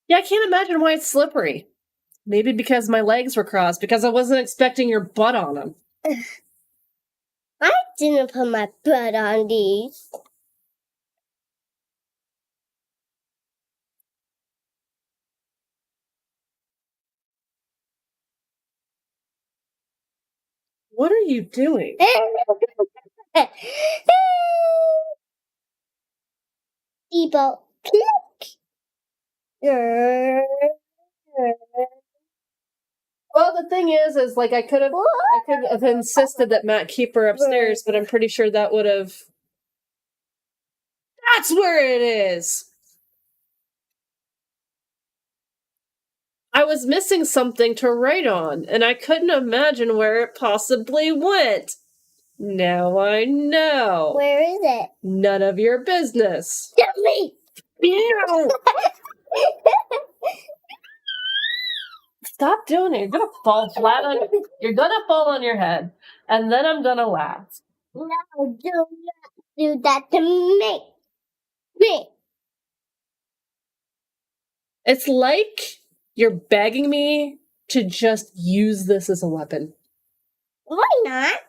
Yeah, I can't imagine why it's slippery. Maybe because my legs were crossed, because I wasn't expecting your butt on them. I didn't put my butt on these. What are you doing? Debo, click. Well, the thing is like I could have insisted that Matt keep her upstairs, but I'm pretty sure that would have. That's where it is. I was missing something to write on, and I couldn't imagine where it possibly went. Now I know. Where is it? None of your business. Tell me. No. Stop doing it. You're gonna fall flat on. You're gonna fall on your head, and then I'm gonna laugh. No, do not do that to me. Me. It's like you're begging me to just use this as a weapon. Why not?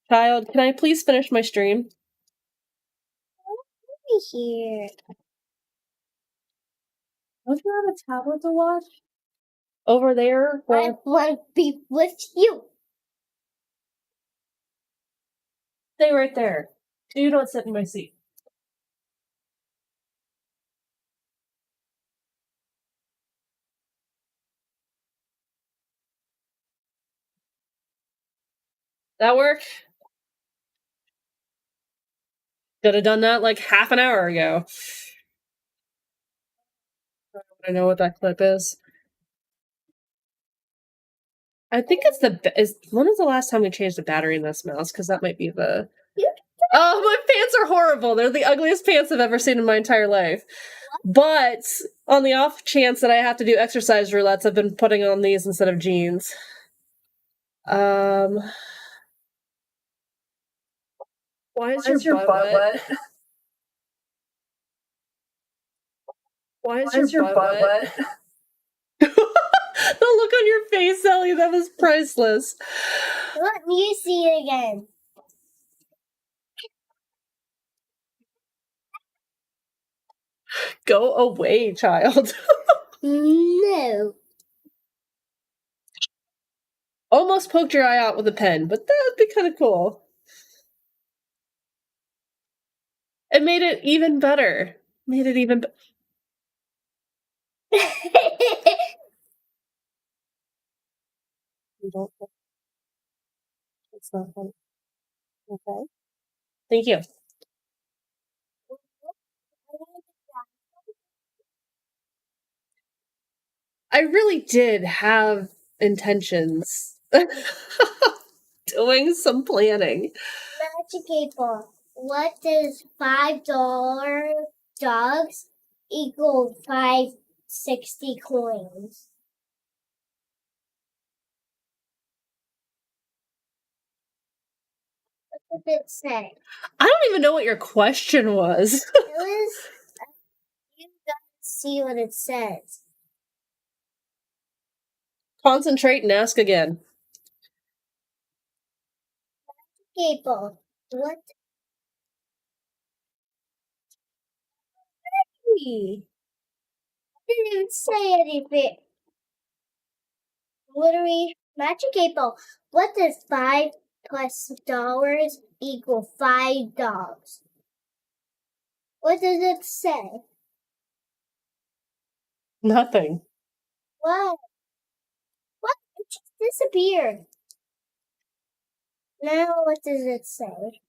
Child, can I please finish my stream? Over here. Don't you have a tablet to watch? Over there? I want to be with you. Stay right there. You don't sit in my seat. That work? Could have done that like half an hour ago. I know what that clip is. I think it's when was the last time we changed the battery in this mouse? Because that might be the. Oh, my pants are horrible. They're the ugliest pants I've ever seen in my entire life. But on the off chance that I have to do exercise roulettes, I've been putting on these instead of jeans. Why is your butt wet? Why is your butt wet? The look on your face, Ellie, that was priceless. Let me see it again. Go away, child. No. Almost poked your eye out with a pen, but that would be kind of cool. It made it even better. Made it even better. It's not funny. Okay. Thank you. I really did have intentions. Doing some planning. Magic 8 Ball. What does $5 dogs equal 560 coins? What did it say? I don't even know what your question was. It was. You gotta see what it says. Concentrate and ask again. Magic 8 Ball. What? I didn't even say anything. Literally, Magic 8 Ball. What does $5 plus dollars equal 5 dogs? What does it say? Nothing. What? What? It just disappeared. Now, what does it say?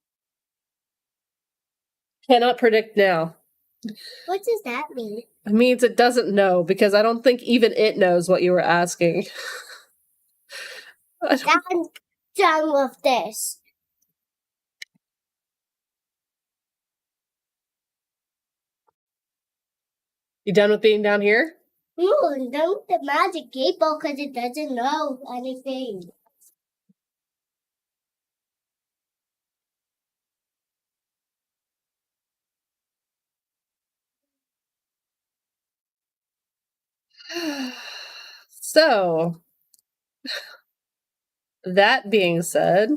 Cannot predict now. What does that mean? It means it doesn't know, because I don't think even it knows what you were asking. I'm done with this. You done with being down here? No, I'm done with the Magic 8 Ball because it doesn't know anything. So, that being said,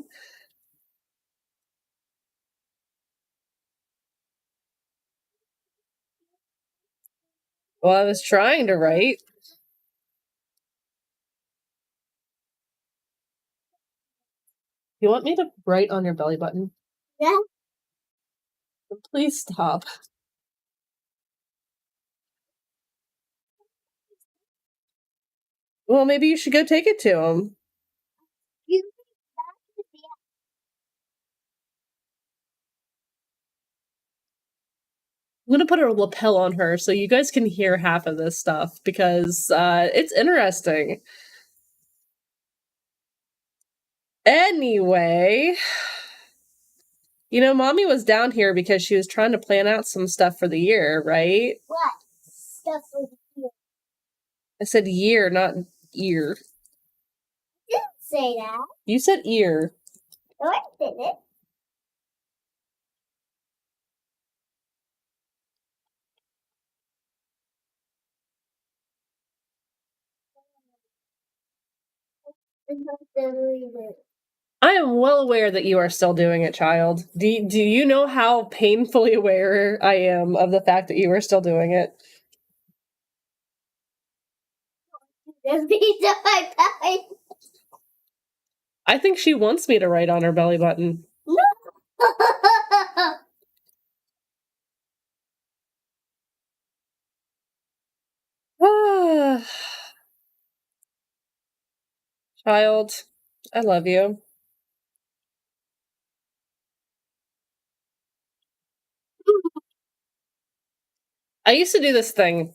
well, I was trying to write. You want me to write on your belly button? Yeah. Please stop. Well, maybe you should go take it to him. You I'm gonna put a lapel on her so you guys can hear half of this stuff because it's interesting. Anyway, you know, Mommy was down here because she was trying to plan out some stuff for the year, right? what? Stuff with you. I said year, not ear. Didn't say that. You said ear. No, I didn't. I'm not doing it. I am well aware that you are still doing it, child. Do you know how painfully aware I am of the fact that you are still doing it? Be my belly. I think she wants me to write on her belly button. Child, I love you. I used to do this thing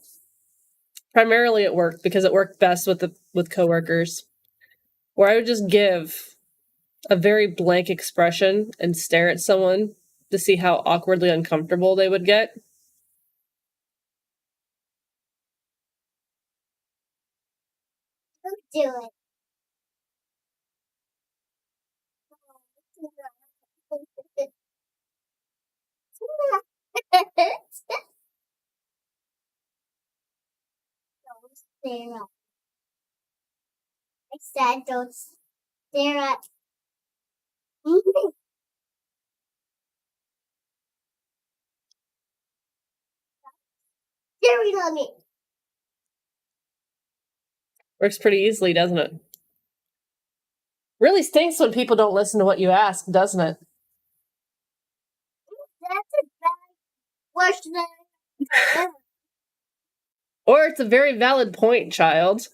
primarily at work because it worked best with coworkers, where I would just give a very blank expression and stare at someone to see how awkwardly uncomfortable they would get. Don't do it. Don't stare at. I said don't stare at. Staring at me. Works pretty easily, doesn't it? Really stinks when people don't listen to what you ask, doesn't it? That's a bad question. Or it's a very valid point, child.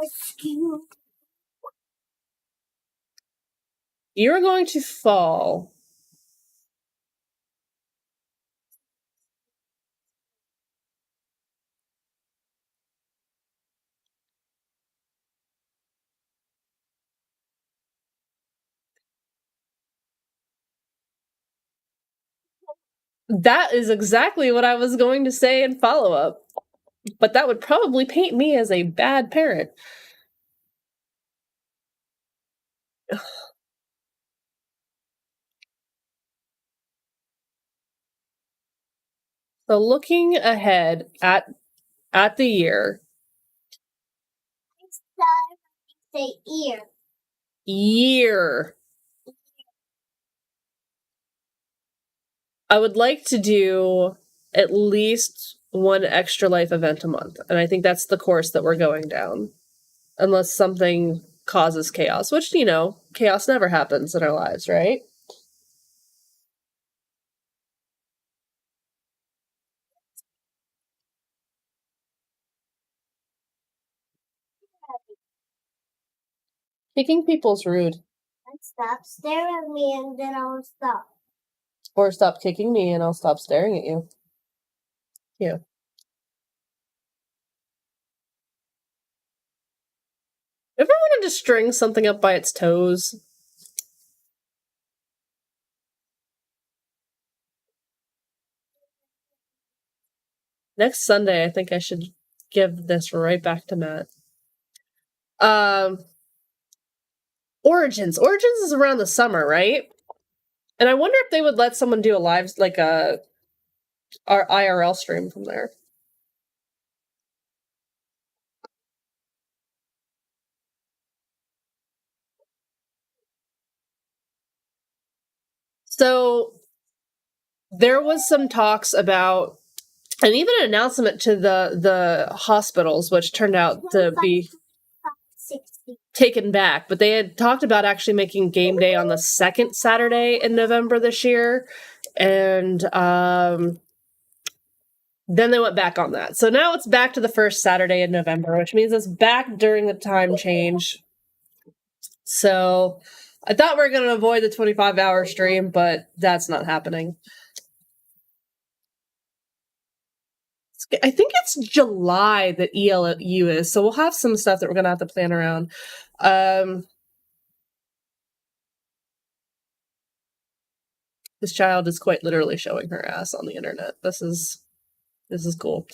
Excuse. You're going to fall. That is exactly what I was going to say in follow-up. But that would probably paint me as a bad parent. So looking ahead at the year. Say ear. Year. I would like to do at least one extra life event a month. And I think that's the course that we're going down. Unless something causes chaos, which, you know, chaos never happens in our lives, right? Kicking people's rude. Stop staring at me and then I'll stop. Or stop kicking me and I'll stop staring at you. Yeah. Ever wanted to string something up by its toes? Next Sunday, I think I should give this right back to Matt. Origins. Origins is around the summer, right? And I wonder if they would let someone do a live, like our IRL stream from there. So there was some talks about, and even an announcement to the hospitals, which turned out to be taken back, but they had talked about actually making game day on the second Saturday in November this year. And then they went back on that. So now it's back to the first Saturday in November, which means it's back during the time change. So I thought we were going to avoid the 25-hour stream, but that's not happening. I think it's July that ELU is, so we'll have some stuff that we're going to have to plan around. This child is quite literally showing her ass on the internet. This is cool.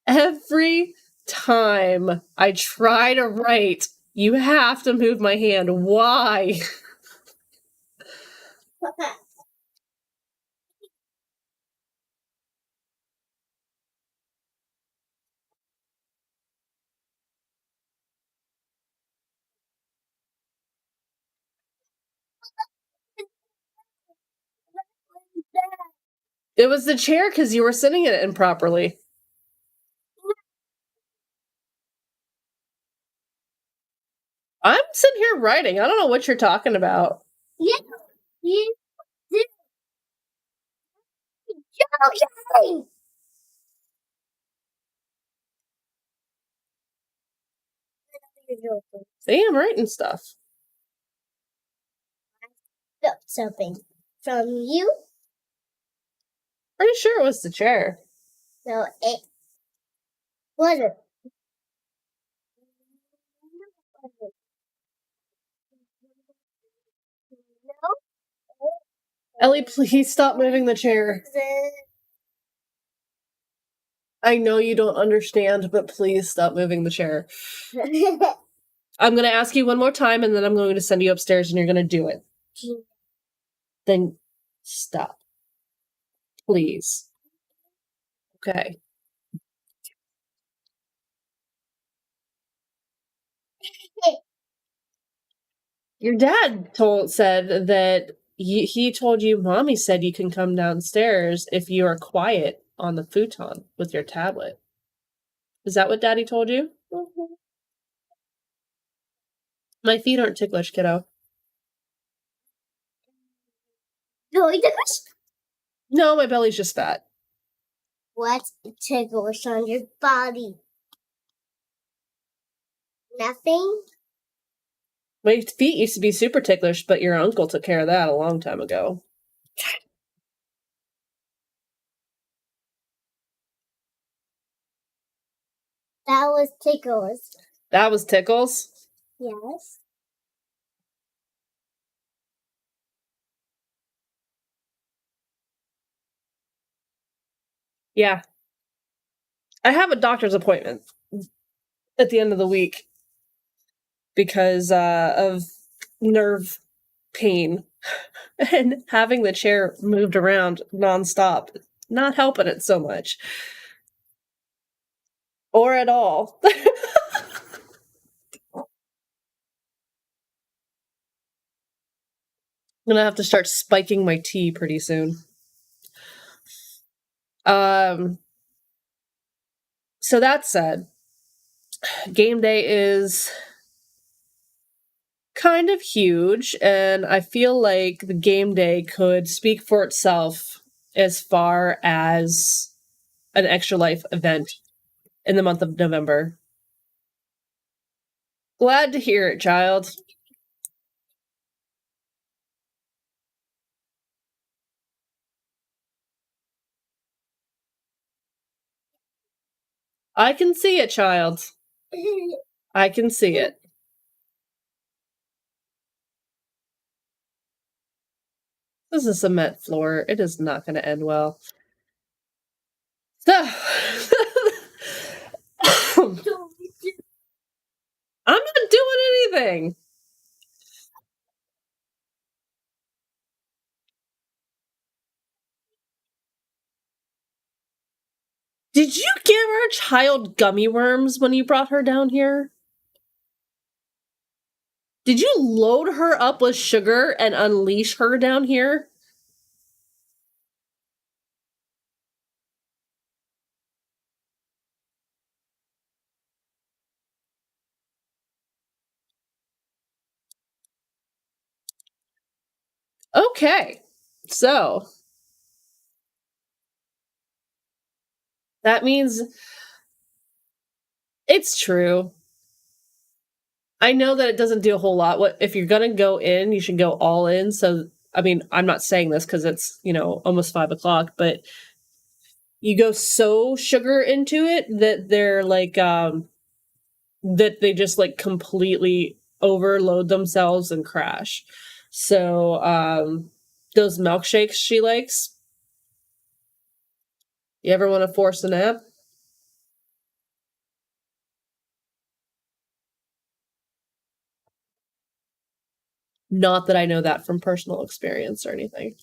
Every time I try to write, you have to move my hand. Why? It was the chair because you were sitting in it improperly. I'm sitting here writing. I don't know what you're talking about. Yeah, you did. Okay. See, I'm writing stuff. Something from you. Pretty sure it was the chair. So it wasn't. Ellie, please stop moving the chair. I know you don't understand, but please stop moving the chair. I'm going to ask you one more time, and then I'm going to send you upstairs, and you're going to do it. Then stop. Please. Okay. Your dad said that he told you, Mommy said you can come downstairs if you are quiet on the futon with your tablet. Is that what Daddy told you? Mm-hmm. My feet aren't ticklish, kiddo. Really ticklish? No, my belly's just fat. What's ticklish on your body? Nothing? My feet used to be super ticklish, but your uncle took care of that a long time ago. That was ticklish. That was tickles? Yes. Yeah. I have a doctor's appointment at the end of the week because of nerve pain and having the chair moved around nonstop, not helping it so much. Or at all. I'm gonna have to start spiking my tea pretty soon. So that said, game day is kind of huge, and I feel like the game day could speak for itself as far as an Extra Life event in the month of November. Glad to hear it, child. I can see it, child. I can see it. This is a cement floor. It is not going to end well. So, I'm not doing anything. Did you give our child gummy worms when you brought her down here? Did you load her up with sugar and unleash her down here? Okay. So that means it's true. I know that it doesn't do a whole lot. What if you're gonna go in, you should go all in. So I mean, I'm not saying this because it's, almost 5 o'clock, but you go so sugar into it that they're like that they just like completely overload themselves and crash. So those milkshakes she likes. You ever want to force a nap? Not that I know that from personal experience or anything.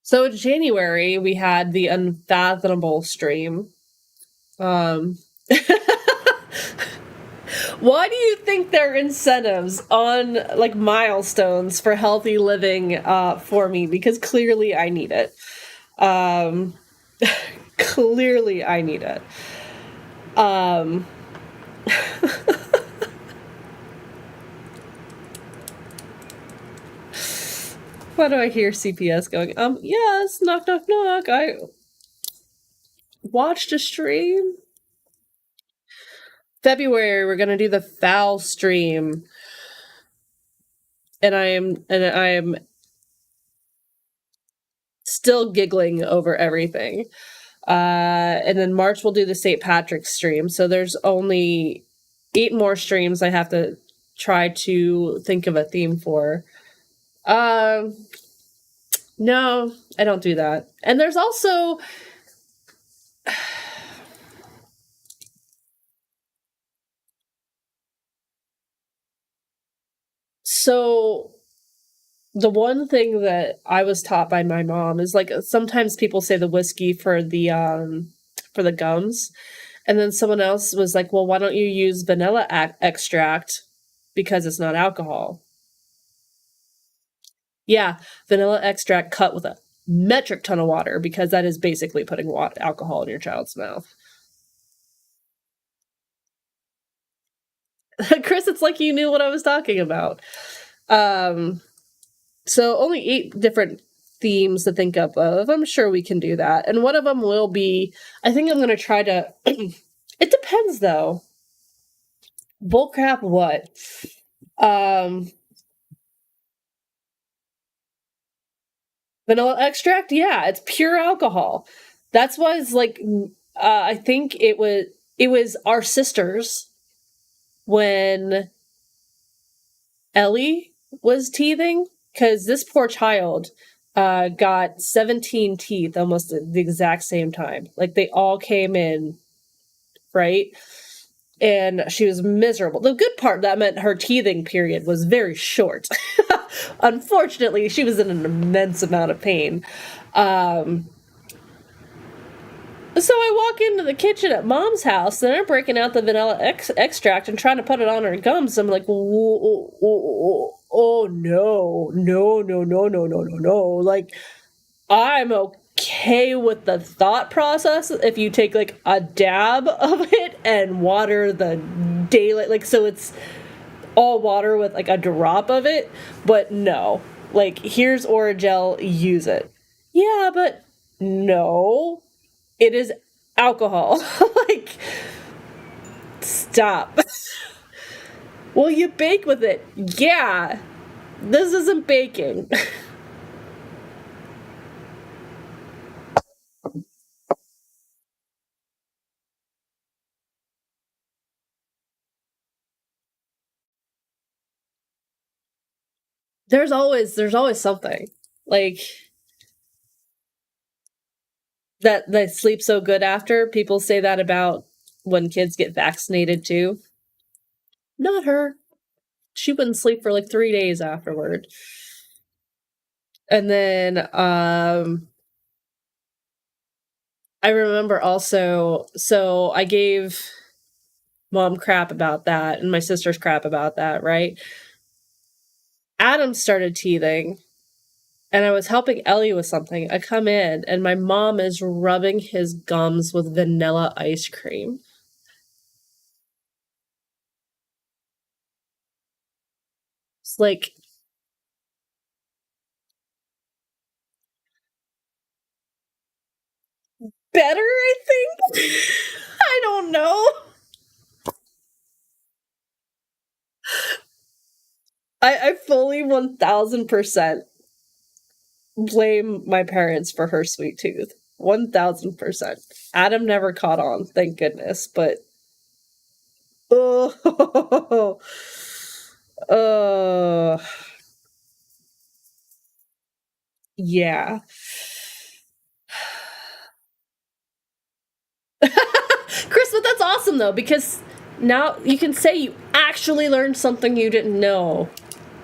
So in January, we had the Unfathomable stream. Why do you think there are incentives on like milestones for healthy living for me? Because clearly I need it. Clearly I need it. Why do I hear CPS going, yes, knock, knock, knock. I watched a stream. February, we're gonna do the foul stream. And I am still giggling over everything. And then March we'll do the St. Patrick's stream. So there's only 8 more streams I have to try to think of a theme for. No, I don't do that. And there's also so the one thing that I was taught by my mom is like sometimes people say the whiskey for the gums, and then someone else was like, well, why don't you use vanilla extract because it's not alcohol? Yeah, vanilla extract cut with a metric ton of water, because that is basically putting alcohol in your child's mouth. Chris, it's like you knew what I was talking about. So only 8 different themes to think up of. I'm sure we can do that. And one of them will be, I think I'm going to try to, it depends though. Bullcrap what? Vanilla extract? Yeah, it's pure alcohol. That's why it's like, I think it was our sisters when Ellie was teething, because this poor child got 17 teeth almost at the exact same time. Like they all came in, right? And she was miserable. The good part, that meant her teething period was very short. Unfortunately, she was in an immense amount of pain. So I walk into the kitchen at Mom's house, and they're breaking out the vanilla extract and trying to put it on her gums. I'm like, oh no. Like, I'm okay with the thought process if you take like a dab of it and water the daylight, like, so it's all water with like a drop of it. But no, like, here's Orajel, use it. Yeah, but no. It is alcohol. Like, stop. Will you bake with it? Yeah. This isn't baking. There's always something. Like, that they sleep so good after. People say that about when kids get vaccinated too. Not her. She wouldn't sleep for like 3 days afterward. And then I remember also, so I gave Mom crap about that and my sister's crap about that, right? Adam started teething and I was helping Ellie with something. I come in and my mom is rubbing his gums with vanilla ice cream. It's like better, I think. I don't know. I fully 1000% blame my parents for her sweet tooth. 1000%. Adam never caught on, thank goodness, but oh, yeah. Chris, but that's awesome though, because now you can say you actually learned something you didn't know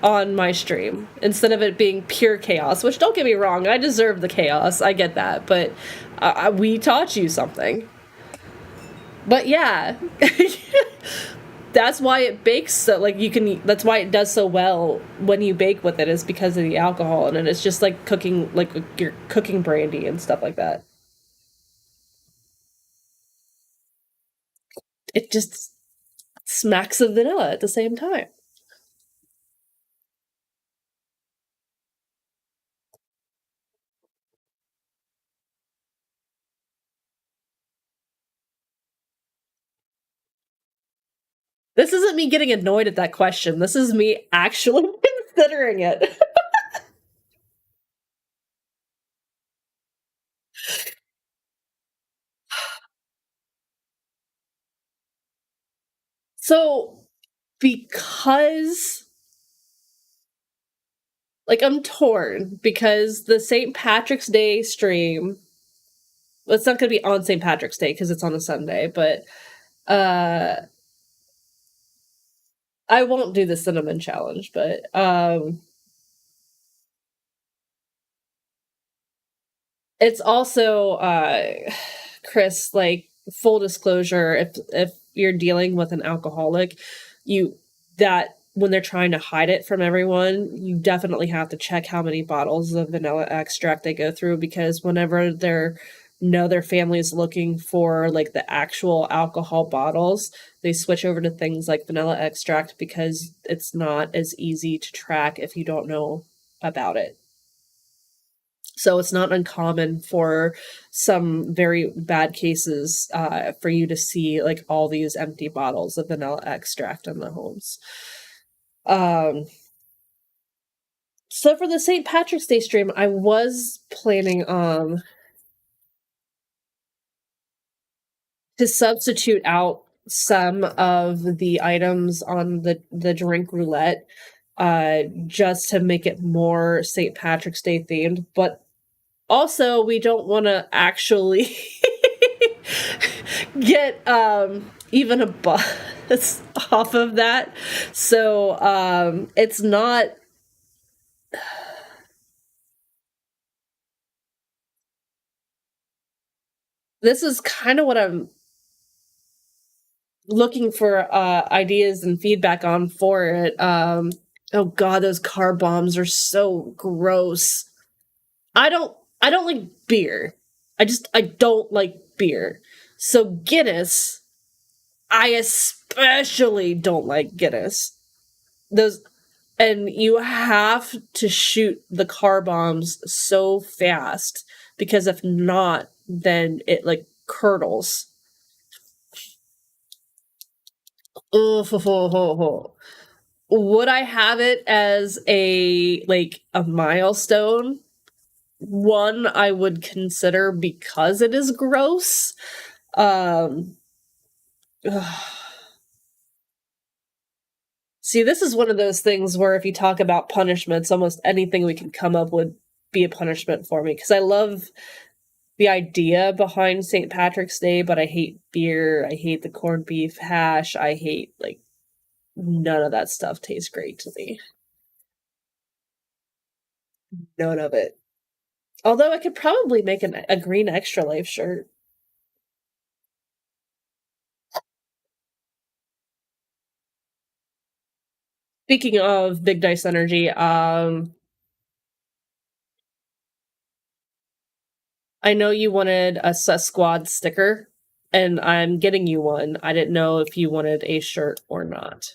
on my stream instead of it being pure chaos, which, don't get me wrong, I deserve the chaos, I get that, but we taught you something. But yeah, that's why it bakes so, like, that's why it does so well when you bake with it, is because of the alcohol in it. It's just like cooking, like you're cooking brandy and stuff like that. It just smacks of vanilla at the same time. This isn't me getting annoyed at that question. This is me actually considering it. So, because, like, I'm torn because the St. Patrick's Day stream, well, it's not going to be on St. Patrick's Day because it's on a Sunday, but I won't do the cinnamon challenge, but it's also Chris, like, full disclosure, if you're dealing with an alcoholic, that when they're trying to hide it from everyone, you definitely have to check how many bottles of vanilla extract they go through, because whenever their family is looking for, like, the actual alcohol bottles, they switch over to things like vanilla extract because it's not as easy to track if you don't know about it. So it's not uncommon for some very bad cases for you to see, like, all these empty bottles of vanilla extract in the homes. So for the St. Patrick's Day stream, I was planning to substitute out some of the items on the drink roulette just to make it more St. Patrick's Day themed, but also we don't want to actually get even a buzz off of that. So it's not, this is kind of what I'm looking for ideas and feedback on for it. Oh god, those car bombs are so gross. I don't like beer. I don't like beer. So Guinness, I especially don't like Guinness. Those, and you have to shoot the car bombs so fast, because if not, then it, like, curdles. Oh, would I have it as a milestone? One, I would consider, because it is gross. See, this is one of those things where if you talk about punishments, almost anything we can come up with be a punishment for me, because I love the idea behind St. Patrick's Day, but I hate beer, I hate the corned beef hash, I hate, like, none of that stuff tastes great to me. None of it. Although I could probably make a green Extra Life shirt. Speaking of Big Dice Energy, I know you wanted a Squad sticker, and I'm getting you one. I didn't know if you wanted a shirt or not.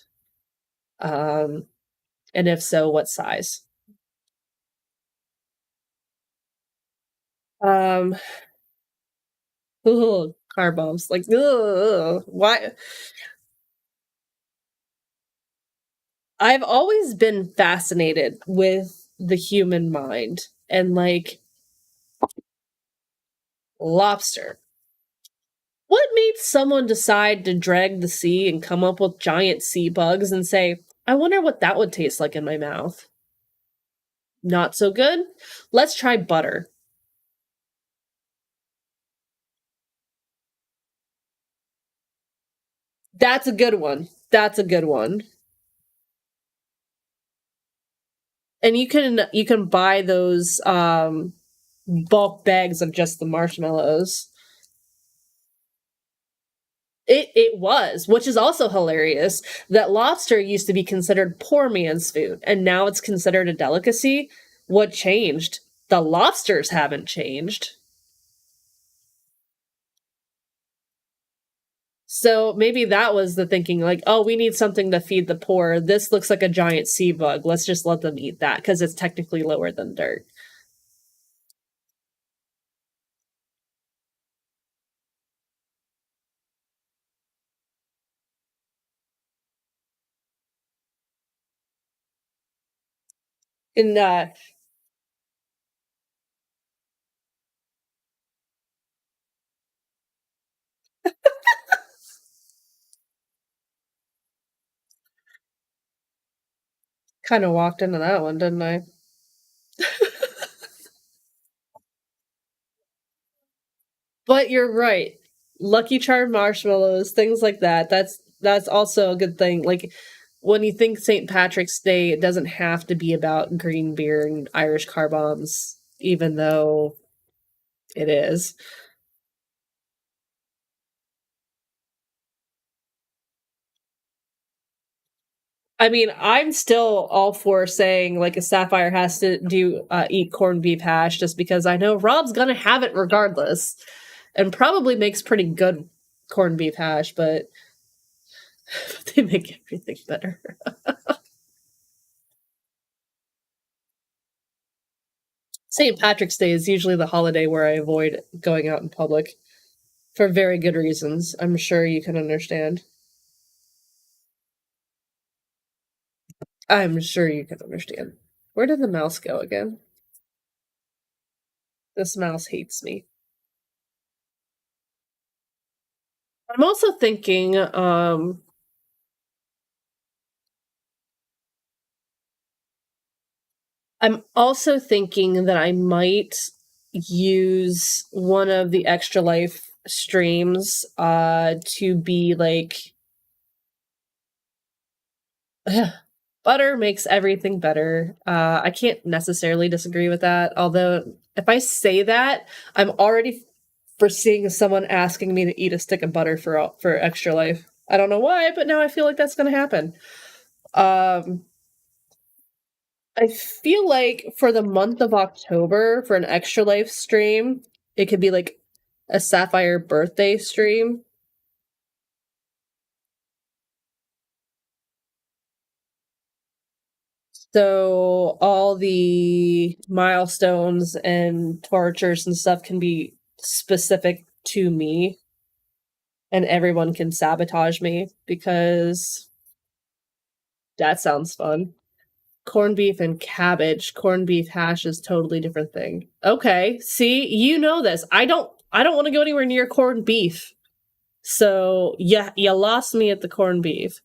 And if so, what size? Ugh, car bombs. Like, ugh, why? I've always been fascinated with the human mind and like lobster. What made someone decide to drag the sea and come up with giant sea bugs and say, I wonder what that would taste like in my mouth? Not so good? Let's try butter. That's a good one. That's a good one. And you can buy those bulk bags of just the marshmallows. It was, which is also hilarious, that lobster used to be considered poor man's food, and now it's considered a delicacy. What changed? The lobsters haven't changed. So maybe that was the thinking, like, oh, we need something to feed the poor. This looks like a giant sea bug. Let's just let them eat that because it's technically lower than dirt. And kind of walked into that one, didn't I? But you're right. Lucky Charm marshmallows, things like that. That's also a good thing. Like when you think St. Patrick's Day, it doesn't have to be about green beer and Irish car bombs, even though it is. I mean, I'm still all for saying like a sapphire has to do eat corned beef hash just because I know Rob's gonna have it regardless, and probably makes pretty good corned beef hash, but they make everything better. St. Patrick's Day is usually the holiday where I avoid going out in public for very good reasons. I'm sure you can understand. I'm sure you can understand. Where did the mouse go again? This mouse hates me. I'm also thinking, that I might use one of the Extra Life streams to be like butter makes everything better. I can't necessarily disagree with that, although if I say that, I'm already foreseeing someone asking me to eat a stick of butter for Extra Life. I don't know why, but now I feel like that's going to happen. Um, I feel like for the month of October, for an Extra Life stream, it could be like a Sapphire birthday stream. So all the milestones and tortures and stuff can be specific to me, and everyone can sabotage me because that sounds fun. Corned beef and cabbage. Corned beef hash is totally different thing. Okay, see, you know this. I don't want to go anywhere near corned beef. So yeah, you lost me at the corned beef.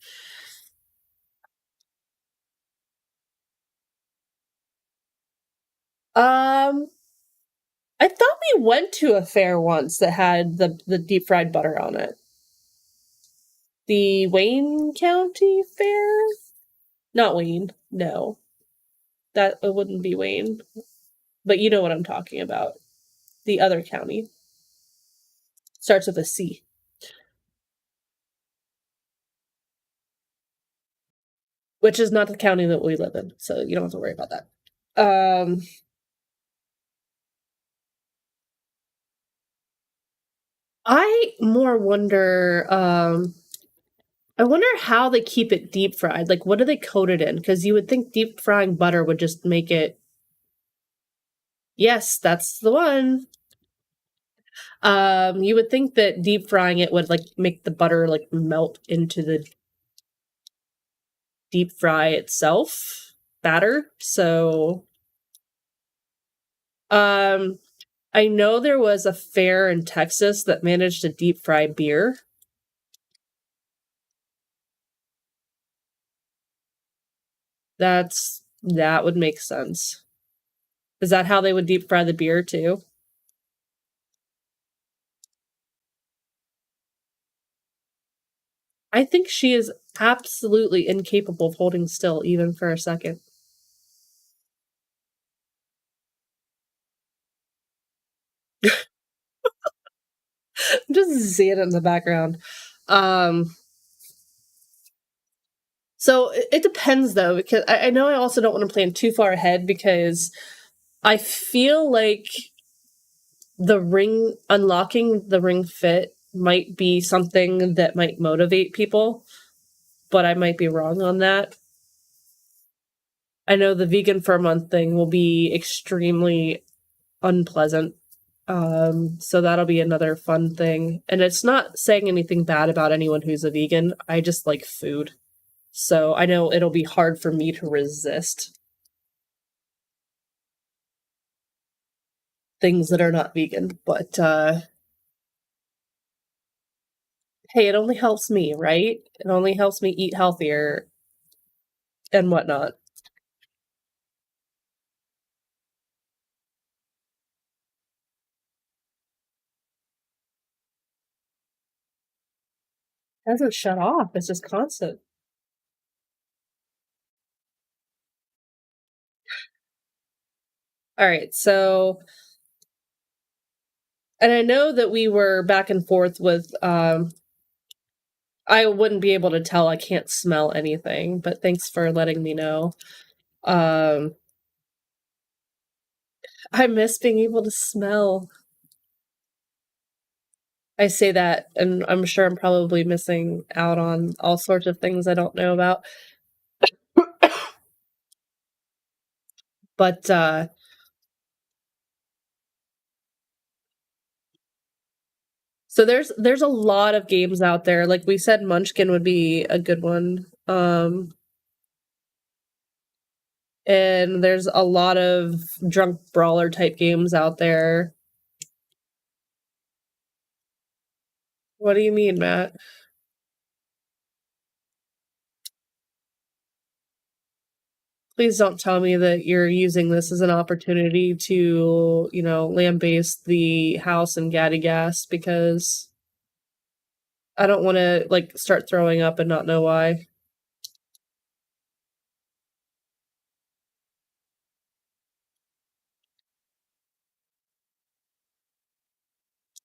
Um, I thought we went to a fair once that had the deep fried butter on it. The Wayne County Fair? Not Wayne. No, that it wouldn't be Wayne. But you know what I'm talking about. The other county starts with a C, which is not the county that we live in, so you don't have to worry about that. Um, I more wonder. I wonder how they keep it deep fried. Like, what do they coat it in? Because you would think deep frying butter would just make it. Yes, that's the one. You would think that deep frying it would like make the butter like melt into the deep fry itself batter. So, I know there was a fair in Texas that managed to deep fry beer. That would make sense. Is that how they would deep fry the beer too? I think she is absolutely incapable of holding still even for a second. I'm just seeing it in the background. So it depends though, because I know I also don't want to plan too far ahead because I feel like unlocking the ring fit might be something that might motivate people, but I might be wrong on that. I know the vegan for a month thing will be extremely unpleasant. So that'll be another fun thing. And it's not saying anything bad about anyone who's a vegan. I just like food. So I know it'll be hard for me to resist things that are not vegan, but hey, it only helps me, right? It only helps me eat healthier and whatnot. It doesn't shut off. It's just constant. All right, so and I know that we were back and forth with I wouldn't be able to tell. I can't smell anything, but thanks for letting me know. Um I miss being able to smell. I say that, and I'm sure I'm probably missing out on all sorts of things I don't know about. But so there's a lot of games out there. Like we said, Munchkin would be a good one. And there's a lot of drunk brawler type games out there. What do you mean, Matt? Please don't tell me that you're using this as an opportunity to, lambaste the house and Gaddy Gas, because I don't want to, start throwing up and not know why.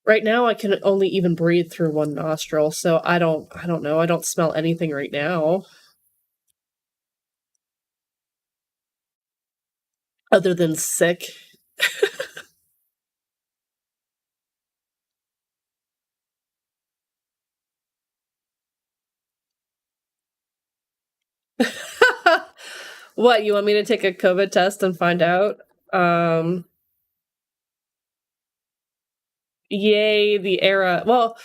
Right now, I can only even breathe through one nostril, so I don't know. I don't smell anything right now. Other than sick. What, you want me to take a COVID test and find out? Yay, the era. Well,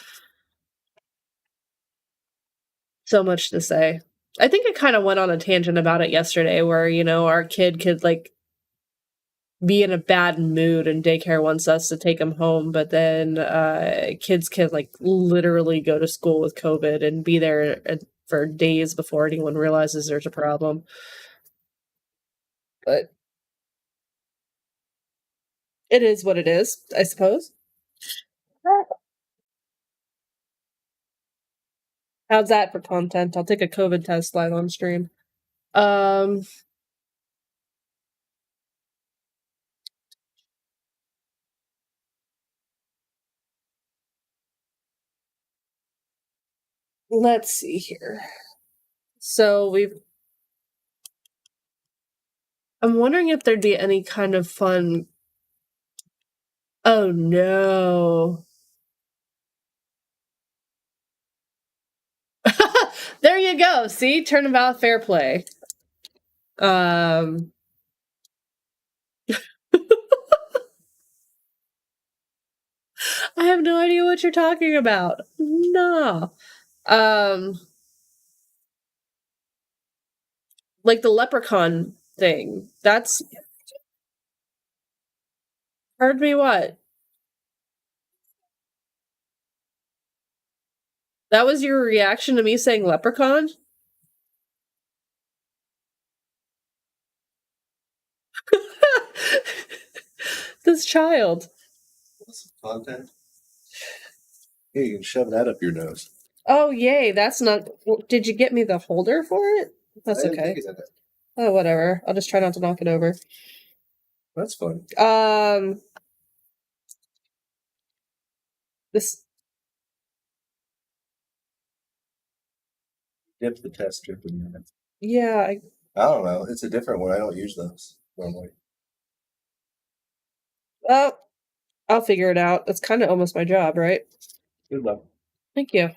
so much to say. I think I kind of went on a tangent about it yesterday where, our kid could be in a bad mood and daycare wants us to take him home, but then kids can literally go to school with COVID and be there for days before anyone realizes there's a problem. But it is what it is, I suppose. How's that for content? I'll take a COVID test live on stream. Let's see here. So I'm wondering if there'd be any kind of fun. Oh no. you go. See, turnabout fair play. I have no idea what you're talking about. No. Like the leprechaun thing. That's heard me what? That was your reaction to me saying leprechaun? This child. What's the content? Yeah, you can shove that up your nose. Oh, yay. That's not. Did you get me the holder for it? That's I didn't okay. think of that. Oh, whatever. I'll just try not to knock it over. That's fun. This. Dip the test strip in there. Yeah. I don't know. It's a different one. I don't use those normally. Oh, I'll figure it out. That's kind of almost my job, right? Good luck. Thank you.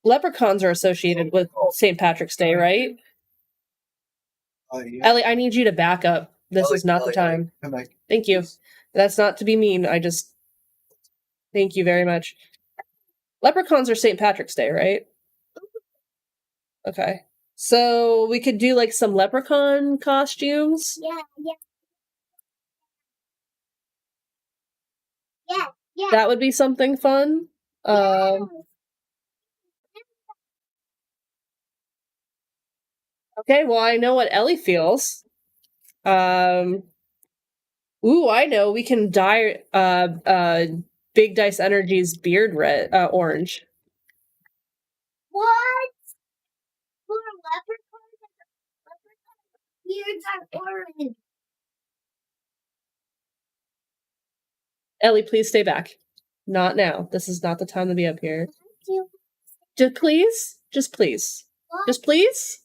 Leprechauns are associated with St. Patrick's Day, right? Yeah. Ellie, I need you to back up. This is not the time. Come back. Thank you. That's not to be mean. I just. Thank you very much. Leprechauns are St. Patrick's Day, right? Okay. So we could do like some leprechaun costumes. Yeah. That would be something fun. Okay, well I know what Ellie feels. Ooh, I know. We can dye Big Dice Energy's beard red orange. What? For leprechauns, beards are orange. Ellie, please stay back. Not now. This is not the time to be up here. Just please? Just please. Just please?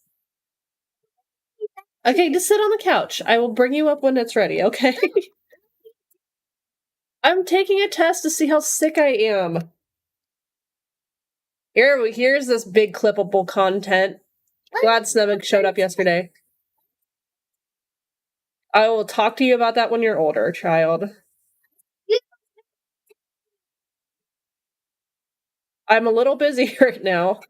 Okay, just sit on the couch. I will bring you up when it's ready, okay? I'm taking a test to see how sick I am. Here's this big clippable content. Glad Snubbuck showed up yesterday. I will talk to you about that when you're older, child. I'm a little busy right now.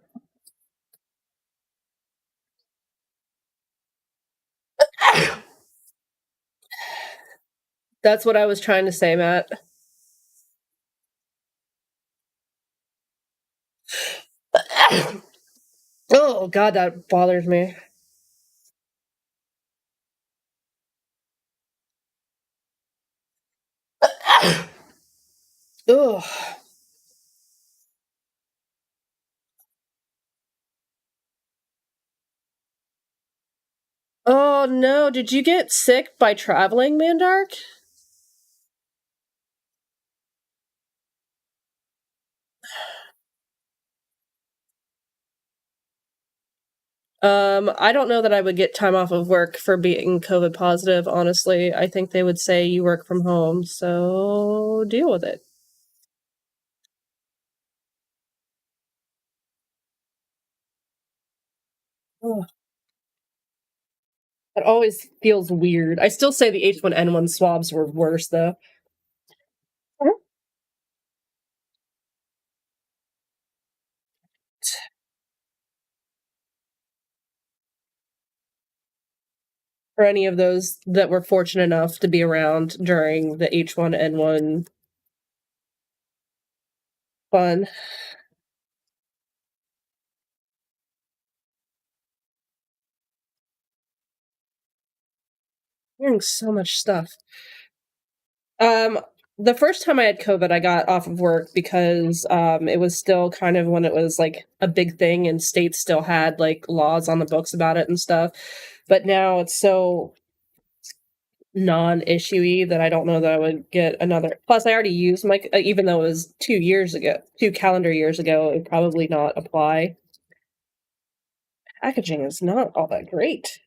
That's what I was trying to say, Matt. Oh, God, that bothers me. Ugh. Oh, no. Did you get sick by traveling, Mandark? I don't know that I would get time off of work for being COVID positive, honestly. I think they would say you work from home, so deal with it. Ugh. It always feels weird. I still say the H1N1 swabs were worse, though. For any of those that were fortunate enough to be around during the H1N1 fun. Hearing so much stuff. The first time I had COVID, I got off of work because it was still kind of when it was like a big thing and states still had like laws on the books about it and stuff. But now it's so non-issue-y that I don't know that I would get another. Plus, I already used my, even though it was 2 calendar years ago, it would probably not apply. Packaging is not all that great.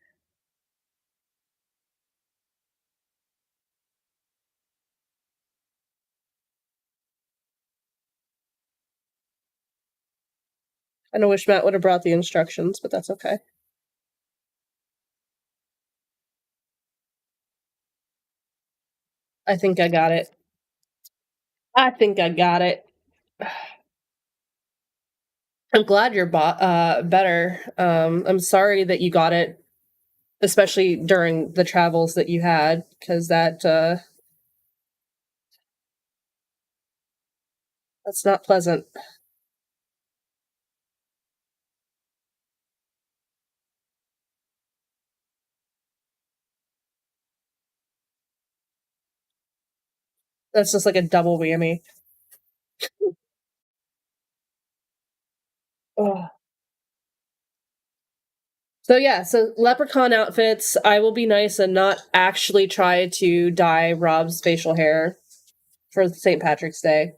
I wish Matt would have brought the instructions, but that's okay. I think I got it. I think I got it. I'm glad you're better. I'm sorry that you got it, especially during the travels that you had, because that's not pleasant. That's just like a double whammy. Ugh. So yeah, so leprechaun outfits. I will be nice and not actually try to dye Rob's facial hair for St. Patrick's Day.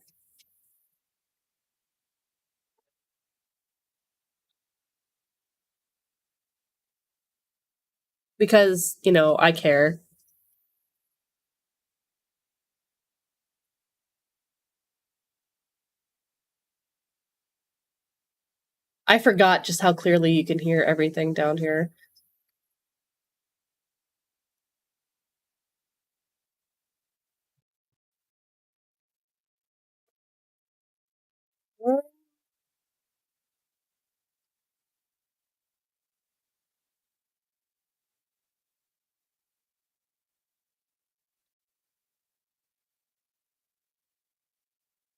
Because, I care. I forgot just how clearly you can hear everything down here.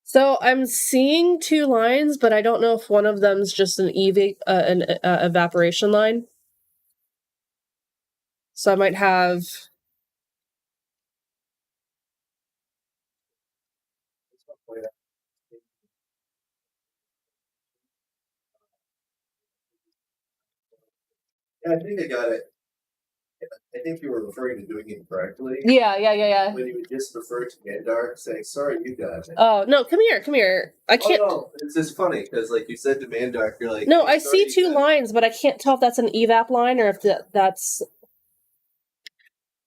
So I'm seeing 2 lines, but I don't know if one of them's just an evaporation line. So I might have. Yeah, I think I got it. I think you were referring to doing it correctly. Yeah. When you would just refer to Mandark, saying, sorry, you got it. Oh, no, come here. I can't. Oh, no, it's just funny, because, you said to Mandark, you're like... No, hey, I see 2 lines, but I can't tell if that's an evap line or if that's...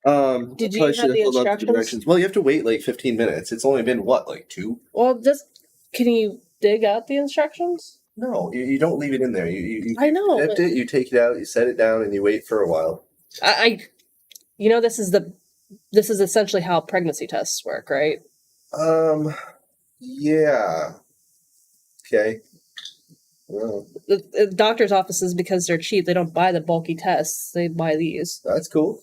Did you have the instructions? Well, you have to wait, 15 minutes. It's only been, 2? Well, can you dig out the instructions? No, you don't leave it in there. You I know. lift it, you take it out, you set it down, and you wait for a while. This is essentially how pregnancy tests work, right? Yeah. Okay. Well, The doctor's offices, because they're cheap, they don't buy the bulky tests. They buy these. that's cool.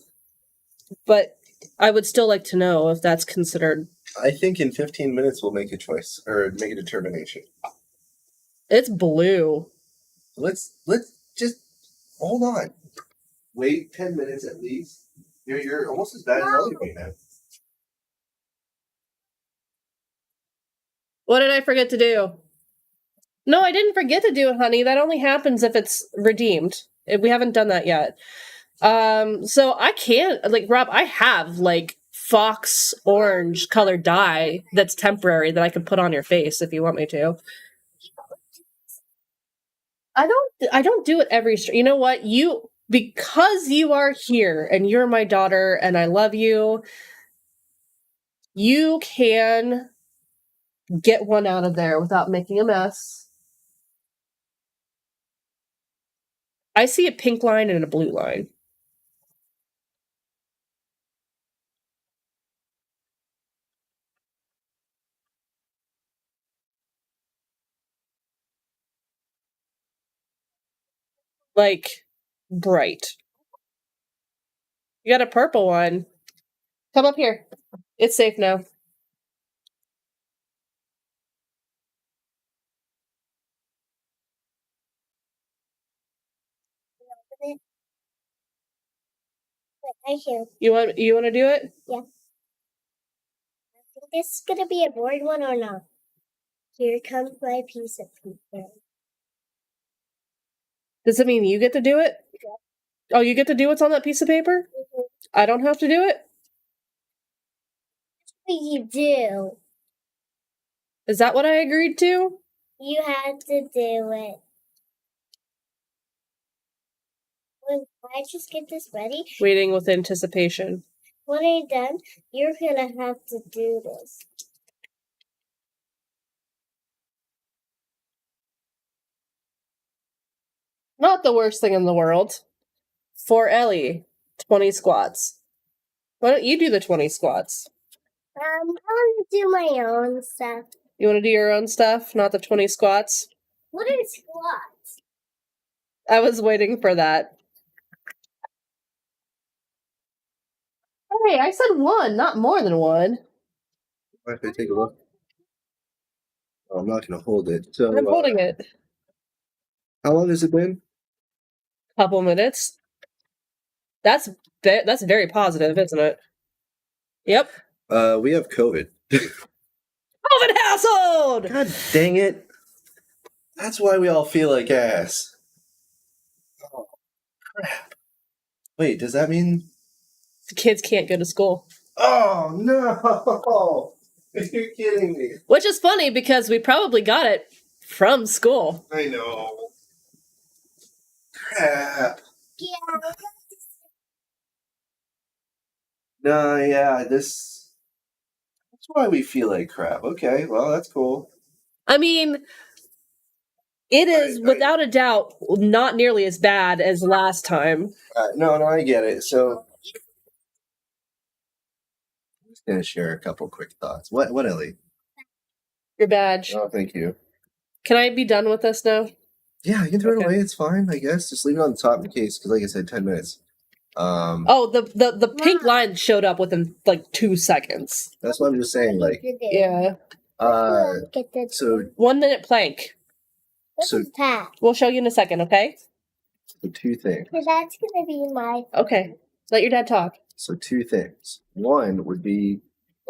But I would still like to know if that's considered. I think in 15 minutes we'll make a choice, or make a determination. It's blue. Let's just hold on. Wait 10 minutes at least. You're almost as bad as Ellie right now. What did I forget to do? No, I didn't forget to do it, honey. That only happens if it's redeemed. We haven't done that yet. So I can't, Rob, I have, fox orange colored dye that's temporary that I can put on your face if you want me to. I don't do it every stream. You know what? Because you are here and you're my daughter and I love you, you can get one out of there without making a mess. I see a pink line and a blue line. Bright. You got a purple one. Come up here. It's safe now. Right here. You want to do it? Yeah. I think this is gonna be a board one or not. Here comes my piece of paper. Does it mean you get to do it? Yeah. Oh, you get to do what's on that piece of paper? Mm-hmm. I don't have to do it? But you do. Is that what I agreed to? You had to do it. When I just get this ready, Waiting with anticipation. when I'm done, you're gonna have to do this. Not the worst thing in the world. For Ellie, 20 squats. Why don't you do the 20 squats? I want to do my own stuff. You want to do your own stuff, not the 20 squats? What are squats? I was waiting for that. Hey, I said one, not more than one. All right, can I take a look? Oh, I'm not going to hold it. So, I'm holding it. how long has it been? Couple minutes. That's very positive, isn't it? Yep. We have COVID. COVID household! God dang it. That's why we all feel like ass. Oh, crap. Wait, does that mean... The kids can't go to school. Oh, no! You're kidding me. Which is funny because we probably got it from school. I know. Crap. Yeah. No, yeah, this... That's why we feel like crap. Okay, well, that's cool. I mean, it is Right. without a doubt not nearly as bad as last time. No, I get it. So... I'm just going to share a couple quick thoughts. What, Ellie? Your badge. Oh, thank you. Can I be done with this now? Yeah, you can throw Okay. it away. It's fine, I guess. Just leave it on the top in case, because like I said, 10 minutes. Oh, the pink line showed up within like 2 seconds. That's what I'm just saying. Like, Yeah. Get the so 1 minute plank. What so- is that? We'll show you in a second, okay? so two things. So that's gonna be my. Okay. Let your dad talk. So two things. One would be,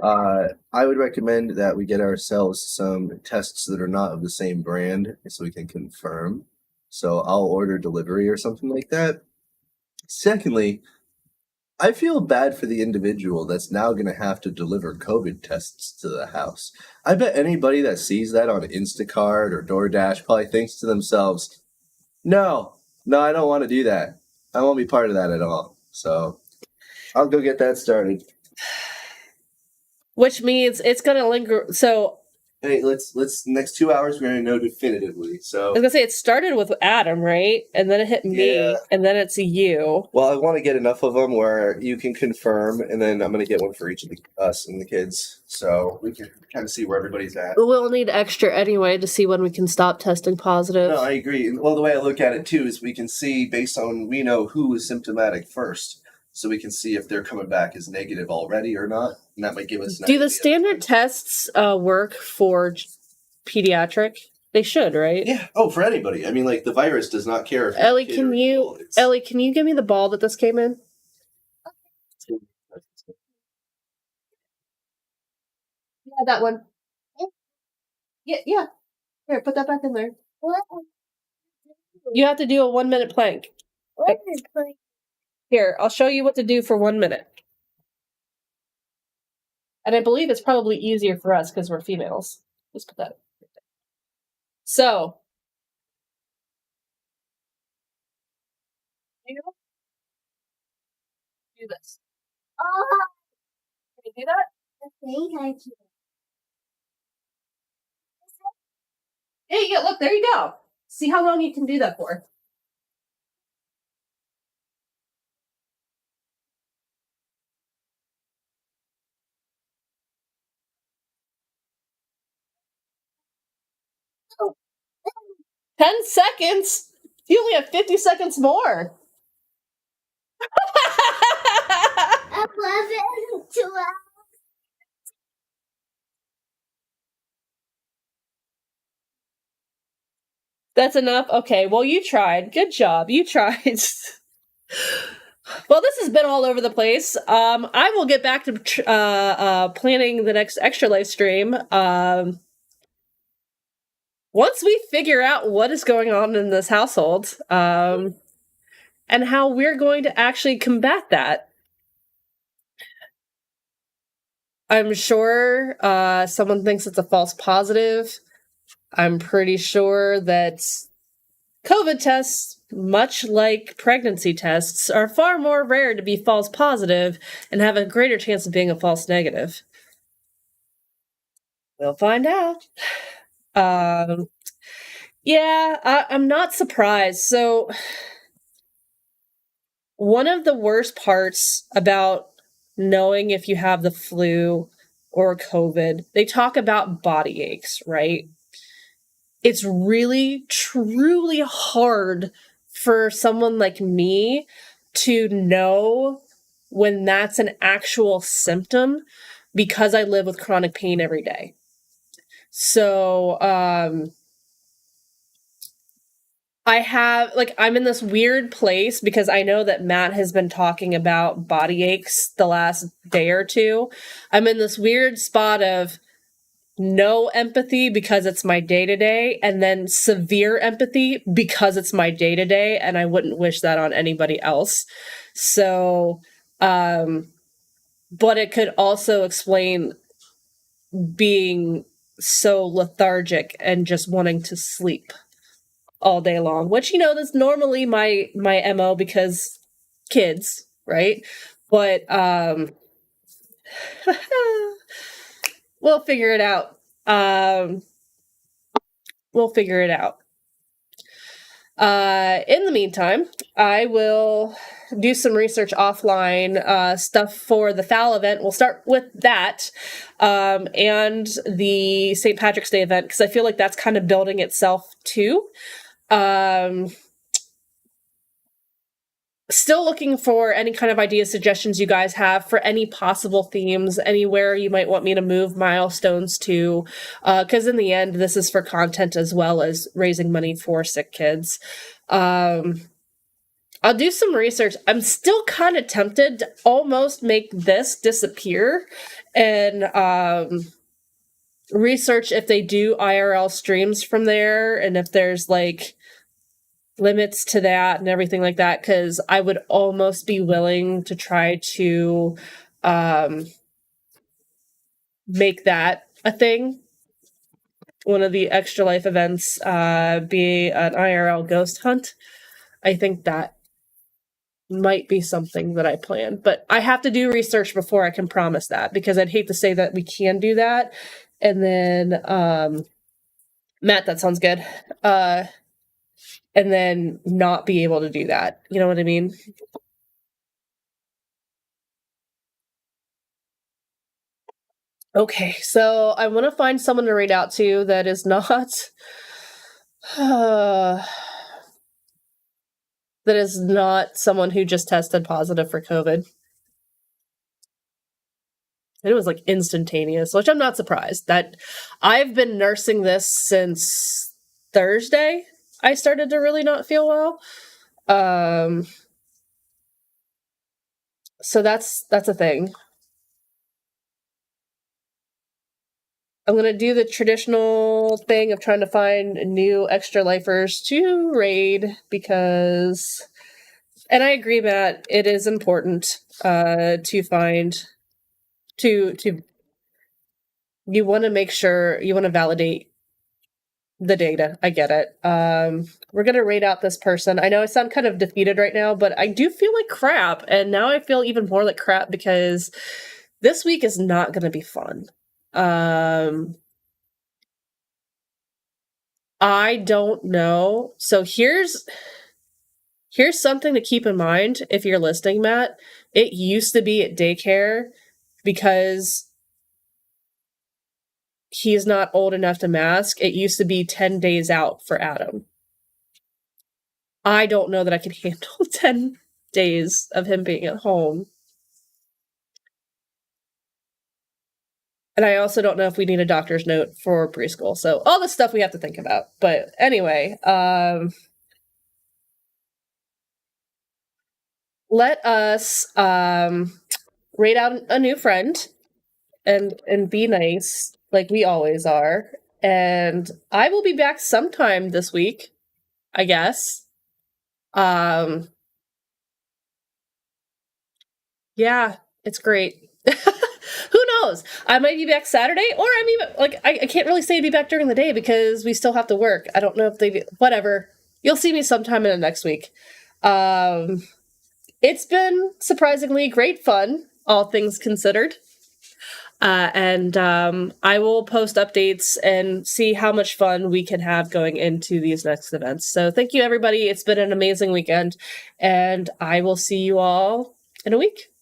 I would recommend that we get ourselves some tests that are not of the same brand, so we can confirm. So I'll order delivery or something like that. Secondly, I feel bad for the individual that's now going to have to deliver COVID tests to the house. I bet anybody that sees that on Instacart or DoorDash probably thinks to themselves, no, I don't want to do that. I won't be part of that at all. So I'll go get that started. Which means it's gonna linger. So Hey, let's next 2 hours we're gonna know definitively. I So was gonna say it started with Adam, right? And then it hit me, Yeah. and then it's you. well, I want to get enough of them where you can confirm, and then I'm gonna get one for each of us and the kids, so we can kind of see where everybody's at. We'll need extra anyway to see when we can stop testing positive. No, I agree. And, well, the way I look at it too is we can see based on we know who was symptomatic first, so we can see if they're coming back as negative already or not, and that might give us. An Do the idea. standard tests work for pediatric? They should, right? Yeah. Oh, for anybody. I mean, like the virus does not care if you're a Ellie, kid can or you adult. It's- Ellie, can you give me the ball that this came in? Yeah, that one. Yeah. Here, put that back in there. What? You have to do a 1 minute plank. What is going? Here, I'll show you what to do for 1 minute. And I believe it's probably easier for us because we're females. Just put that. So. Do this. Oh, Can you do that? I think I can. Yeah, look, there you go. See how long you can do that for. Oh. 10 seconds? You only have 50 seconds more. 11, 12. That's enough? Okay, well, you tried. Good job. You tried. Well, this has been all over the place. I will get back to planning the next Extra Life stream. Once we figure out what is going on in this household, and how we're going to actually combat that. I'm sure someone thinks it's a false positive. I'm pretty sure that COVID tests, much like pregnancy tests, are far more rare to be false positive and have a greater chance of being a false negative. We'll find out. Yeah, I'm not surprised. So, one of the worst parts about knowing if you have the flu or COVID, they talk about body aches, right? It's really, truly hard for someone like me to know when that's an actual symptom because I live with chronic pain every day. So, I'm in this weird place because I know that Matt has been talking about body aches the last day or two. I'm in this weird spot of no empathy because it's my day to day, and then severe empathy because it's my day to day, and I wouldn't wish that on anybody else. So, but it could also explain being so lethargic and just wanting to sleep all day long, which, that's normally my MO because kids, right? But we'll figure it out. We'll figure it out. In the meantime, I will do some research offline, stuff for the FAL event. We'll start with that, and the St. Patrick's Day event, because I feel like that's kind of building itself too. Still looking for any kind of ideas, suggestions you guys have for any possible themes, anywhere you might want me to move milestones to, because in the end, this is for content as well as raising money for sick kids. I'll do some research. I'm still kind of tempted to almost make this disappear and research if they do IRL streams from there and if there's limits to that and everything like that, because I would almost be willing to try to make that a thing. One of the Extra Life events be an IRL ghost hunt. I think that might be something that I plan, but I have to do research before I can promise that, because I'd hate to say that we can do that and then Matt, that sounds good. And then not be able to do that. You know what I mean? Okay, so I want to find someone to read out to that is not that is not someone who just tested positive for COVID. And it was instantaneous, which I'm not surprised. That I've been nursing this since Thursday. I started to really not feel well. So that's a thing. I'm going to do the traditional thing of trying to find new extra lifers to raid because, and I agree, Matt, it is important to find, you want to make sure, you want to validate the data. I get it. We're going to raid out this person. I know I sound kind of defeated right now, but I do feel like crap. And now I feel even more like crap because this week is not going to be fun. I don't know. So here's something to keep in mind if you're listening, Matt. It used to be at daycare because he's not old enough to mask. It used to be 10 days out for Adam. I don't know that I can handle 10 days of him being at home. And I also don't know if we need a doctor's note for preschool. So all this stuff we have to think about. But anyway, let us rate out a new friend and be nice like we always are. And I will be back sometime this week, I guess. Yeah, it's great. Who knows? I might be back Saturday, or I'm even I can't really say I'd be back during the day because we still have to work. I don't know if they do, whatever. You'll see me sometime in the next week. It's been surprisingly great fun, all things considered. And I will post updates and see how much fun we can have going into these next events. So thank you, everybody. It's been an amazing weekend, and I will see you all in a week.